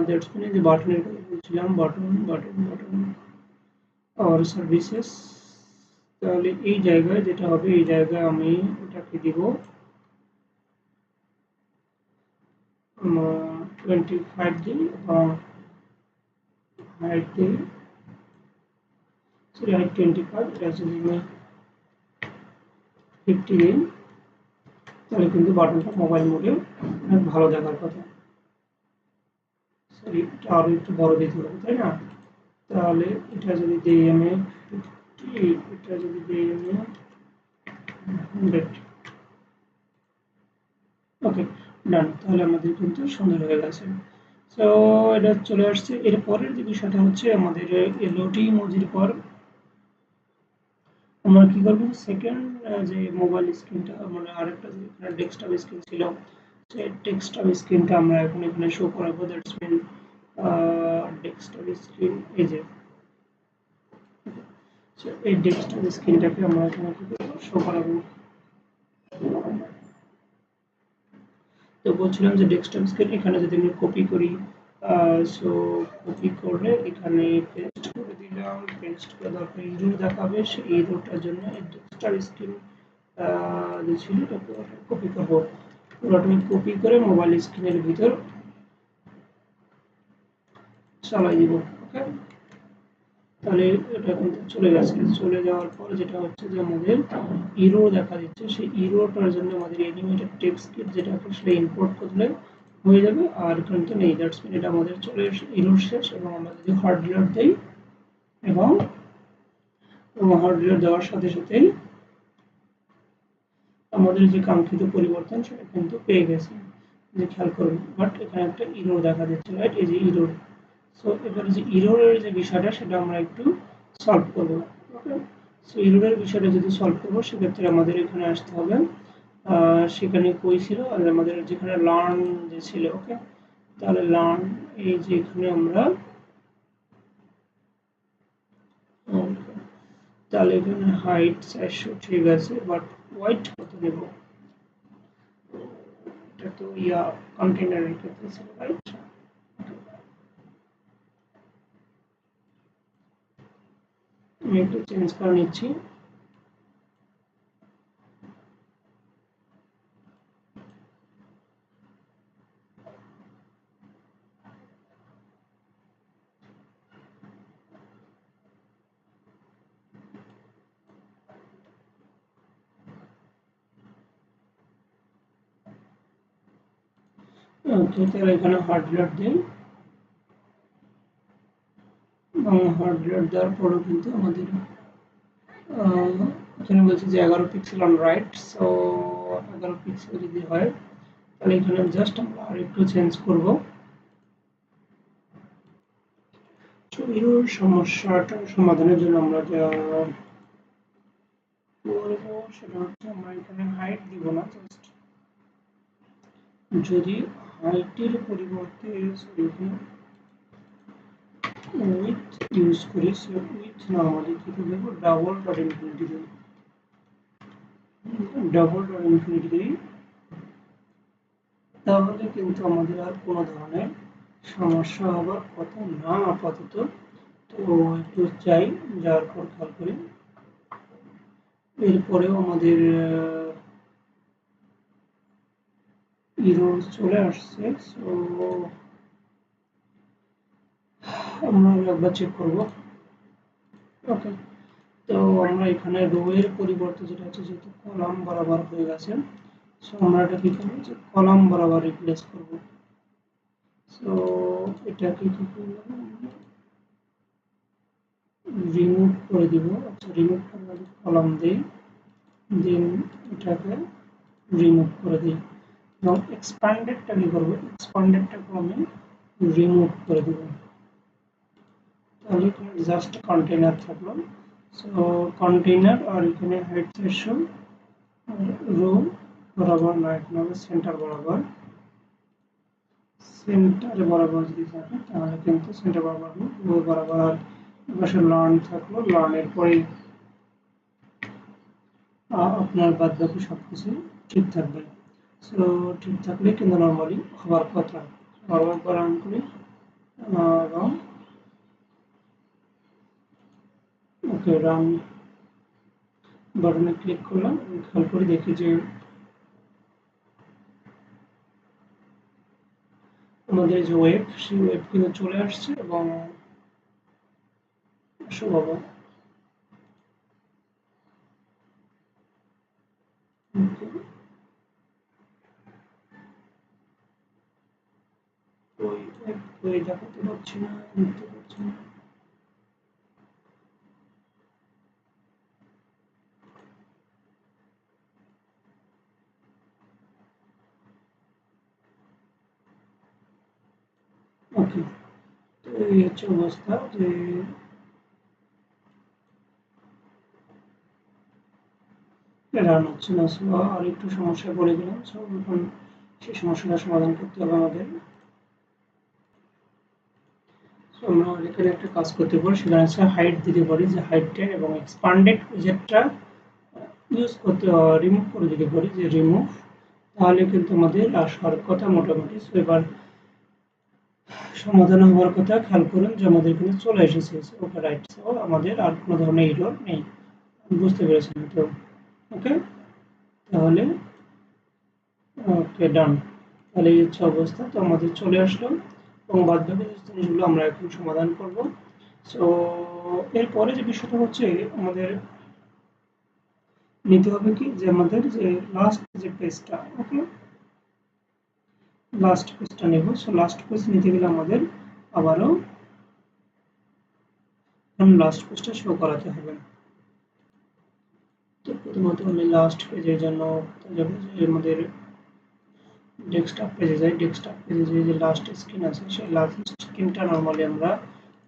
A: দ্যাটস মিন যে বাটনের কথা বলছিলাম, বাটন বাটন বাটন আর সার্ভিসেস। তাহলে এই জায়গায় যেটা হবে, এই জায়গায় আমি এটাকে দিব 25 দিই এবং হাইট দিই, সরি হাইট 25, এটা যদি আমি 50 দিই তাহলে কিন্তু বাটনটা মোবাইল মোডে অনেক ভালো দেখার কথা। সরি, এটা আরো একটু বড় দিতে হবে, তাই না? তাহলে এটা যদি দিই আমি 50, এটা যদি দিই আমি 100। ওকে, ডান। তাহলে আমাদের কিন্তু সুন্দর হয়ে গেছে। সো এটা চলে আসছে। এর পরের যে বিষয়টা হচ্ছে আমাদের এলওটি ইমোজির পর আমরা কি করবো, সেকেন্ড যে মোবাইল স্ক্রিনটা মানে আরেকটা যে ডেস্কটপ স্ক্রিন ছিল, সেই ডেস্কটপ স্ক্রিনটা আমরা এখন এখানে শো করাবো। দ্যাটস মিন ডেস্কটপ স্ক্রিন এই যে, so এই ডেস্কটপ স্ক্রিনটাকে আমরা এখানে কি করবো, শো করাবো। তো বলছিলাম যে ডেস্কটপ স্ক্রিন এখানে যদি আমি কপি করি, সো কপি করলে এখানে পেস্ট করে দিলাম। পেস্ট করে দরকার ইরো দেখাবে, সেই ইরোটার জন্য এই ডেস্কটপ স্ক্রিন যে ছিল এটাকে কপি করবো। পুরোটা আমি কপি করে মোবাইল স্ক্রিনের ভিতর চালাই দিব। ওকে, তাহলে এটা কিন্তু চলে গেছে। চলে যাওয়ার পর যেটা হচ্ছে যে আমাদের ইরো দেখা দিচ্ছে, সেই ইরোটার জন্য আমাদের অ্যানিমেটেড টেক্সট কিট যেটা সেটা ইম্পোর্ট করলে হয়ে যাবে। আর কিন্তু নেই, দ্যাটস মিন এটা আমাদের চলে ইরোর শেষ। এবং আমরা যদি হার্ড ডিলিট দেই এবং হার্ড ডিলিট দেওয়ার সাথে সাথেই আমাদের যে কাঙ্ক্ষিত পরিবর্তন সেটা কিন্তু পেয়ে গেছি, যে খেয়াল করুন। বাট এখানে একটা ইরোর দেখা দিচ্ছে, রাইট? এই যে ইরোর। সো এবারে যে ইরোরের যে বিষয়টা সেটা আমরা একটু সলভ করব। ওকে, সো ইরোরের বিষয়টা যদি সলভ করবো সেক্ষেত্রে আমাদের এখানে আসতে হবে। সেখানে কই ছিল, আর আমাদের যেখানে লার্ন যে ছিল। ওকে, তাহলে লার্ন এই যে এখানে আমরা তাহলে এখানে হাইট 400 ঠিক আছে, বাট ওয়াইট কত নেব? এটা তো কন্টেনারের ক্ষেত্রে ছিল, রাইট? আমি একটু চেঞ্জ করে নিচ্ছি। ওকে, তাহলে এখানে হার্ড ডিলিট দিই এবং হার্ড ডিলিট দেওয়ার পরেও কিন্তু আমাদের এখানে বলছে যে 11 pixel on right. So 11 pixel যদি হয় তাহলে এখানে জাস্ট আমরা আর একটু চেঞ্জ করব। তো এর সমস্যাটা সমাধানের জন্য আমরা যা করব সেটা হচ্ছে আমরা এখানে হাইট দিব না, জাস্ট যদি হাইটের পরিবর্তে উইথ ইউজ করি, সো উইথ না আমাদের কি দেবো, ডাবল ডট ইনফিনিটি দেব। ডাবল ডট ইনফিনিটি দিই, তাহলে কিন্তু আমাদের আর কোনো ধরনের সমস্যা হবার কথা না আপাতত। তো একটু চাই, যাওয়ার পর খেয়াল করি এরপরেও আমাদের ইরোর চলে আসছে। সো আমরা একবার চেক করব। ওকে, তো আমরা এখানে রো এর পরিবর্তে যেটা হচ্ছে যেহেতু কলাম বরাবর হয়ে গেছে, সো আমরা এটা কি করবো, যে কলাম বরাবর রিপ্লেস করব। সো এটাকে কি করলাম, রিমুভ করে দিব। আচ্ছা, রিমুভ করে কলাম দেই, দেন এটাকে রিমুভ করে দিই এবং এক্সপ্যান্ডেডটা কি করবো, এক্সপ্যান্ডেডটাকে আমি রিমুভ করে দিব। তাহলে এখানে জাস্ট কন্টেইনার থাকলো। সো কন্টেইনার আর এখানে হাইট 400 রো বরাবর না, এখানে হবে সেন্টার বরাবর, সেন্টারে বরাবর যদি থাকে তাহলে কিন্তু সেন্টার বরাবর রো বরাবর। আর পাশে লার্ন থাকলো, লার্নের পরে আপনার বাদ বাকি সবকিছু ঠিক থাকবে। সো ঠিক থাকলে কিন্তু নর্মালি হওয়ার কথা। বারবার রান করি এবং ওকে রান বাটনে ক্লিক করলাম, খেয়াল করে দেখি যে আমাদের যে ওয়েব, সেই ওয়েব কিন্তু চলে আসছে এবং বাবা ওই ওই দেখাতে পারছি না, দেখতে পাচ্ছি না। ওকে, তো এই হচ্ছে অবস্থা যে রান হচ্ছে না। সো আর একটু সমস্যায় পড়ে গেলাম। সো এখন সেই সমস্যাটা সমাধান করতে হবে আমাদের। সো আমরা এখানে একটা কাজ করতে পারি, সেখানে হচ্ছে হাইট দিতে পারি, যে হাইটটা এবং এক্সপান্ডেড উইজেটটা ইউজ করতে, রিমুভ করে দিতে পারি, যে রিমুভ। তাহলে কিন্তু আমাদের আসার কথা মোটামুটি। সো এবার সমাধান হওয়ার কথা, খেয়াল করুন যে আমাদের কিন্তু চলে এসেছে। ওকে রাইট, সো আমাদের আর কোনো ধরনের এরর নেই। বুঝতে পেরেছেন তো? ওকে, তাহলে ওকে ডান। তাহলে এই হচ্ছে অবস্থা। তো আমাদের চলে আসলো এবং বাদবাকি জিনিসগুলো আমরা এখন সমাধান করব। সো এরপরে যে বিষয়টা হচ্ছে, আমাদের নিতে হবে কি, যে আমাদের যে লাস্ট যে পেজটা, ওকে লাস্ট পেজটা নেব। সো লাস্ট পেজ নিতে গেলে আমাদের আবারও লাস্ট পেজটা শো করাতে হবে। তো প্রথমত আমি লাস্ট পেজের জন্য যাবো, যে আমাদের ডেস্কটপ পেজে যাই। ডেস্কটপ পেজে যে লাস্ট স্ক্রিন আছে, সেই লাস্ট স্ক্রিনটা নর্মালি আমরা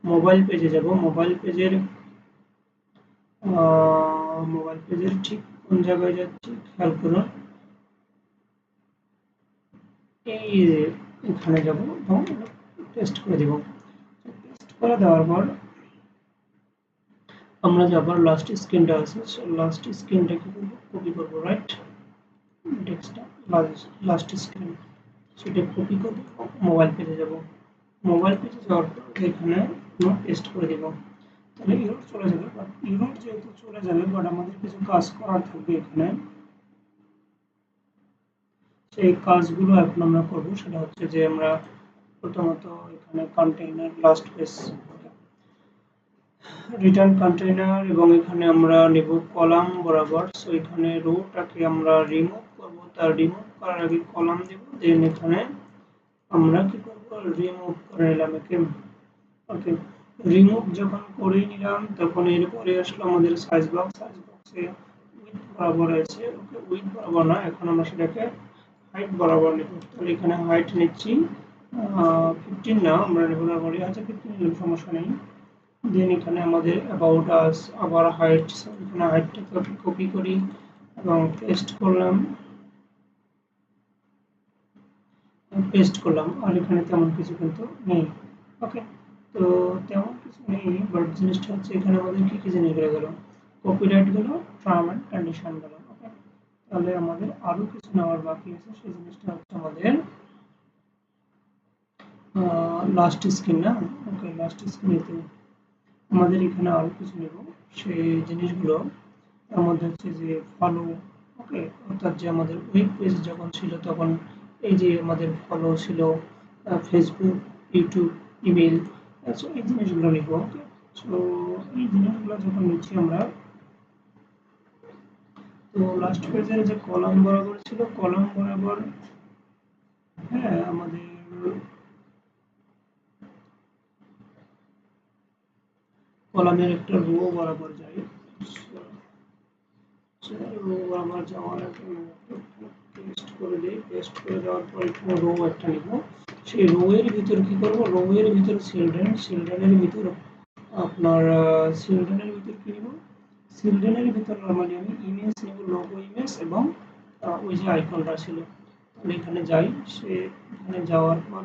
A: মোবাইল পেজে যাব। মোবাইল পেজের ঠিক কোন জায়গায় যাচ্ছি খেয়াল করুন, এই এখানে যাব এবং পেস্ট করে দিব। পেস্ট করে দেওয়ার পর আমরা যে আবার লাস্ট স্ক্রিনটা আছে, লাস্ট স্ক্রিনটা কি করবো, কপি করবো, রাইট? ডেস্কটপ লাস্ট স্ক্রিন, সেটা কপি করবো, মোবাইল পেজে যাব। মোবাইল পেজে যাওয়ার পর এখানে পেস্ট করে দিব। তাহলে ইউরোপ চলে যাবে, বাট ইউরোপ যেহেতু চলে যাবে, বাট আমাদের কিছু কাজ করার থাকবে এখানে। সেই কাজগুলো এখন আমরা করব। সেটা হচ্ছে যে আমরা প্রথমত এখানে container last page, return container, এবং এখানে আমরা নেব কলাম বরাবর। সো এখানে রোটাকে আমরা রিমুভ করব, তার রিমুভ করার আগে কলাম দেব, দেন এখানে আমরা কি করব, রিমুভ করে নিলাম একে। ওকে, রিমুভ যখন করে নিলাম তখন এরপরে আসলো আমাদের সাইজ বক্স। সাইজ বক্সে উইথ বরাবর আছে, ওকে উইথ বরাবর না, এখন আমরা সেটাকে হাইট বরাবর নেব। তাহলে এখানে হাইট নিচ্ছি 15 না, আমরা নেব নরমালি। আচ্ছা 15 নিলাম, সমস্যা নেই। দেন এখানে আমাদের অ্যাবাউট আস, আবার হাইট, এখানে হাইটটাকে কপি করি এবং পেস্ট করলাম। আর এখানে তেমন কিছু কিন্তু নেই। ওকে, তো তেমন কিছু নেই, বাট জিনিসটা হচ্ছে এখানে আমাদের কি কি জিনিসগুলো গেল, কপিরাইট গেল, টার্ম অ্যান্ড কন্ডিশন গেল। ওকে, তাহলে আমাদের আরো কিছু নেওয়ার বাকি আছে। সেই জিনিসটা হচ্ছে আমাদের লাস্ট স্ক্রিন না। ওকে, লাস্ট স্ক্রিনেতে আমাদের এখানে আরো কিছু নেব। সেই জিনিসগুলো তার মধ্যে হচ্ছে যে ফলো। ওকে, অর্থাৎ যে আমাদের ওয়েব পেজ যখন ছিল তখন এই যে আমাদের ফলো ছিল, ফেসবুক, ইউটিউব, ইমেল, সো এই জিনিসগুলো নিব। ওকে, সো এই জিনিসগুলো যখন নিচ্ছি আমরা, তো লাস্ট পেজের যে কলাম বরাবর ছিল, কলাম বরাবর হ্যাঁ আমাদের কলামের একটা রো বরাবর যাই, রো বরাবর যাওয়ার পেস্ট করে দিই, পেস্ট করে দেওয়ার পর এখানে রো একটা নিব, সেই রো এর ভিতর কি করব, রো এর ভিতর চিলড্রেনের ভিতর আপনার চিলড্রেনের ভিতর কি নিব, চিলড্রেনের ভিতর নরমালি আমি ইমেজ নেব, লোগো ইমেজ এবং ওই যে আইকনটা ছিল। তাহলে এখানে যাই, সে এখানে যাওয়ার পর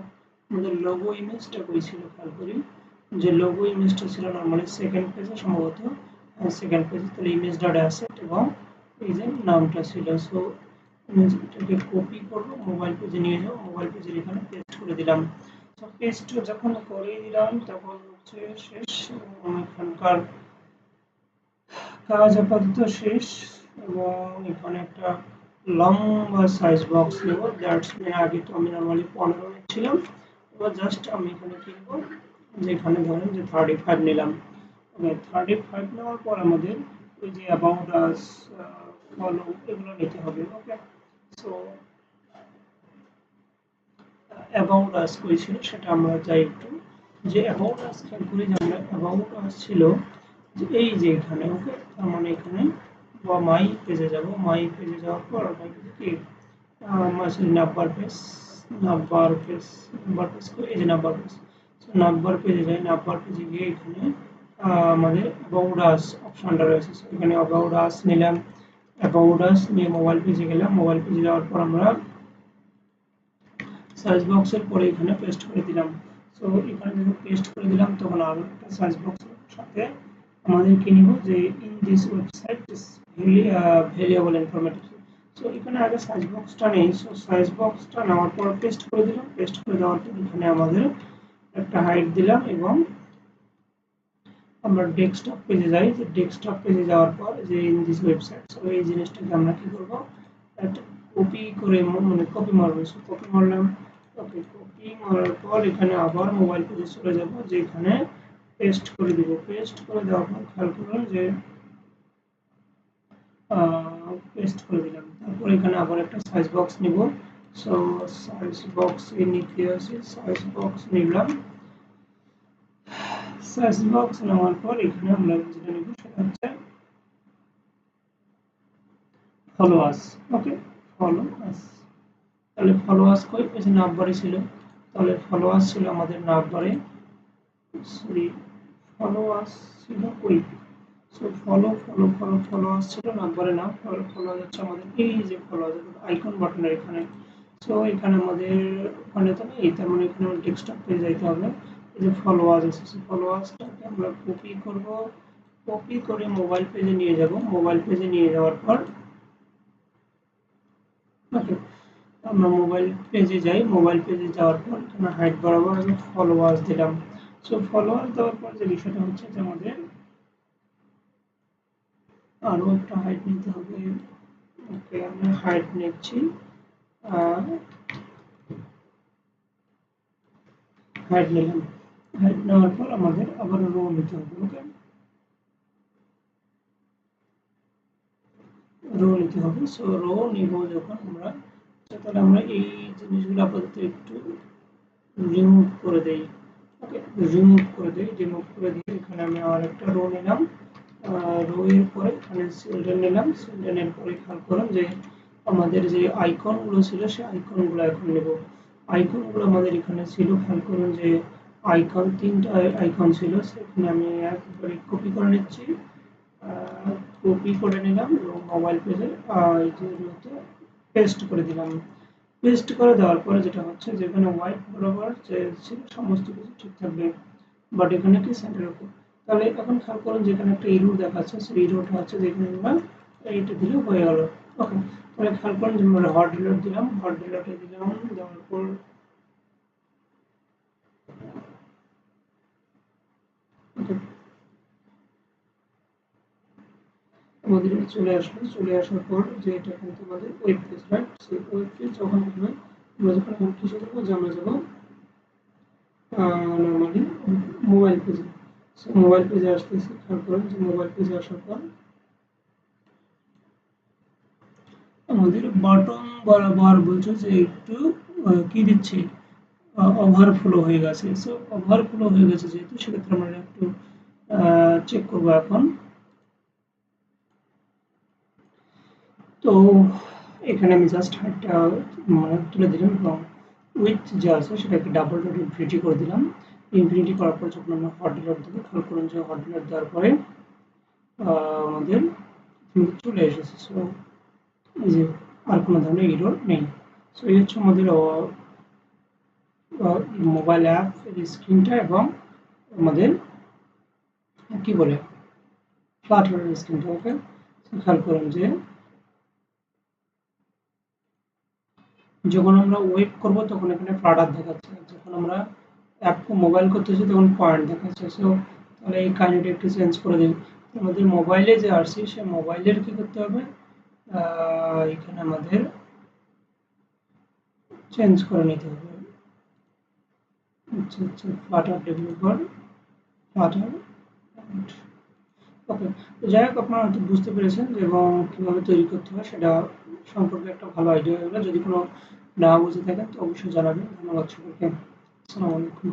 A: আমাদের লোগো ইমেজটা কই ছিল খেয়াল করি, যে লোগো ইমেজটা ছিল নরমালি সেকেন্ড পেজে সম্ভবত, সেকেন্ড পেজে, তাহলে ইমেজ ডট অ্যাসেট এবং এই যে নামটা ছিল। সো আমি এটাকে কপি করব, মোবাইল পেজে নিয়ে যাব, মোবাইল পেজের এখানে পেস্ট করে দিলাম। তো পেস্ট যখন করে দিলাম তখন হচ্ছে শেষ, এবং এখানকার কাজ আপাতত শেষ, এবং এখানে একটা লম্বা সাইজ বক্স নেব, দ্যাটস মিন আগে তো আমি নরমালি 15 নিচ্ছিলাম, এবার জাস্ট আমি এখানে কিনবো, যেখানে ধরেন যে 35 নিলাম। ওকে, 35 নেওয়ার পর আমাদের ওই যে অ্যাবাউট আস, ফলো, এগুলো নিতে হবে। ওকে, সো অ্যাবাউট আস কই ছিল সেটা আমরা যাই একটু, যে অ্যাবাউট আস খেয়াল করি, যে আমরা অ্যাবাউট আস ছিল যে এই যে এখানে। ওকে, তার মানে এখানে বা মাই পেজে যাব, মাই পেজে যাওয়ার পর মাই পেজে কি number page, number page, number page করে এই যে নাম্বার পেজ, নাম্বার পেজে যাই, নাম্বার পেজে গিয়ে এখানে আমাদের অ্যাবাউট আস অপশনটা রয়েছে, এখানে অ্যাবাউট আস নিলাম, অ্যাবাউট আস নিয়ে মোবাইল পেজে গেলাম, মোবাইল পেজে যাওয়ার পর আমরা সার্চ বক্সের পরে এখানে পেস্ট করে দিলাম। সো এখানে যখন পেস্ট করে দিলাম তখন আরো একটা সার্চ বক্সের সাথে আমাদের কি নিব, যে in this website is valuable informative. So এখানে আগে সার্চ বক্সটা নেই, সো সার্চ বক্সটা নেওয়ার পর পেস্ট করে দিলাম, পেস্ট করে দেওয়ার পর এখানে আমাদের একটা হাইট দিলাম, এবং আমরা ডেস্কটপ পেজে যাই, যে ডেস্কটপ পেজে যাওয়ার পর যে ইন দিস ওয়েবসাইট, সো এই জিনিসটাকে আমরা কি করব, একটা কপি করে মানে কপি মারবো, সো কপি মারলাম। ওকে, কপি মারার পর এখানে আবার মোবাইল পেজে চলে যাব, যেখানে পেস্ট করে দিব, পেস্ট করে দেওয়ার পর খেয়াল করুন যে পেস্ট করে দিলাম। তারপর এখানে আবার একটা সাইজ বক্স নিব, সো সাইজ বক্স নিতে আসি, সাইজ বক্স নিলাম, সাইজ বক্স নেওয়ার পর এখানে আমরা যেটা নিব সেটা হচ্ছে ফলোয়ার্স। ওকে, ফলোয়ার্স, তাহলে ফলোয়ার্স কই, এই যে নাম্বারে ছিল, তাহলে ফলোয়ার্স ছিল আমাদের নাম্বারে, সরি ফলোয়ার্স ছিল কই, সো ফলোয়ার্স ছিল নাম্বারে না, ফলোয়ার্স হচ্ছে আমাদের এই যে ফলোয়ার্স আইকন বাটনের এখানে। সো এখানে আমাদের ওখানে তো নেই, তার মানে এখানে আমার ডেস্কটপ পেজে যাইতে হবে, এই যে ফলোয়ার্স আছে, ফলোয়ার্সটাকে আমরা কপি করব, কপি করে মোবাইল পেজে নিয়ে যাব, মোবাইল পেজে নিয়ে যাওয়ার পর ওকে আমরা মোবাইল পেজে যাই, মোবাইল পেজে যাওয়ার পর এখানে হাইট বরাবর আমি ফলোয়ার্স দিলাম। সো ফলোয়ার্স দেওয়ার পর যে বিষয়টা হচ্ছে যে আমাদের আরো একটা হাইট নিতে হবে। ওকে, আমি হাইট নিচ্ছি, হাইট নিলাম, হাইট নেওয়ার পর আমাদের আবার রো নিতে হবে। ওকে, রো নিতে হবে, সো রো নিব যখন আমরা, তাহলে আমরা এই জিনিসগুলো আপাতত একটু রিমুভ করে দেই। ওকে, রিমুভ করে দেই, রিমুভ করে দিয়ে এখানে আমি আর একটা রো নিলাম, রো এর পরে এখানে চিলড্রেন নিলাম, চিলড্রেনের পরে খেয়াল করুন যে আমাদের যে আইকনগুলো ছিল সেই আইকনগুলো এখন নেব। আইকনগুলো আমাদের এখানে ছিল, খেয়াল করুন যে আইকন, তিনটা আইকন ছিল, সেখানে আমি একবারে কপি করে নিচ্ছি, কপি করে নিলাম এবং মোবাইল পেজে এই যে পেস্ট করে দিলাম। পেস্ট করে দেওয়ার পরে যেটা হচ্ছে, যেখানে হোয়াইট বরাবর যে ছিল সমস্ত কিছু ঠিক থাকবে, বাট এখানে কি সেন্টারের উপর, তাহলে এখন খেয়াল করুন যেখানে একটা ইরোর দেখাচ্ছে, সেই ইরোরটা হচ্ছে যেখানে আমরা এইটা দিলে হয়ে গেল। ওকে, তাহলে খেয়াল করুন যে আমরা হট রিলোড দিলাম, হট রিলোডে দিলাম, দেওয়ার পর আমাদের চলে আসবে, চলে আসার পর যে এটা কিন্তু আমাদের ওয়েব পেজ, রাইট, সেই ওয়েব পেজ যখন হবে আমরা যখন এখন কিছু করবো যে আমরা যাবো নর্মালি মোবাইল পেজে, সো মোবাইল পেজে আসতেছি, খেয়াল করেন যে মোবাইল পেজে আসার পর আমাদের বাটন বরাবর বলছে যে একটু কি দিচ্ছে, ওভারফ্লো হয়ে গেছে, সো ওভারফ্লো হয়ে গেছে যেহেতু, সেক্ষেত্রে আমরা একটু চেক করব এখন। তো এখানে আমি জাস্ট হাইটটা মানে তুলে দিলাম এবং উইথ যে আছে সেটাকে ডাবল ডট ইনফিনিটি করে দিলাম। ইনফিনিটি করার পর যখন আমরা হট ডিলট দেবো, খেয়াল করুন যে হট ডিলট দেওয়ার পরে আমাদের চলে এসেছে। সো এই যে আর কোনো ধরনের এরর নেই। সো এই হচ্ছে আমাদের মোবাইল অ্যাপ স্ক্রিনটা এবং আমাদের কি বলে ফ্লাটারের স্ক্রিনটা। ওকে, খেয়াল করুন যে যখন আমরা ওয়েব করব তখন এখানে ফ্লাটার দেখাচ্ছে, যখন আমরা অ্যাপ মোবাইল করতেছি তখন পয়েন্ট দেখাচ্ছে। সো তাহলে এই কাহিনিটা একটু চেঞ্জ করে দিন। আমাদের মোবাইলে যে আসছি সে মোবাইলের কি করতে হবে, এখানে আমাদের চেঞ্জ করে নিতে হবে। আচ্ছা আচ্ছা, ফ্লাটার ডেভেলপার ফ্লাটার। ওকে, তো যাই হোক আপনারা হয়তো বুঝতে পেরেছেন এবং কীভাবে তৈরি করতে হয় সেটা সম্পর্কে একটা ভালো আইডিয়া হয়ে গেল। যদি কোনো না বুঝে থাকেন তো অবশ্যই জানাবেন। ধন্যবাদ সকলকে। আসসালামু আলাইকুম।